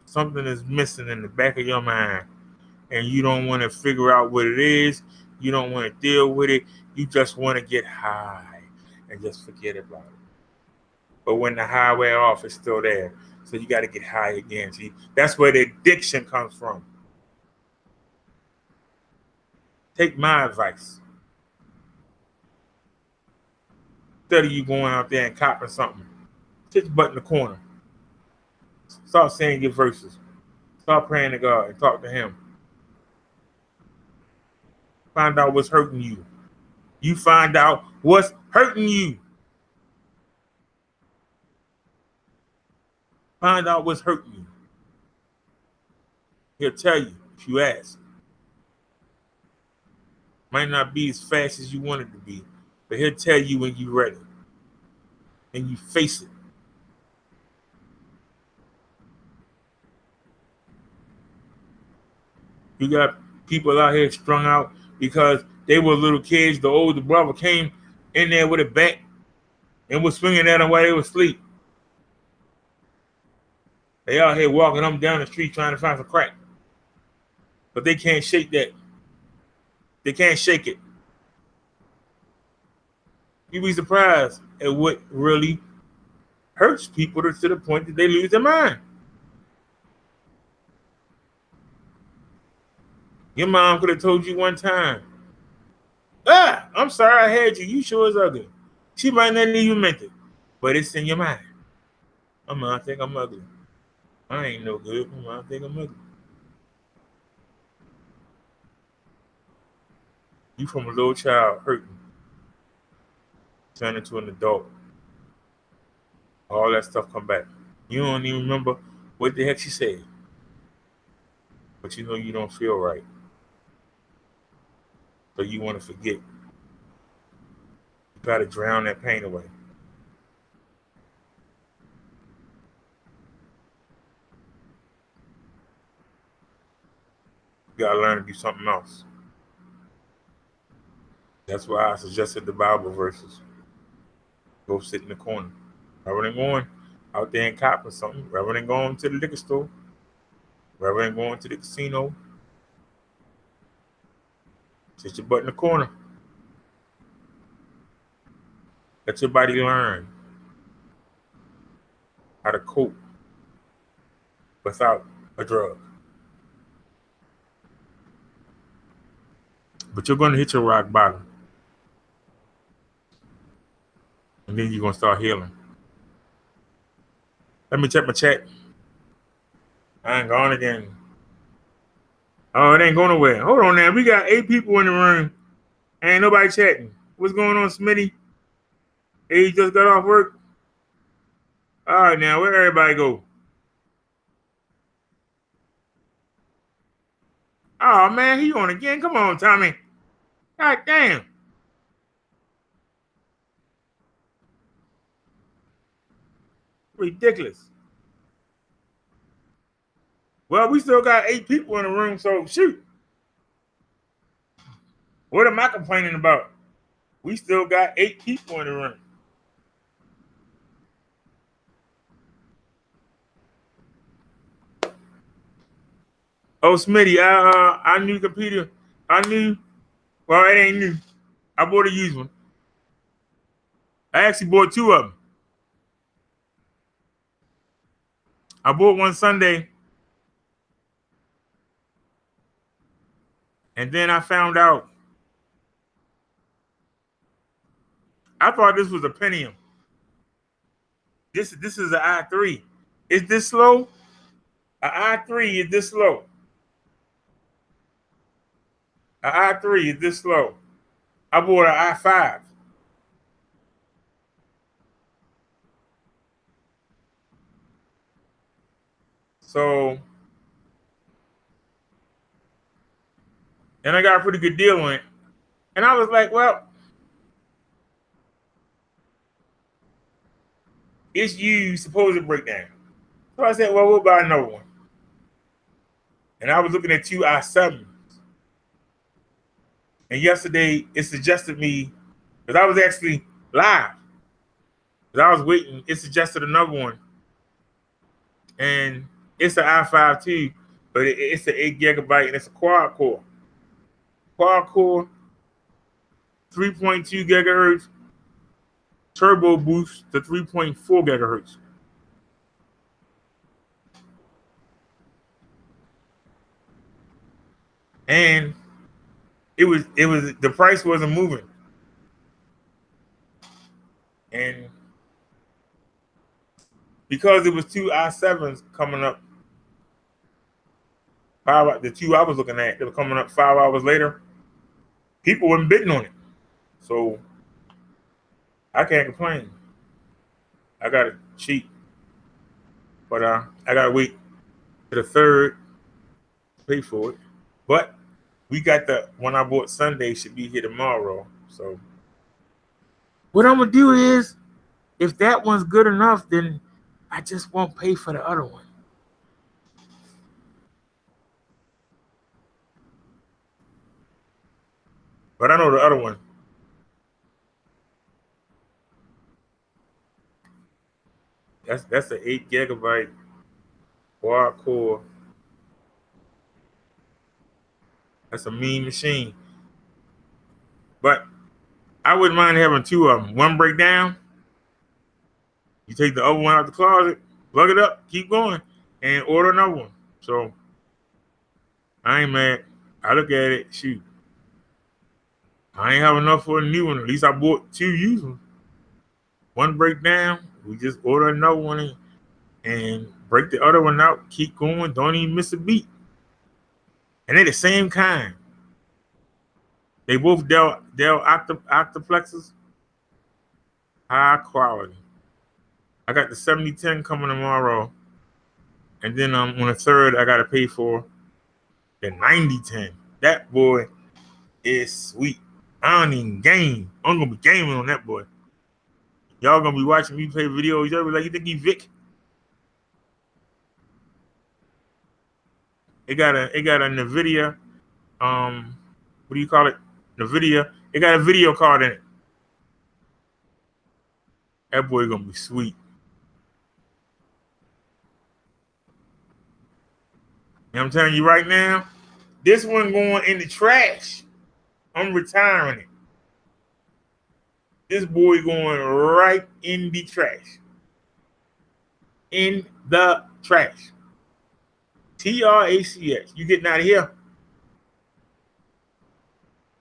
Something is missing in the back of your mind. And you don't want to figure out what it is. You don't want to deal with it. You just want to get high and just forget about it. But when the high wear off, it's still there. So you got to get high again. See, that's where the addiction comes from. Take my advice. Instead of you going out there and copping something, sit your butt in the corner. Start saying your verses. Start praying to God and talk to Him. Find out what's hurting you. You find out what's hurting you. Find out what's hurting you. He'll tell you if you ask. Might not be as fast as you want it to be, but He'll tell you when you're ready and you face it. You got people out here strung out because they were little kids. The older brother came in there with a bat and was swinging at them while they were asleep. They out here walking them down the street trying to find some crack. But they can't shake that. They can't shake it. You'd be surprised at what really hurts people to the point that they lose their mind. Your mom could have told you one time, I'm sorry I had you. You sure is ugly. She might not even meant it, but it's in your mind. I think I'm ugly. I ain't no good. I think I'm ugly. You from a little child hurting, turn into an adult. All that stuff come back. You don't even remember what the heck she said. But you know you don't feel right. So you want to forget. You got to drown that pain away. You got to learn to do something else. That's why I suggested the Bible verses. Go sit in the corner. Rather than going out there and copping something, rather than going to the liquor store, rather than going to the casino, sit your butt in the corner. Let your body learn how to cope without a drug. But you're going to hit your rock bottom. And then you're going to start healing. Let me check my chat. I ain't gone again. Oh, it ain't going nowhere. Hold on now. We got 8 people in the room. Ain't nobody chatting. What's going on, Smitty? Hey, you just got off work? All right, now, where everybody go? Oh, man, he on again. Come on, Tommy. God damn. Ridiculous. Well, we still got 8 people in the room, so shoot. What am I complaining about? We still got 8 people in the room. Oh, Smitty, I knew computer. Well, it ain't new. I bought a used one. I actually bought 2 of them. I bought one Sunday. And then I found out. I thought this was a Pentium. This is an i3. Is this slow? An i3 is this slow. An i3 is this slow. I bought an i5. So, and I got a pretty good deal on it. And I was like, well, it's used, supposed to break down. So I said, well, we'll buy another one. And I was looking at 2 i7s. And yesterday, it suggested me, because I was actually live. Because I was waiting, it suggested another one. And it's an i5 too, but it's an 8 gigabyte and it's a quad core. Quad core, 3.2 gigahertz, turbo boost to 3.4 gigahertz. And it was the price wasn't moving. And because it was two I-7s coming up. The two I was looking at, they were coming up 5 hours later. People weren't bidding on it. So I can't complain. I got it cheap. But I gotta wait to the 3rd to pay for it. But we got the one I bought Sunday should be here tomorrow. So what I'm gonna do is, if that one's good enough, then I just won't pay for the other one. But I know the other one. That's an 8 gigabyte quad core. That's a mean machine. But I wouldn't mind having two of them. One break down, you take the other one out the closet, plug it up, keep going, and order another one. So I ain't mad. I look at it, shoot, I ain't have enough for a new one. At least I bought 2 used ones. One break down, we just order another one and break the other one out, keep going, don't even miss a beat. And they're the same kind. They both Dell Octoplexes, high quality. I got the 7010 coming tomorrow, and then on the 3rd I gotta pay for the 9010. That boy is sweet. I don't even game. I'm gonna be gaming on that boy. Y'all gonna be watching me play videos. Y'all be like, you think he Vic? It got a NVIDIA, what do you call it? NVIDIA. It got a video card in it. That boy gonna be sweet. And I'm telling you right now, this one going in the trash. I'm retiring it. This boy going right in the trash. In the trash. TRACS. You getting out of here.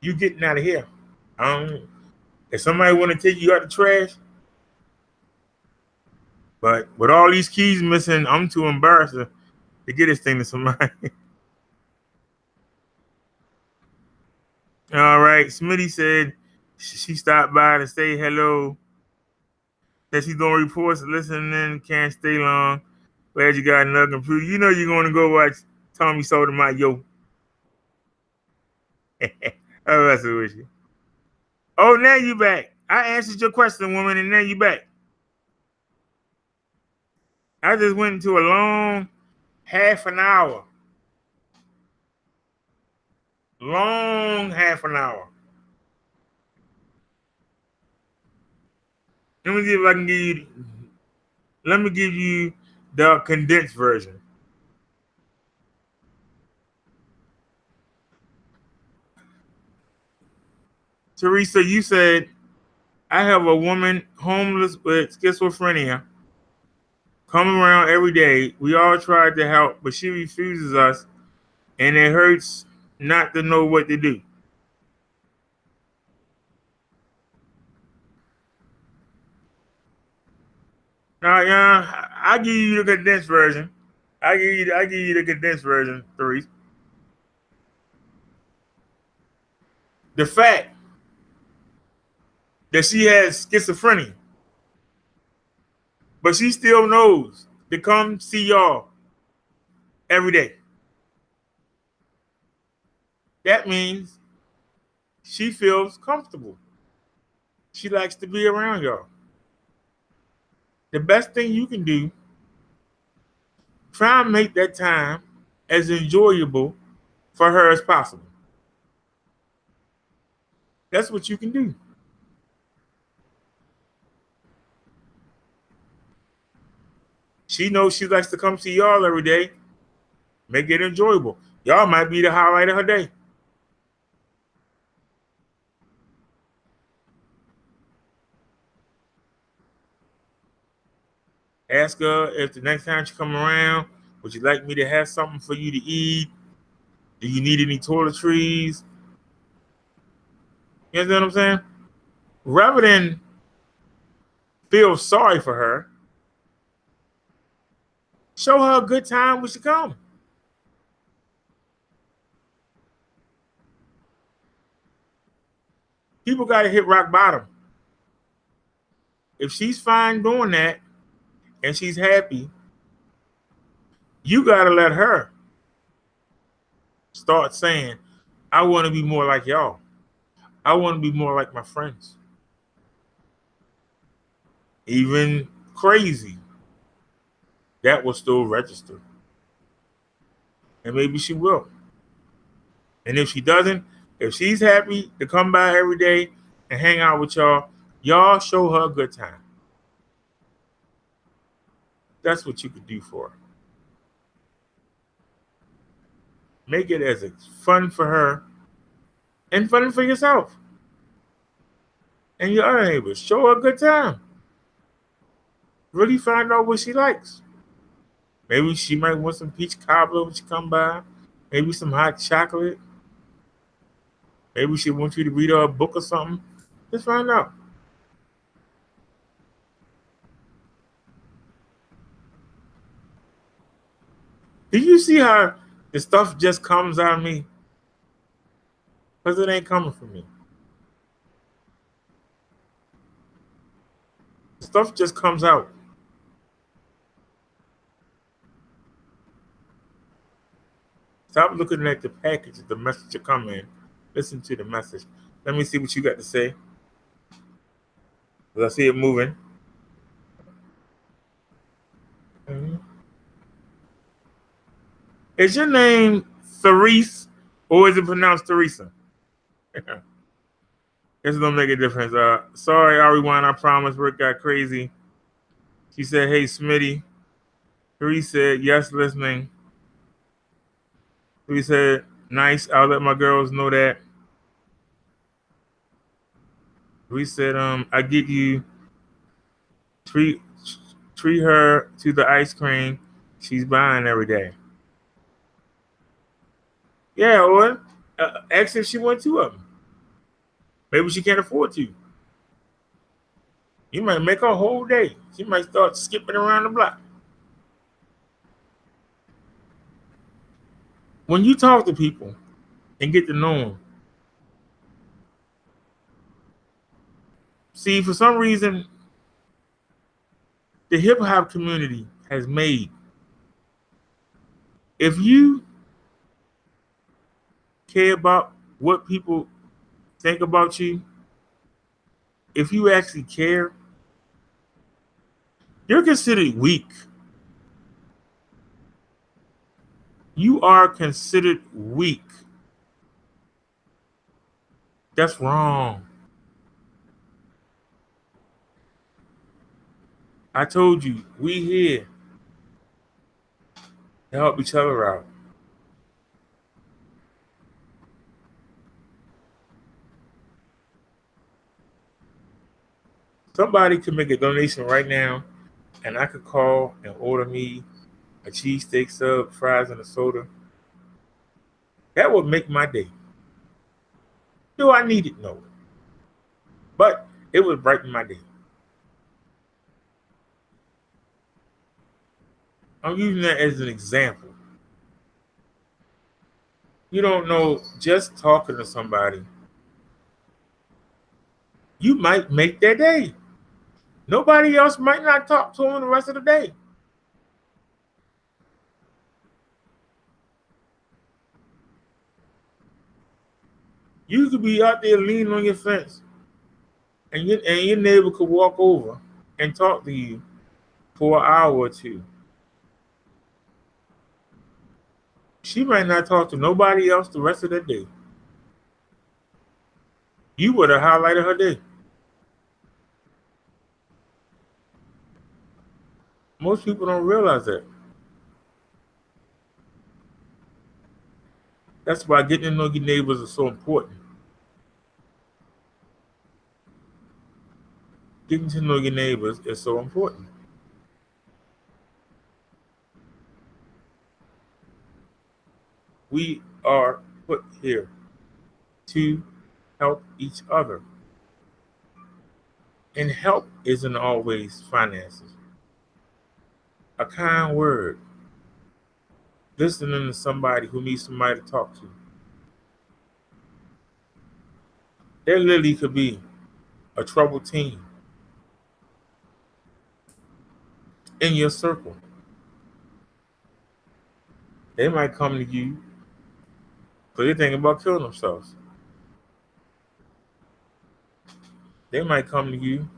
You getting out of here. If somebody want to take you out the trash, but with all these keys missing, I'm too embarrassed to get this thing to somebody. All right. Smitty said she stopped by to say hello. That she's doing reports, listening, can't stay long. Glad you got another computer. You know you're going to go watch Tommy Sotomayor. I'm messing with you. Oh, now you back. I answered your question, woman, and now you back. I just went into a long half an hour. Long half an hour. Let me see if I can give you. Let me give you the condensed version. Teresa, you said, I have a woman homeless with schizophrenia coming around every day. We all tried to help, but she refuses us, and it hurts not to know what to do. Now, yeah, I give you the condensed version. I give you the condensed version, Teresa. The fact that she has schizophrenia, but she still knows to come see y'all every day. That means she feels comfortable. She likes to be around y'all. The best thing you can do, try and make that time as enjoyable for her as possible. That's what you can do. She knows she likes to come see y'all every day. Make it enjoyable. Y'all might be the highlight of her day. Ask her if the next time she come around, would you like me to have something for you to eat? Do you need any toiletries? You understand what I'm saying? Rather than feel sorry for her, Show her a good time when she come. People got to hit rock bottom. If she's fine doing that and she's happy, you got to let her start saying, I want to be more like y'all. I want to be more like my friends. Even crazy, that will still register. And maybe she will. And if she doesn't, if she's happy to come by every day and hang out with y'all, y'all show her a good time. That's what you could do for her. Make it as fun for her and fun for yourself and your other neighbors. Show her a good time. Really find out what she likes. Maybe she might want some peach cobbler when she come by. Maybe some hot chocolate. Maybe she wants you to read her a book or something. Just find out. Do you see how the stuff just comes out of me? Because it ain't coming from me. Stuff just comes out. Stop looking at the package, the message to come in. Listen to the message. Let me see what you got to say. I see it moving. Is your name Therese or is it pronounced Teresa? This don't make a difference. Sorry, everyone. I promise work got crazy. She said, hey, Smitty. Therese said, yes, listening. Therese said, nice. I'll let my girls know that. Therese said, I get you. Treat her to the ice cream she's buying every day. Yeah, or ask if she wants 2 of them. Maybe she can't afford to. You might make her a whole day. She might start skipping around the block. When you talk to people and get to know them, see, for some reason, the hip hop community has made, if you care about what people think about you, if you actually care, you're considered weak. You are considered weak. That's wrong. I told you, we here to help each other out. Somebody can make a donation right now, and I could call and order me a cheesesteak sub, fries, and a soda. That would make my day. Do I need it? No. But it would brighten my day. I'm using that as an example. You don't know, just talking to somebody, you might make their day. Nobody else might not talk to them the rest of the day. You could be out there leaning on your fence, and your neighbor could walk over and talk to you for an hour or 2. She might not talk to nobody else the rest of the day. You would have highlighted her day. Most people don't realize that. That's why getting to know your neighbors is so important. Getting to know your neighbors is so important. We are put here to help each other. And help isn't always finances. A kind word, listening to somebody who needs somebody to talk to. There literally could be a troubled teen in your circle. They might come to you because they're thinking about killing themselves. They might come to you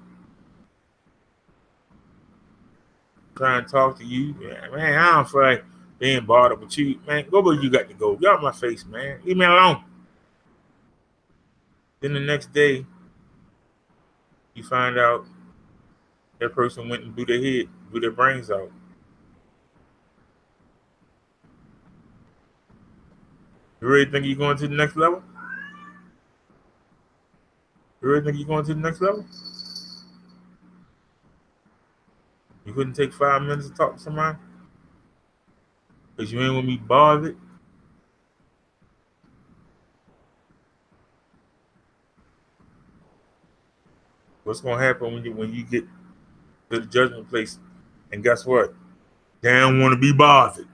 trying to talk to you. Man, I don't feel like being bothered with you. Man, go where you got to go. Get out my face, man. Leave me alone. Then the next day, you find out that person went and blew their head, blew their brains out. You really think you're going to the next level? You really think you're going to the next level? You couldn't take 5 minutes to talk to somebody? Because you ain't going to be bothered? What's going to happen when you get to the judgment place? And guess what? They don't want to be bothered.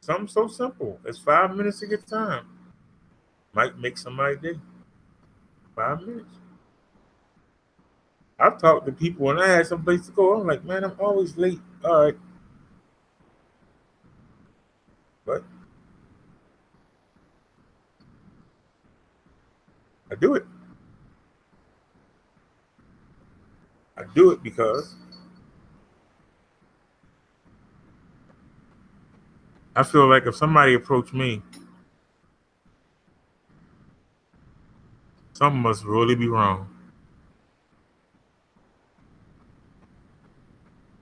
Something so simple as 5 minutes of your time might make somebody's day. 5 minutes. I've talked to people when I had some place to go. I'm like, man, I'm always late. All right. But I do it. I do it because I feel like if somebody approached me, something must really be wrong.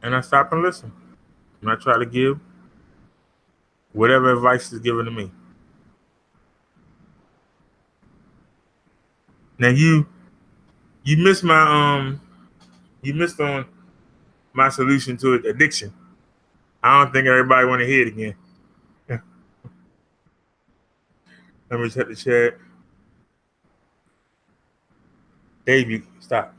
And I stop and listen. And I try to give whatever advice is given to me. Now you missed on my solution to it, addiction. I don't think everybody want to hear it again. Let me check the chat. Dave, stop.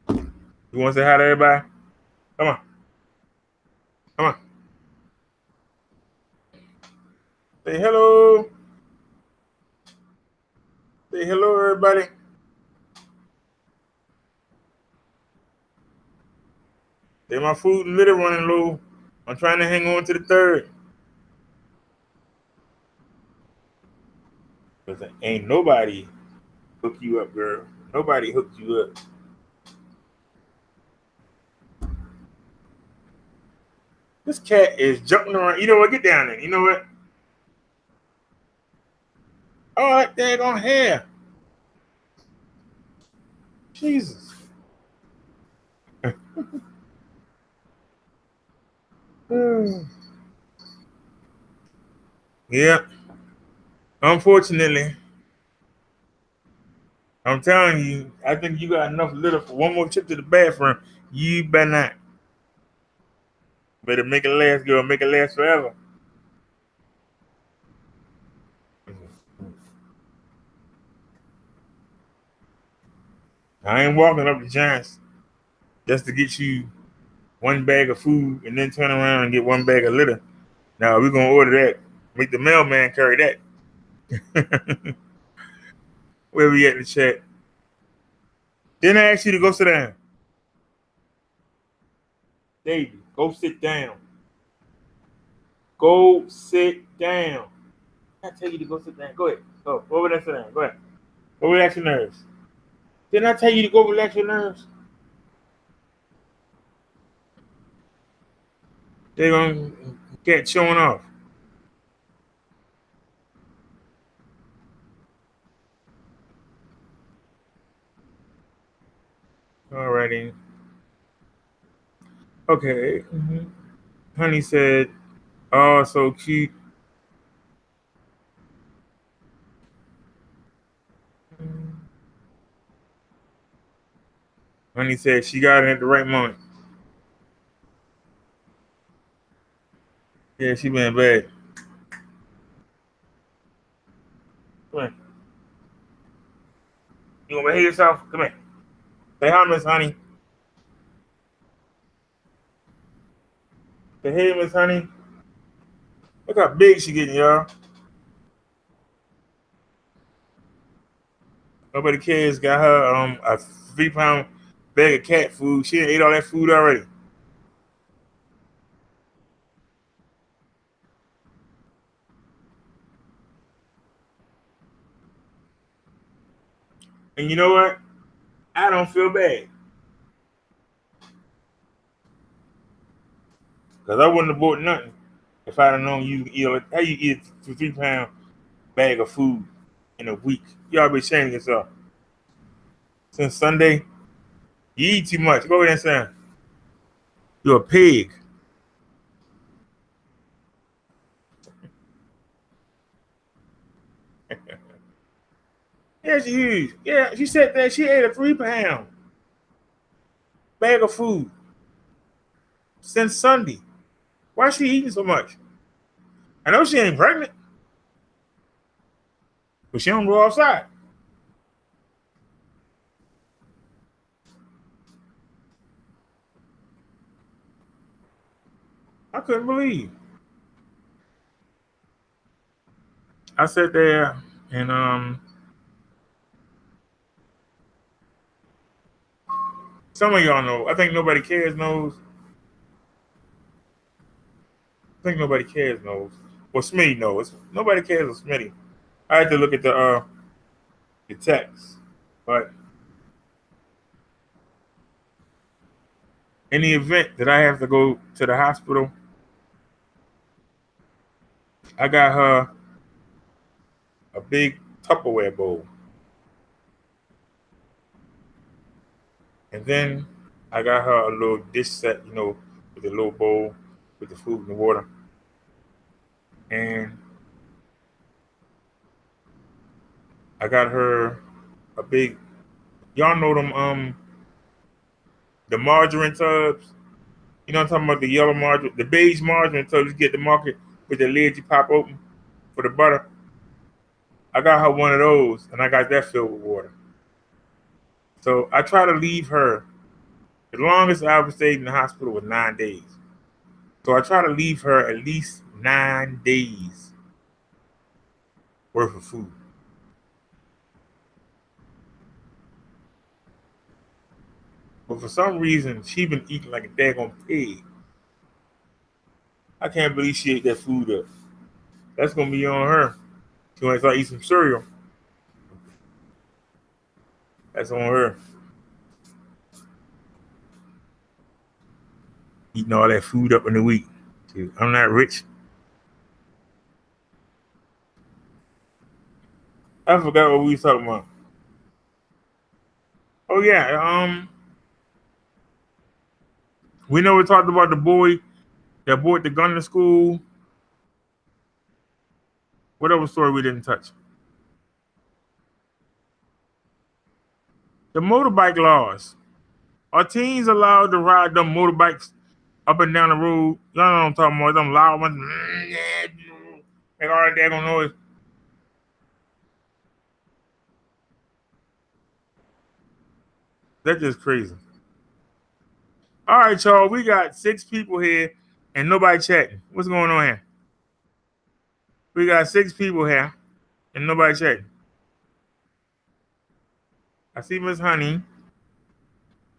You want to say hi to everybody? Come on. Come on. Say hello. Say hello, everybody. Say my food and litter running low. I'm trying to hang on to the third. Because ain't nobody hook you up, girl. Nobody hooked you up. This cat is jumping around. You know what? Get down there. You know what? Oh, that daggone hair. Jesus. Yeah. Unfortunately, I'm telling you, I think you got enough litter for one more trip to the bathroom. You better not. Better make it last, girl. Make it last forever. I ain't walking up the Giants just to get you one bag of food and then turn around and get one bag of litter. Now we're gonna order that. Make the mailman carry that. Where we at in the chat? Didn't I ask you to go sit down? Davey, go sit down. Go sit down. I tell you to go sit down. Go ahead. Go over there, sit down. Go ahead. Go relax your nerves. Didn't I tell you to go relax your nerves? They're gonna get showing off. Alrighty. Okay. Honey said, "Oh, so cute." Honey said she got it at the right moment. Yeah, she been bad. Come on. You want to behave yourself? Come here. Say hi, Miss Honey. Say hey, Miss Honey. Look how big she getting, y'all. Nobody cares. Got her a 3-pound bag of cat food. She ate all that food already. And you know what? I don't feel bad. Because I wouldn't have bought nothing if I'd have known you eat how you eat a 3-pound bag of food in a week. Y'all be shaming yourself. Since Sunday, you eat too much. Go ahead and say, you're a pig. Yeah, she huge. Yeah, she said that she ate a 3-pound bag of food since Sunday. Why is she eating so much? I know she ain't pregnant, but she don't go outside. I couldn't believe. I sat there and some of y'all know. I think nobody cares knows. I think nobody cares knows. Well, Smitty knows. Nobody cares of Smitty. I had to look at the text, but in the event that I have to go to the hospital, I got her a big Tupperware bowl, and then I got her a little dish set, with a little bowl with the food and the water, and I got her a big. Y'all know them the margarine tubs. You know what I'm talking about, the yellow margarine, the beige margarine tubs you get at the market with the lid you pop open for the butter. I got her one of those, and I got that filled with water. So I try to leave her. The longest I ever stayed in the hospital was 9 days. So I try to leave her at least 9 days worth of food. But for some reason, she been eating like a daggone pig. I can't believe she ate that food up. That's gonna be on her. She wants to eat some cereal. That's on her. Eating all that food up in a week. I'm not rich. I forgot what we was talking about. Oh yeah, we never talked about the boy that brought the gun to school. Whatever story we didn't touch. The motorbike laws. Are teens allowed to ride them motorbikes up and down the road? Y'all know what I'm talking about. Them loud ones. Make all that daggone noise. That's just crazy. All right, y'all. We got 6 people here and nobody chatting. What's going on here? We got 6 people here and nobody chatting. I see Miss Honey.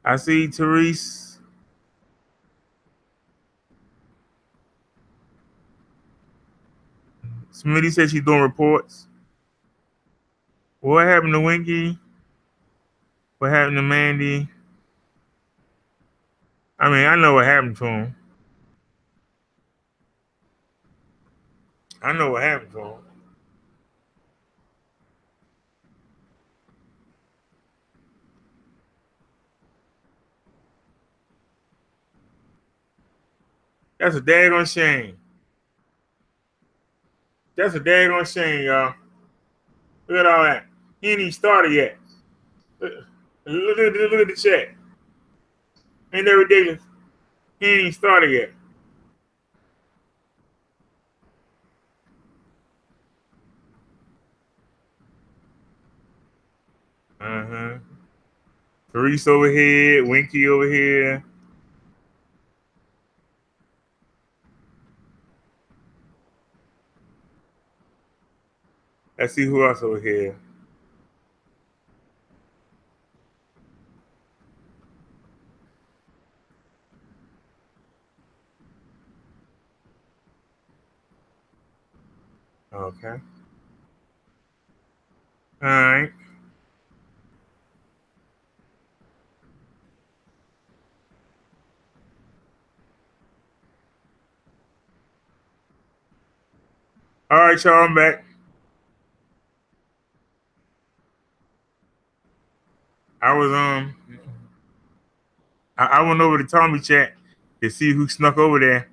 I see Therese. Smitty said she's doing reports. What happened to Winky? What happened to Mandy? I mean, I know what happened to him. I know what happened to him. That's a daggone shame. That's a daggone shame, y'all. Look at all that. He ain't even started yet. Look at the chat. Ain't that ridiculous? He ain't even started yet. Uh-huh. Therese over here, Winky over here. Let's see who else over here. Okay. All right. All right, y'all, I'm back. I was I went over to Tommy chat to see who snuck over there.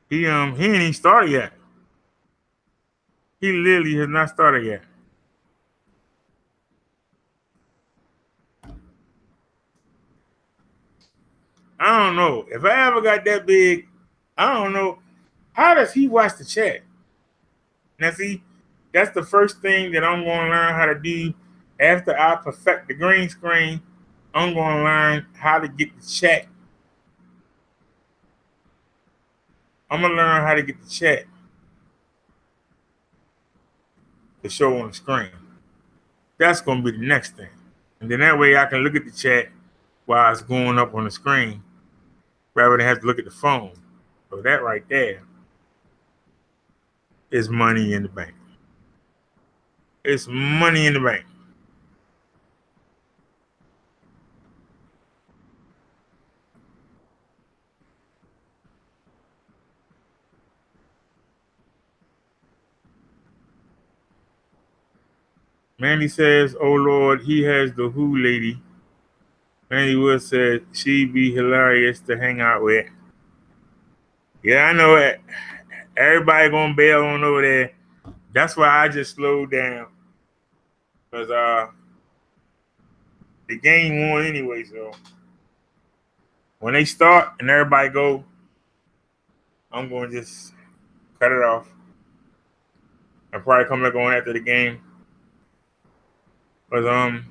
He ain't even started yet. He literally has not started yet. I don't know. If I ever got that big, I don't know. How does he watch the chat? Now see, that's the first thing that I'm gonna learn how to do after I perfect the green screen. I'm gonna learn how to get the chat. I'm gonna learn how to get the chat to show on the screen. That's gonna be the next thing. And then that way I can look at the chat while it's going up on the screen rather than have to look at the phone. So that right there is money in the bank. It's money in the bank. Mandy says, "Oh Lord, he has the Who lady." Mandy Wood said she'd be hilarious to hang out with. Yeah, I know it. Everybody gonna bail on over there. That's why I just slowed down. Cause the game won anyway, so when they start and everybody go, I'm gonna just cut it off. I'll probably come back on after the game. Cause I'm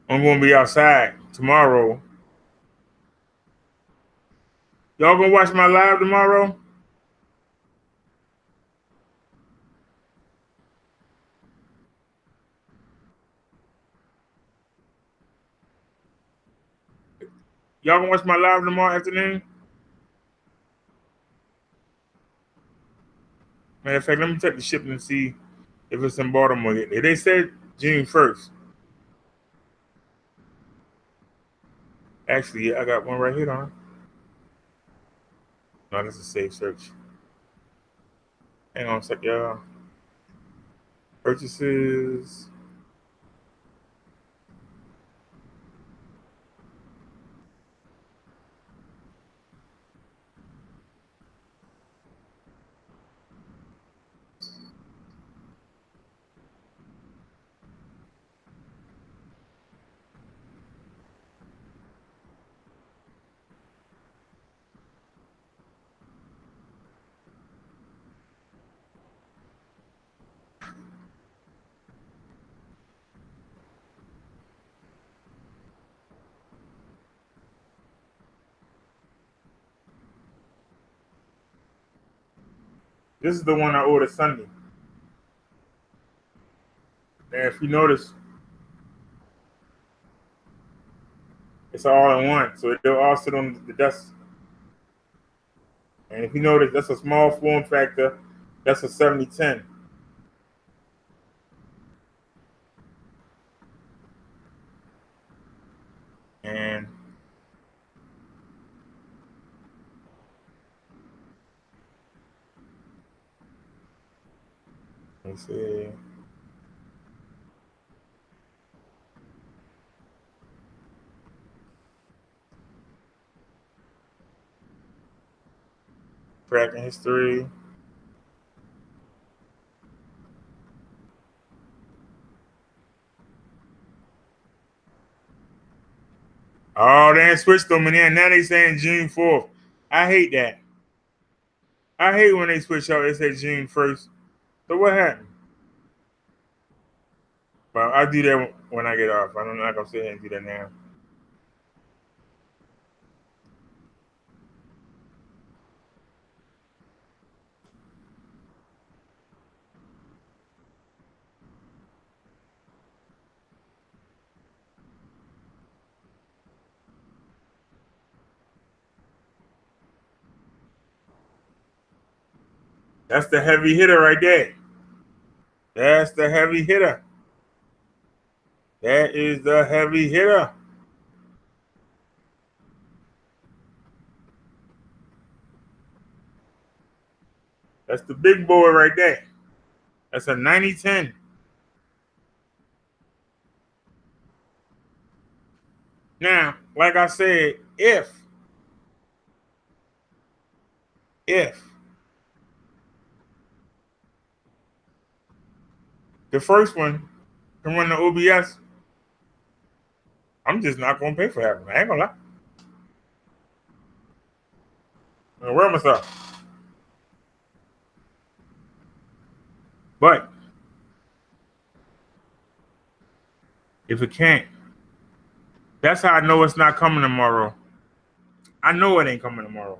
gonna be outside tomorrow. Y'all gonna watch my live tomorrow? Y'all gonna watch my live tomorrow afternoon? Matter of fact, let me check the shipping and see if it's in Baltimore yet. They said June 1st. Actually, yeah, I got one right here on. No, that's a safe search. Hang on a sec, y'all. Purchases. This is the one I ordered Sunday. And if you notice, it's all in one. So they'll all sit on the desk. And if you notice, that's a small form factor. That's a 7010. And let's see. Tracking history. Oh, they ain't switched them, and then now they saying June 4th. I hate that. I hate when they switch out. It said June 1st. So what happened? Well, I do that when I get off. I'm not gonna sit here and do that now. That's the heavy hitter right there. That's the heavy hitter. That is the heavy hitter. That's the big boy right there. That's a 90-10. Now, like I said, if the first one can run the OBS, I'm just not gonna pay for that one. I ain't gonna lie. I'm gonna wear myself. But if it can't, that's how I know it's not coming tomorrow. I know it ain't coming tomorrow.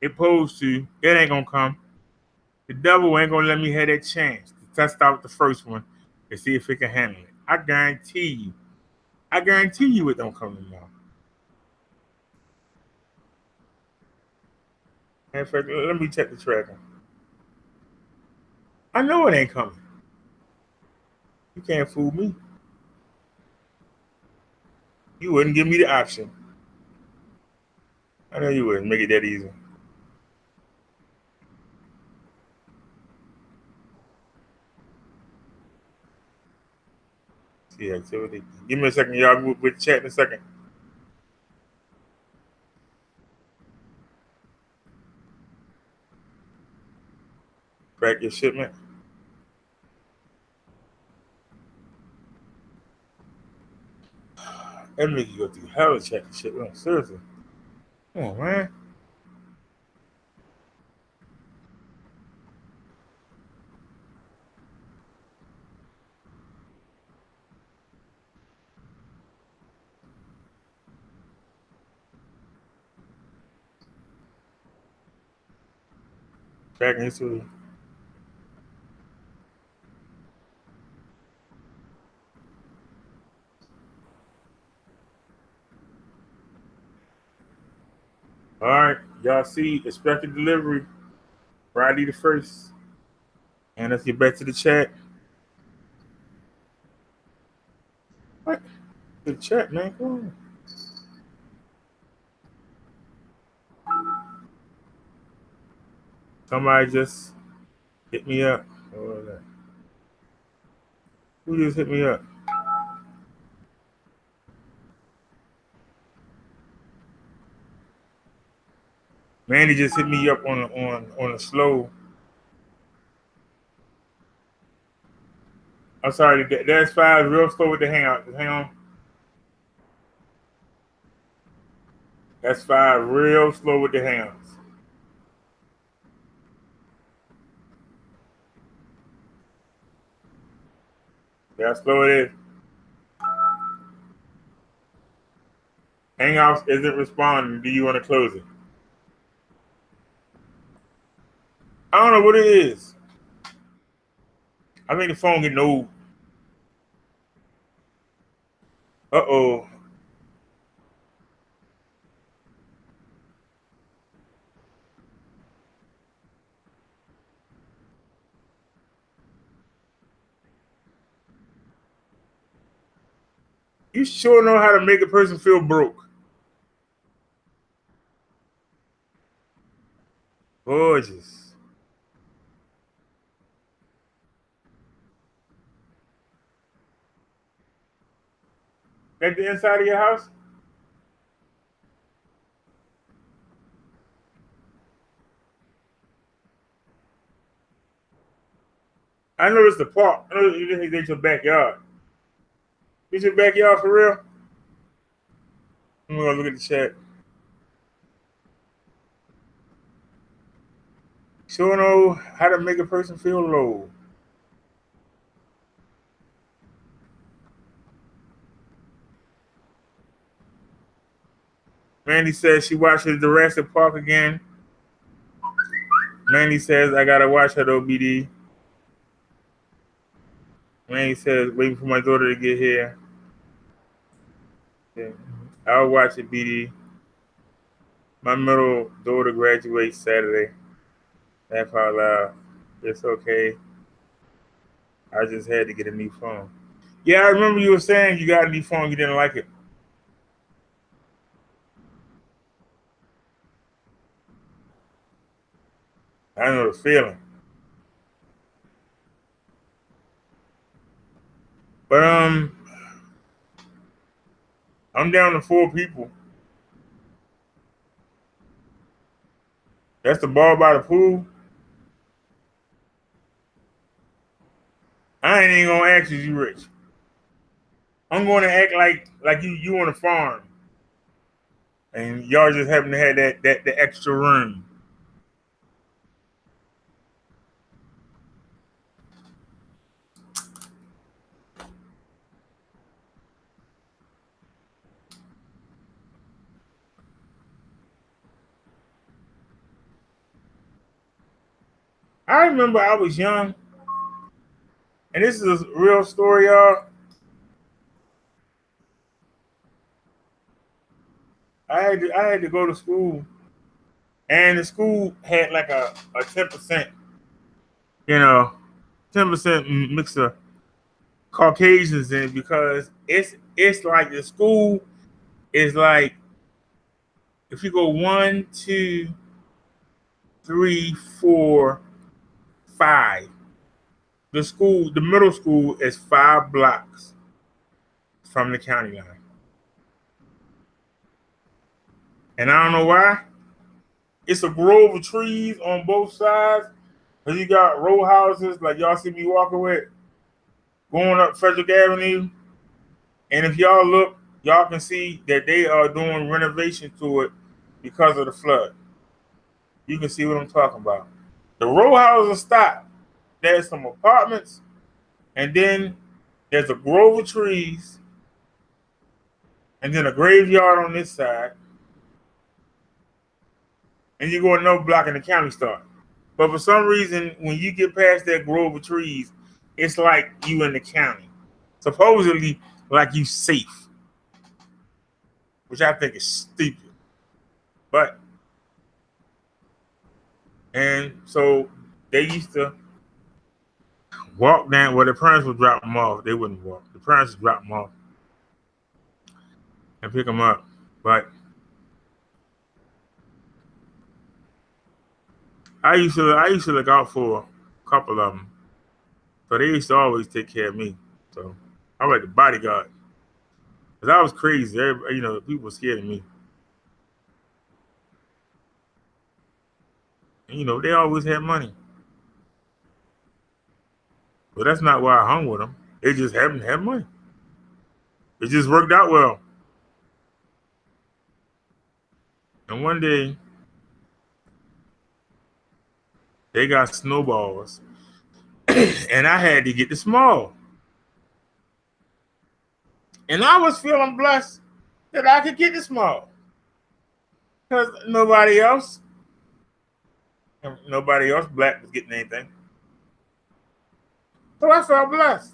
It posed to, it ain't gonna come. The devil ain't gonna let me have that chance to test out the first one and see if it can handle it. I guarantee you it don't come tomorrow. In fact, let me check the tracker. I know it ain't coming. You can't fool me. You wouldn't give me the option. I know you wouldn't make it that easy. See activity. Give me a second, y'all. We'll chat in a second. Track your shipment. That make you go through hell to check the shipment. Seriously. Come on, man. Tracking history. All right, y'all see expected delivery Friday the 1st. And let's get back to the chat. What? The chat, man. Come on. Somebody just hit me up. What was that? Who just hit me up? Manny just hit me up on a slow. I'm sorry, that's five real slow with the hangout. Just hang on. That's five real slow with the hangouts. That's slow it is. Hangouts isn't responding. Do you want to close it? I don't know what it is. I think the phone getting old. Uh-oh. You sure know how to make a person feel broke. Gorgeous. At the inside of your house? I know it's the park. I know you think it's your backyard. It's your backyard for real? I'm gonna look at the chat. Sure know how to make a person feel low. Mandy says she watches Jurassic Park again. Mandy says I gotta watch her though, BD. Mandy says waiting for my daughter to get here. Yeah. I'll watch it, BD. My middle daughter graduates Saturday. Laugh out loud. It's okay. I just had to get a new phone. Yeah, I remember you were saying you got a new phone, you didn't like it. I know the feeling. But I'm down to 4 people. That's the bar by the pool. I ain't even gonna ask you rich. I'm gonna act like you on a farm. And y'all just happen to have that the extra room. I remember I was young, and this is a real story, y'all. I had to go to school, and the school had like a 10%, 10% mix of Caucasians in it because it's like the school is like if you go 1, 2, 3, 4, 5. The middle school is 5 blocks from the county line. And I don't know why. It's a grove of trees on both sides. And you got row houses like y'all see me walking with, going up Frederick Avenue. And if y'all look, y'all can see that they are doing renovation to it because of the flood. You can see what I'm talking about. The row houses stop. There's some apartments, and then there's a grove of trees, and then a graveyard on this side. And you go another block and the county start. But for some reason, when you get past that grove of trees, it's like you in the county. Supposedly like you safe, which I think is stupid. But, and so they used to walk down where the parents would drop them off. They wouldn't walk. The parents would drop them off and pick them up. But I used to look out for a couple of them. So they used to always take care of me. So I was like the bodyguard. Because I was crazy. Everybody, people were scared of me. And, they always had money. But that's not why I hung with them. They just happened to have money. It just worked out well. And one day, they got snowballs. And I had to get the small. And I was feeling blessed that I could get the small. Because nobody else black was getting anything. So I felt blessed.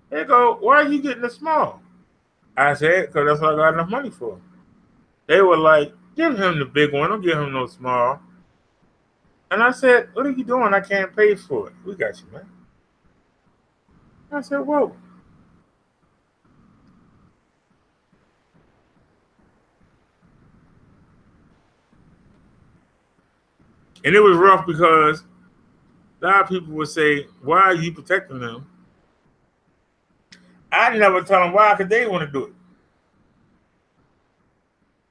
They go, why are you getting the small? I said, because that's what I got enough money for. They were like, give him the big one. Don't give him no small. And I said, what are you doing? I can't pay for it. We got you, man. I said, whoa. And it was rough because a lot of people would say, why are you protecting them? I never tell them why, because they want to do it.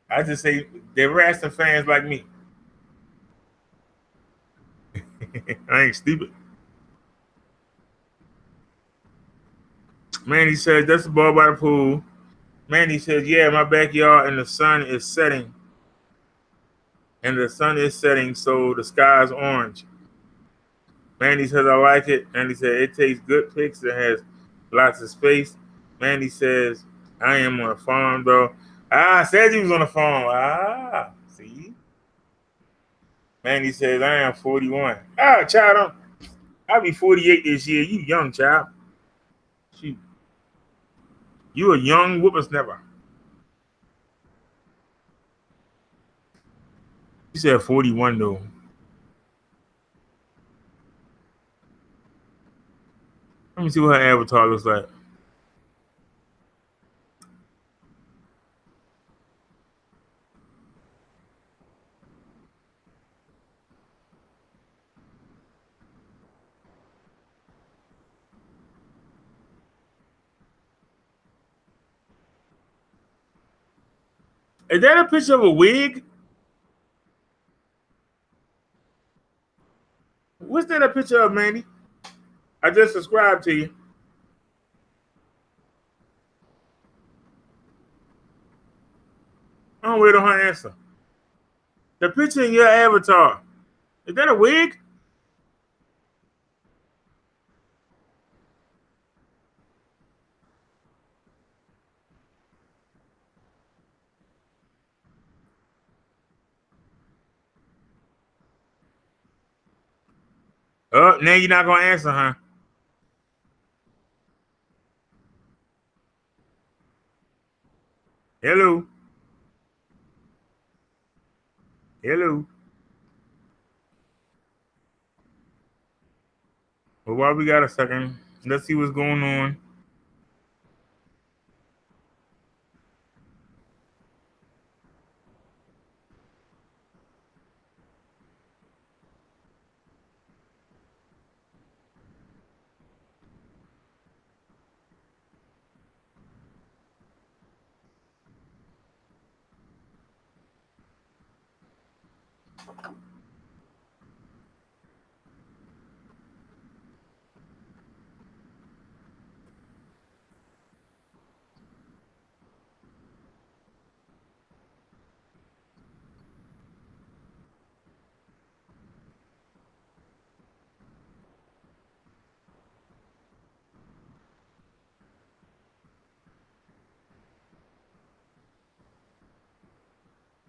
I just say, they're wrestling fans like me. I ain't stupid. Mandy says, that's the ball by the pool. Mandy says, yeah, my backyard and the sun is setting. And the sun is setting, so the sky is orange. Mandy says, I like it. Mandy said, it takes good pics. It has lots of space. Mandy says, I am on a farm, though. I said he was on a farm. See? Mandy says, I am 41. Child, I'll be 48 this year. You young, child. Shoot. You a young whippersnapper. She said 41, though. Let me see what her avatar looks like. Is that a picture of a wig? What's that a picture of, Mandy? I just subscribed to you. I'm waiting on her answer. The picture in your avatar. Is that a wig? Oh, now you're not gonna answer, huh? Hello. Hello. Well, while we got a second, let's see what's going on.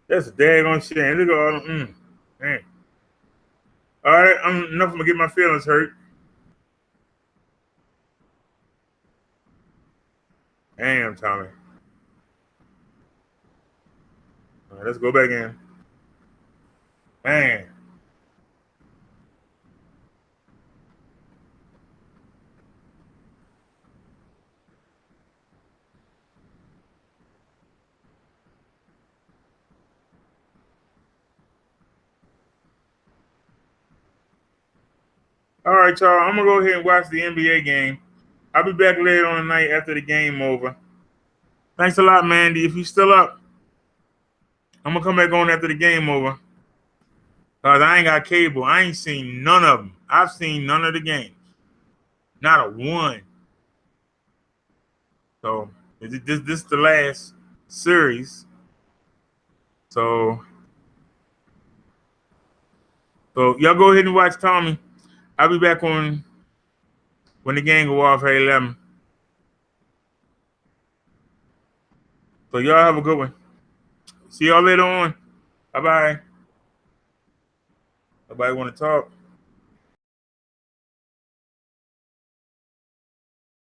That's a daggone shame. Look at all them. Man. All right, I'm enough. I'm gonna get my feelings hurt. Damn, Tommy. All right, let's go back in. Man. All right, y'all. I'm gonna go ahead and watch the NBA game. I'll be back later on the night after the game over. Thanks a lot, Mandy. If you still up, I'm gonna come back on after the game over. Cause I ain't got cable. I ain't seen none of them. I've seen none of the games. Not a one. So this is the last series. So y'all go ahead and watch Tommy. I'll be back on when the game go off at 11. So y'all have a good one. See y'all later on. Bye-bye. Nobody want to talk?